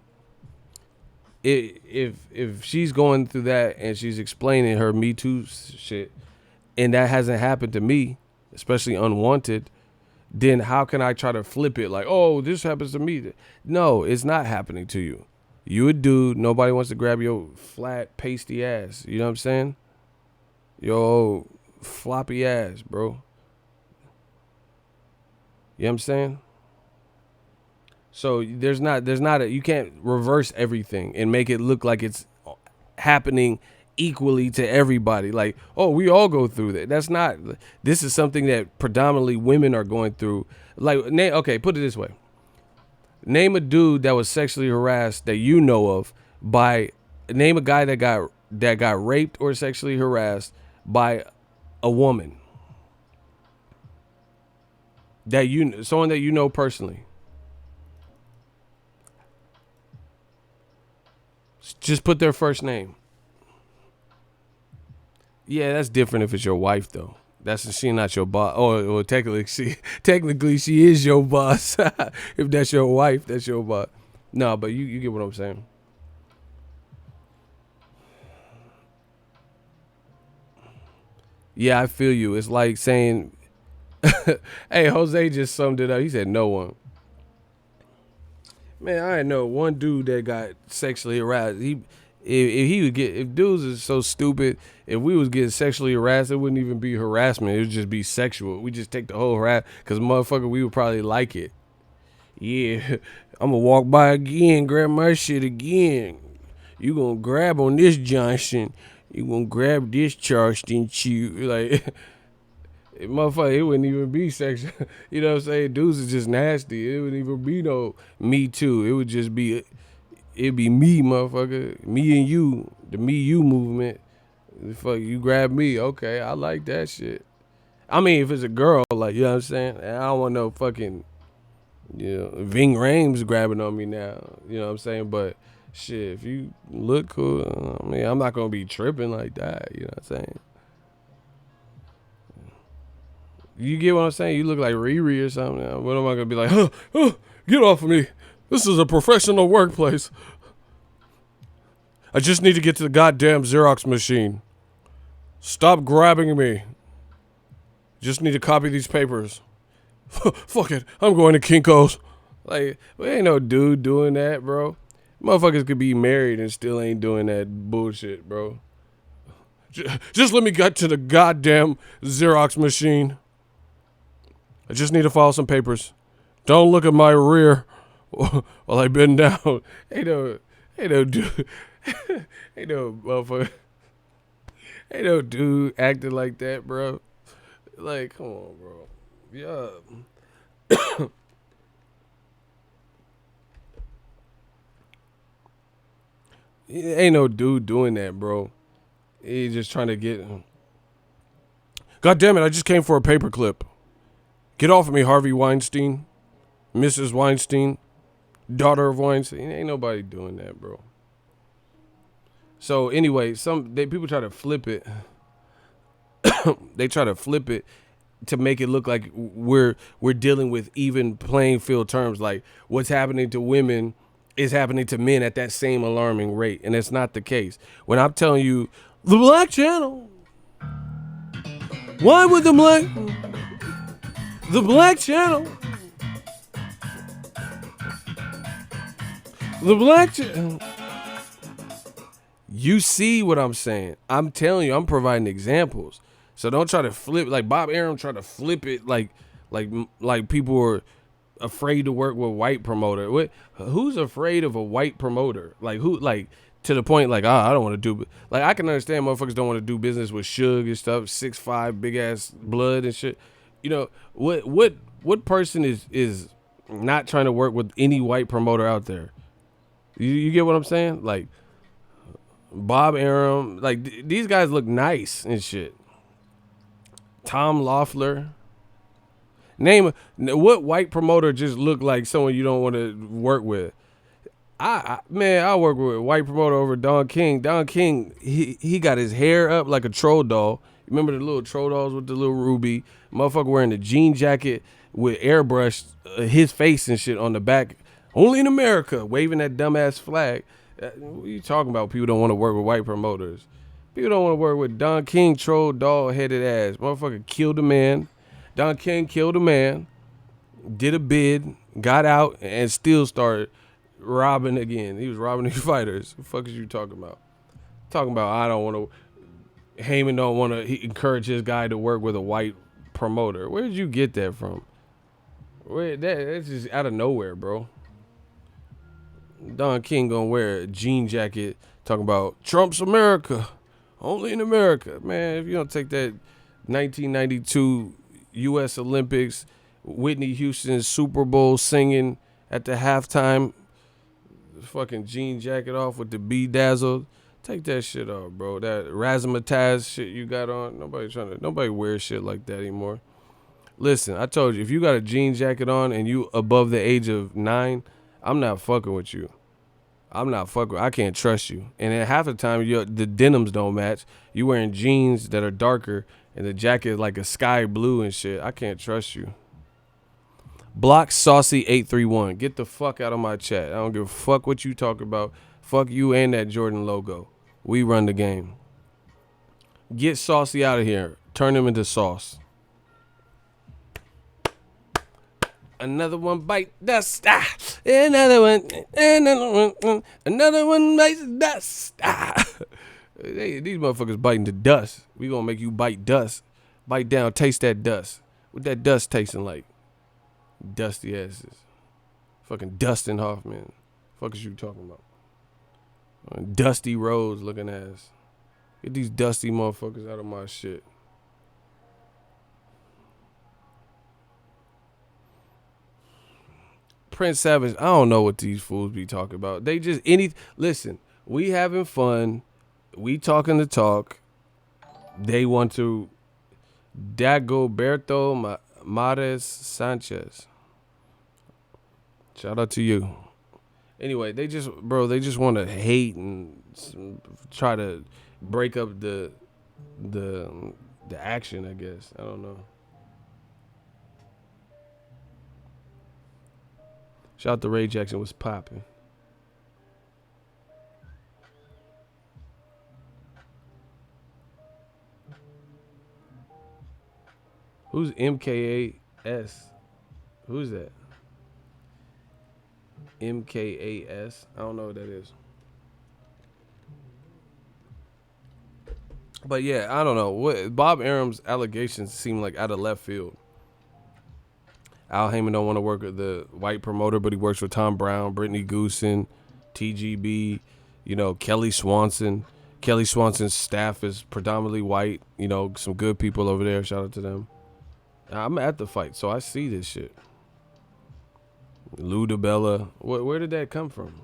if she's going through that and she's explaining her Me Too shit, and that hasn't happened to me, especially unwanted, then how can I try to flip it like, oh, this happens to me? No, it's not happening to you. You a dude. Nobody wants to grab your flat, pasty ass. You know what I'm saying? Yo, floppy ass, bro. You know what I'm saying? So you can't reverse everything and make it look like it's happening equally to everybody. Like, oh, we all go through that. That's not, this is something that predominantly women are going through. Like, okay, put it this way. Name a dude that was sexually harassed that you know of name a guy that got raped or sexually harassed by a woman. Someone that you know personally. Just put their first name. Yeah, that's different if it's your wife though. She not your boss. Or technically she is your boss. If that's your wife, that's your boss. No, but you get what I'm saying. Yeah, I feel you. It's like saying, hey, Jose just summed it up. He said no one. Man, I know one dude that got sexually harassed. If dudes is so stupid, if we was getting sexually harassed, it wouldn't even be harassment. It would just be sexual. We just take the whole harass, because motherfucker, we would probably like it. Yeah, I'm gonna walk by again, grab my shit again. You gonna grab on this Johnson. You gonna grab this Charleston chew. Like, motherfucker, it wouldn't even be sexual. You know what I'm saying? Dudes is just nasty. It wouldn't even be no me too. It would just be, it'd be me, motherfucker. Me and you. The me you movement. Fuck, you grab me. Okay, I like that shit. I mean, if it's a girl, like, you know what I'm saying? I don't want no fucking, Ving Rhames grabbing on me now. You know what I'm saying? But shit, if you look cool, I mean, I'm not gonna be tripping like that. You know what I'm saying? You get what I'm saying? You look like Riri or something. What am I gonna be like? Get off of me! This is a professional workplace. I just need to get to the goddamn Xerox machine. Stop grabbing me. Just need to copy these papers. Fuck it, I'm going to Kinko's. Like, there ain't no dude doing that, bro. Motherfuckers could be married and still ain't doing that bullshit, bro. Just let me get to the goddamn Xerox machine. I just need to file some papers. Don't look at my rear while I bend down. Ain't no dude. Ain't no motherfucker. Ain't no dude acting like that, bro. Like, come on, bro. Yeah. Ain't no dude doing that, bro. He just trying to get. God damn it! I just came for a paperclip. Get off of me, Harvey Weinstein, Mrs. Weinstein, daughter of Weinstein. Ain't nobody doing that, bro. So anyway, people try to flip it. They try to flip it to make it look like we're dealing with even playing field terms. Like, what's happening to women is happening to men at that same alarming rate, and it's not the case. When I'm telling you, the Black Channel. Why would the Black Channel? The Black Channel. You see what I'm saying? I'm telling you, I'm providing examples. So don't try to flip, like Bob Arum tried to flip it like people are afraid to work with white promoter. Who's afraid of a white promoter? Like, who, like, to the point, like, I don't want to do, like, I can understand motherfuckers don't want to do business with Suge and stuff, 6'5", big ass blood and shit. You know, what person is not trying to work with any white promoter out there? You get what I'm saying? Like, Bob Arum, like, these guys look nice and shit. Tom Loeffler. Name what white promoter just look like someone you don't want to work with. I work with a white promoter over Don King. Don King, he got his hair up like a troll doll. Remember the little troll dolls with the little ruby? Motherfucker wearing the jean jacket with airbrush his face and shit on the back. Only in America, waving that dumbass flag. What are you talking about? People don't want to work with white promoters. People don't want to work with Don King, troll doll headed ass. Motherfucker killed a man. Don King killed a man. did a bid, got out, and still started robbing again. He was robbing these fighters. What the fuck is you talking about? Talking about I don't want to. Heyman don't want to encourage his guy to work with a white promoter. Where did you get that from? That's just out of nowhere, bro. Don King gonna wear a jean jacket talking about Trump's America, only in America. Man, if you don't take that 1992 U.S. Olympics, Whitney Houston's Super Bowl singing at the halftime, fucking jean jacket off with the bedazzled, take that shit off, bro. That razzmatazz shit you got on, nobody wears shit like that anymore. Listen, I told you, if you got a jean jacket on and you above the age of 9, I'm not fucking with you. I can't trust you. And then half the time, the denims don't match. You wearing jeans that are darker and the jacket is like a sky blue and shit. I can't trust you. Block Saucy 831. Get the fuck out of my chat. I don't give a fuck what you talk about. Fuck you and that Jordan logo. We run the game. Get Saucy out of here. Turn him into sauce. Another one bite dust. Another one bites dust. Hey, these motherfuckers biting the dust. We gonna make you bite dust. Bite down, taste that dust. What that dust tasting like? Dusty asses. Fucking Dustin Hoffman. Fuck is you talking about? Dusty Rose looking ass. Get these dusty motherfuckers out of my shit. Prince Savage, I don't know what these fools be talking about. They just listen, we having fun. We talking the talk. They want to Dagoberto Mares Sanchez. Shout out to you. Anyway, they just want to hate and try to break up the action, I guess. I don't know. Shout out to Ray Jackson was popping. Who's MKAS? Who's that? MKAS? I don't know what that is. But yeah, I don't know. What Bob Arum's allegations seem like out of left field. Al Heyman don't want to work with the white promoter, but he works with Tom Brown, Brittany Goosen, TGB, Kelly Swanson. Kelly Swanson's staff is predominantly white. Some good people over there. Shout out to them. I'm at the fight, so I see this shit. Lou DiBella. Where did that come from?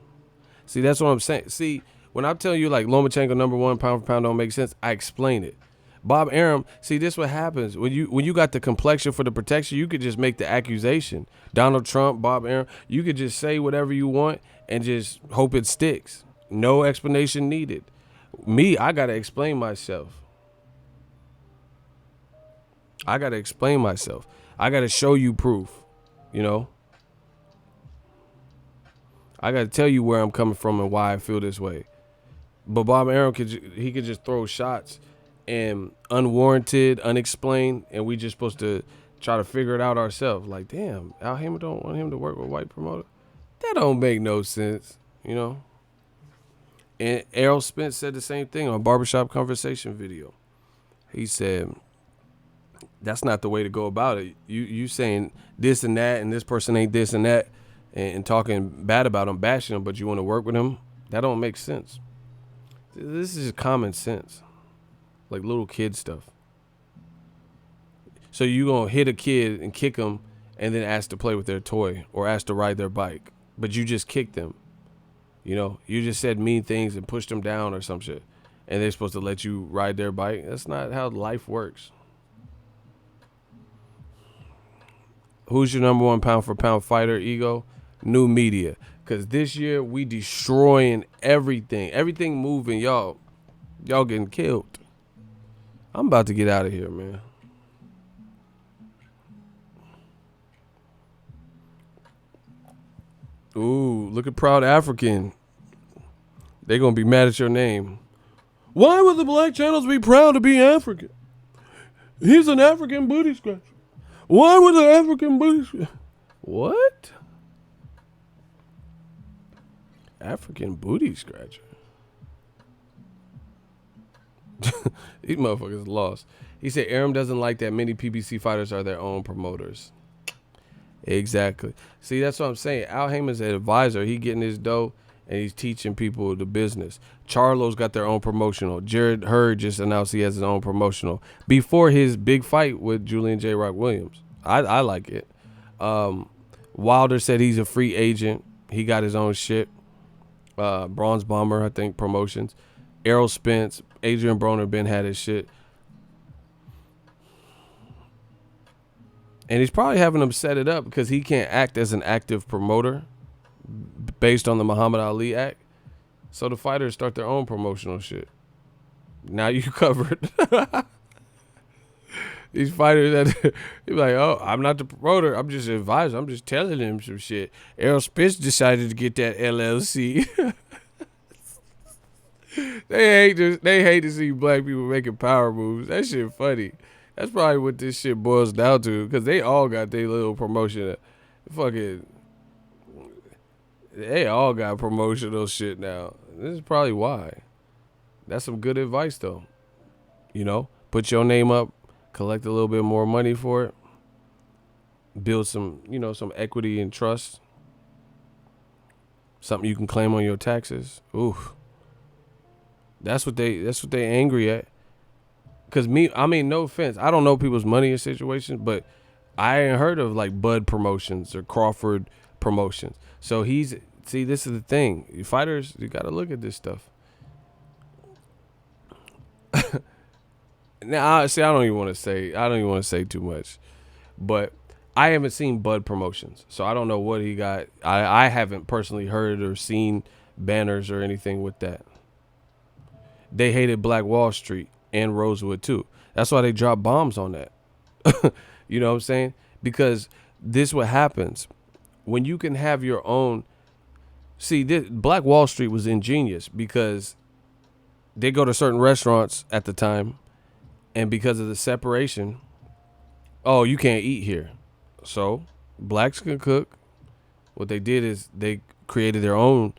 See, that's what I'm saying. See, when I'm telling you like Lomachenko #1 pound for pound don't make sense, I explain it. Bob Arum, see, this what happens when you got the complexion for the protection. You could just make the accusation. Donald Trump, Bob Arum, you could just say whatever you want and just hope it sticks. No explanation needed. Me, I gotta explain myself. I gotta show you proof. I gotta tell you where I'm coming from and why I feel this way. But Bob Arum could just throw shots and unwarranted, unexplained, and we just supposed to try to figure it out ourselves. Like, damn, Al Heyman don't want him to work with a white promoter. That don't make no sense, And ERROL Spence said the same thing on Barbershop Conversation video. He said, that's not the way to go about it. You saying this and that, and this person ain't this and that, and talking bad about him, bashing him, but you want to work with him? That don't make sense. This is common sense. Like little kid stuff. So you gonna hit a kid and kick them and then ask to play with their toy or ask to ride their bike, but you just kicked them. You just said mean things and pushed them down or some shit, and they're supposed to let you ride their bike. That's not how life works. Who's your #1 pound for pound fighter, Ego? New media. Because this year we destroying everything. Everything moving. Y'all getting killed. I'm about to get out of here, man. Ooh, look at Proud African. They going to be mad at your name. Why would the black channels be proud to be African? He's an African booty scratcher. Why would the African booty scratcher? What? African booty scratcher. These motherfuckers lost. He said Arum doesn't like that many PBC fighters are their own promoters. Exactly. See, that's what I'm saying. Al Heyman's an advisor. He getting his dough and he's teaching people the business. Charlo's got their own promotional. Jared Hurd just announced he has his own promotional before his big fight with Julian J. Rock Williams. I like it. Wilder said he's a free agent. He got his own shit. Bronze Bomber, I think, promotions. ERROL Spence, Adrian Broner, Ben had his shit. And he's probably having them set it up because he can't act as an active promoter based on the Muhammad Ali Act. So the fighters start their own promotional shit. Now you covered. These fighters, you're like, oh, I'm not the promoter. I'm just an advisor. I'm just telling them some shit. Errol Spence decided to get that LLC. They hate to see black people making power moves. That shit funny. That's probably what this shit boils down to, because they all got their little promotion. Fucking, they all got promotional shit now. This is probably why. That's some good advice, though. You know, put your name up, collect a little bit more money for it, build some, you know, some equity and trust, something you can claim on your taxes. Oof. That's what they angry at. Cause I mean, no offense, I don't know people's money situations, but I ain't heard of like Bud Promotions or Crawford Promotions. So this is the thing. You fighters, you gotta look at this stuff. Now, I don't even want to say too much, but I haven't seen Bud Promotions, so I don't know what he got. I haven't personally heard or seen banners or anything with that. They hated Black Wall Street and Rosewood too. That's why they dropped bombs on that. You know what I'm saying? Because this what happens when you can have your own. See, Black Wall Street was ingenious because they go to certain restaurants at the time, and because of the separation, oh, you can't eat here. So blacks can cook. What they did is they created their own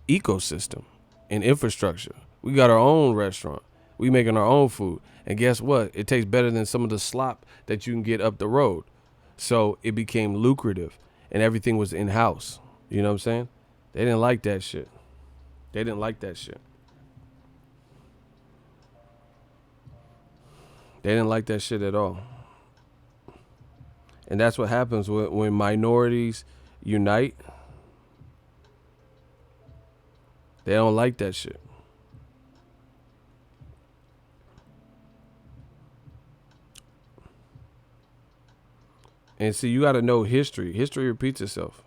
ecosystem and infrastructure. We got our own restaurant. We making our own food. And guess what? It tastes better than some of the slop that you can get up the road. So it became lucrative and everything was in-house. You know what I'm saying? They didn't like that shit. They didn't like that shit. They didn't like that shit at all. And that's what happens when minorities unite. They don't like that shit. And see, you got to know history. History repeats itself.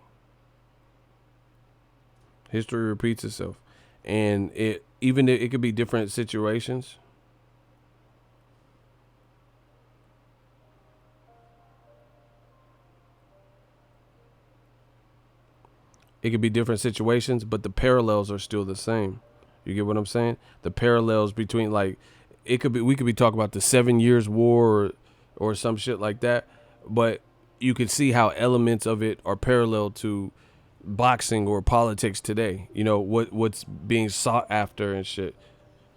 History repeats itself. And it could be different situations. It could be different situations, but the parallels are still the same. You get what I'm saying? The parallels between, like, we could be talking about the 7 Years' War or some shit like that, but you can see how elements of it are parallel to boxing or politics today. You know, what's being sought after and shit.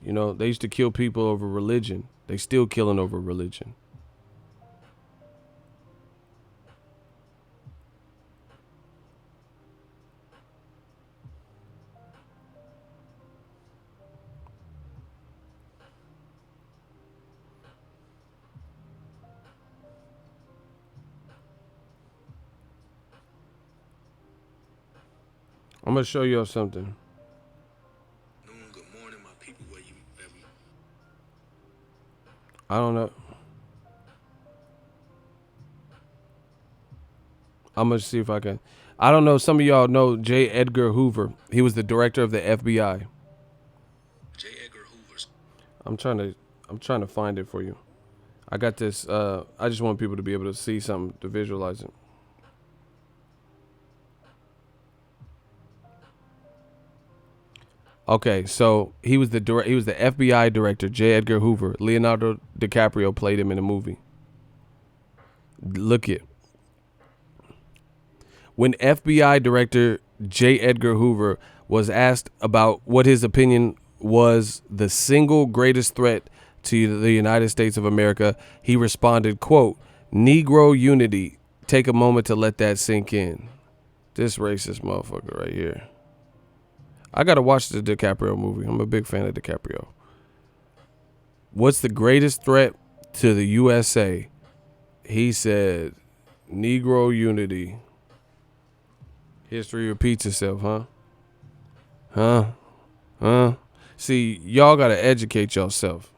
You know, they used to kill people over religion. They still killing over religion. I'm gonna show y'all something. Good morning, my people. Where you at? I don't know. I'm gonna see if I can. I don't know. Some of y'all know J. Edgar Hoover. He was the director of the FBI. J. Edgar Hoover. I'm trying to find it for you. I got this. I just want people to be able to see something, to visualize it. Okay, so he was the FBI director, J. Edgar Hoover. Leonardo DiCaprio played him in a movie. Look it. When FBI Director J. Edgar Hoover was asked about what his opinion was the single greatest threat to the United States of America, he responded, quote, "Negro unity. Take a moment to let that sink in." This racist motherfucker right here. I got to watch the DiCaprio movie. I'm a big fan of DiCaprio. What's the greatest threat to the USA? He said, Negro unity. History repeats itself, huh? See, y'all got to educate yourself.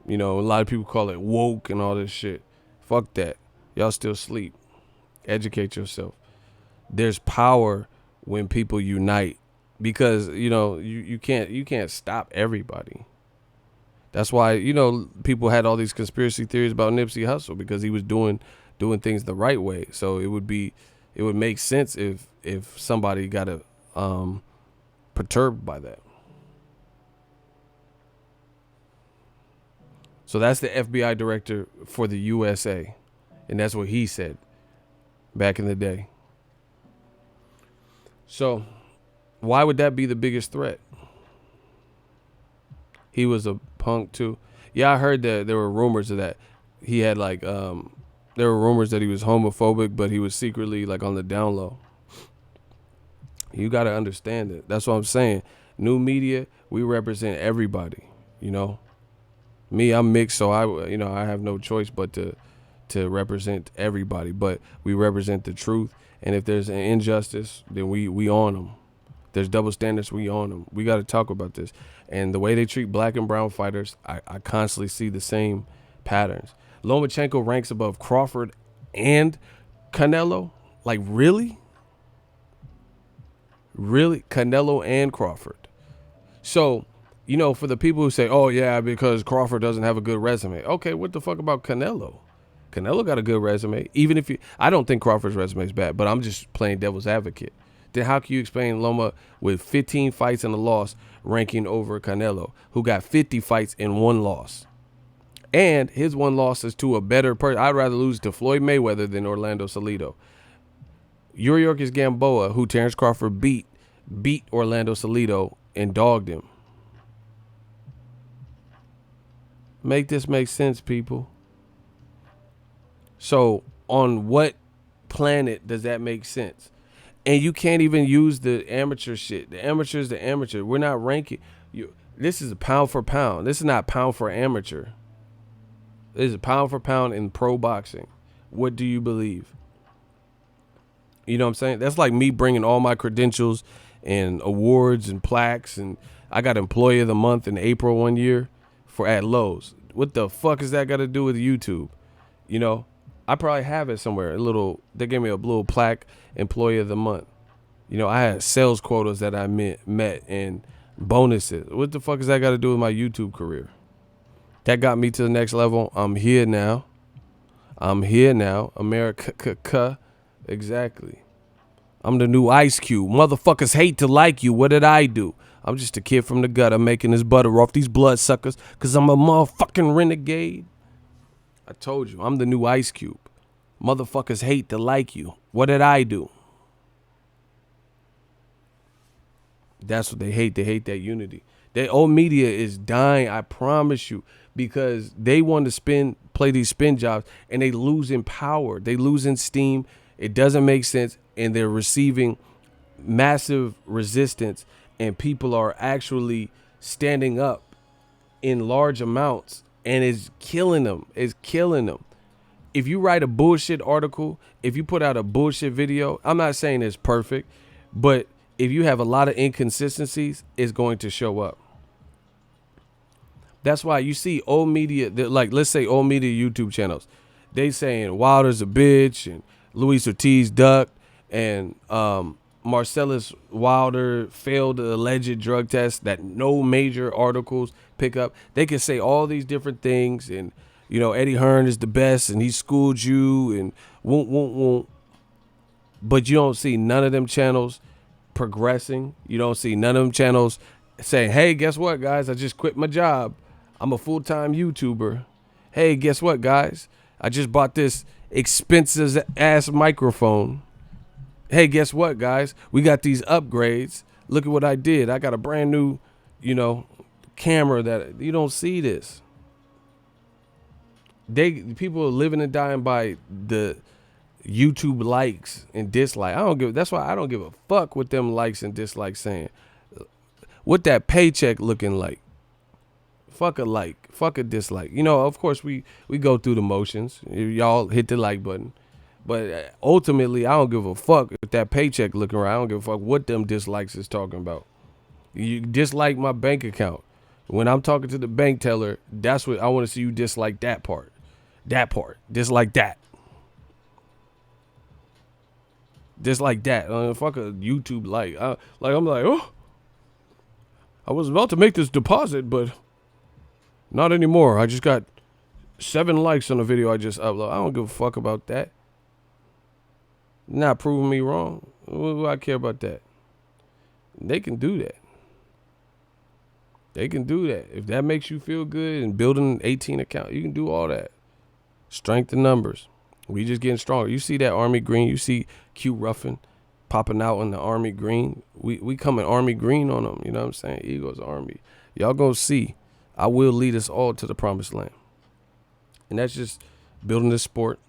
You know, a lot of people call it woke and all this shit. Fuck that. Y'all still sleep. Educate yourself. There's power when people unite, because, you know, you can't stop everybody. That's why, you know, people had all these conspiracy theories about Nipsey Hussle, because he was doing things the right way. So it would make sense if somebody got perturbed by that. So that's the FBI director for the USA, and that's what he said back in the day. So why would that be the biggest threat? He was a punk too. Yeah, I heard that there were rumors of that. He had like there were rumors that he was homophobic, but he was secretly like on the down low. You got to understand it. That's what I'm saying. New media, we represent everybody, you know. Me, I'm mixed, so I have no choice but to represent everybody, but we represent the truth. And if there's an injustice, then we on them. There's double standards, we on them. We got to talk about this. And the way they treat black and brown fighters, I constantly see the same patterns. Lomachenko ranks above Crawford and Canelo? Like, really? Really? Canelo and Crawford. So, you know, for the people who say, oh, yeah, because Crawford doesn't have a good resume. Okay, what the fuck about Canelo? Canelo got a good resume. Even if I don't think Crawford's resume is bad, but I'm just playing devil's advocate. Then how can you explain Loma with 15 fights and a loss ranking over Canelo, who got 50 fights and 1 loss? And his 1 loss is to a better person. I'd rather lose to Floyd Mayweather than Orlando Salido. Yuriorkis Gamboa, who Terence Crawford beat Orlando Salido and dogged him. Make this make sense, people. So on what planet does that make sense? And you can't even use the amateur shit. The amateur's the amateur. We're not ranking. This is a pound for pound. This is not pound for amateur. This is pound for pound in pro boxing. What do you believe? You know what I'm saying? That's like me bringing all my credentials and awards and plaques. And I got Employee of the Month in April one year at Lowe's. What the fuck has that got to do with YouTube? You know, I probably have it somewhere. They gave me a little plaque, Employee of the Month. You know, I had sales quotas that I met and bonuses. What the fuck has that got to do with my YouTube career? That got me to the next level. I'm here now. America. Exactly. I'm the new Ice Cube. Motherfuckers hate to like you. What did I do? I'm just a kid from the gutter making this butter off these bloodsuckers because I'm a motherfucking renegade. I told you, I'm the new Ice Cube. Motherfuckers hate to like you. What did I do? That's what they hate. They hate that unity. The old media is dying, I promise you, because they want to play these spin jobs, and they losing power. They losing steam. It doesn't make sense, and they're receiving massive resistance, and people are actually standing up in large amounts, and it's killing them. It's killing them. If you write a bullshit article, if you put out a bullshit video, I'm not saying it's perfect, but if you have a lot of inconsistencies, it's going to show up. That's why you see old media, like let's say old media YouTube channels, they saying Wilder's a bitch and Luis Ortiz ducked and Marcellus Wilder failed the alleged drug test that no major articles pick up. They can say all these different things, and you know Eddie Hearn is the best and he schooled you and won't. But you don't see none of them channels progressing. You don't see none of them channels saying, hey, guess what, guys? I just quit my job. I'm a full-time YouTuber. Hey, guess what, guys? I just bought this expensive ass microphone. Hey, guess what, guys? We got these upgrades. Look at what I did. I got a brand new, camera that you don't see this. People are living and dying by the YouTube likes and dislikes. That's why I don't give a fuck what them likes and dislikes saying. What that paycheck looking like? Fuck a like, fuck a dislike. Of course we go through the motions. Y'all hit the like button. But ultimately, I don't give a fuck if that paycheck looking right. I don't give a fuck what them dislikes is talking about. You dislike my bank account. When I'm talking to the bank teller, that's what I want to see you dislike that part. That part. Dislike that. Dislike that. Fuck a YouTube like. I'm like, oh, I was about to make this deposit, but not anymore. I just got 7 likes on the video I just uploaded. I don't give a fuck about that. Not proving me wrong. What do I care about that? They can do that. They can do that. If that makes you feel good and building an 18 account, you can do all that. Strength in numbers. We just getting stronger. You see that Army green. You see Q Ruffin popping out in the Army green. We coming Army green on them. You know what I'm saying? Eagles Army. Y'all gonna see. I will lead us all to the promised land. And that's just building the sport,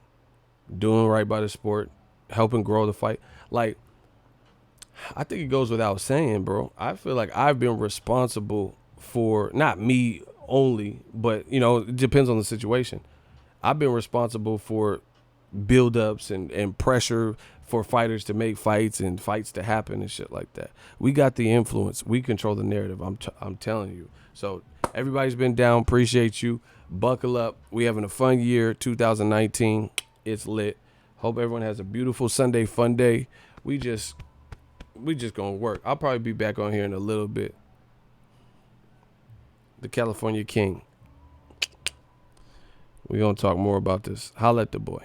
doing right by the sport, helping grow the fight. Like, I think it goes without saying, bro. I feel like I've been responsible for, not me only, but, it depends on the situation. I've been responsible for build-ups and pressure for fighters to make fights and fights to happen and shit like that. We got the influence. We control the narrative. I'm telling you. So everybody's been down. Appreciate you. Buckle up. We having a fun year, 2019. It's lit. Hope everyone has a beautiful Sunday fun day. We just gonna work. I'll probably be back on here in a little bit. The California King. We're gonna talk more about this. Holla at the boy.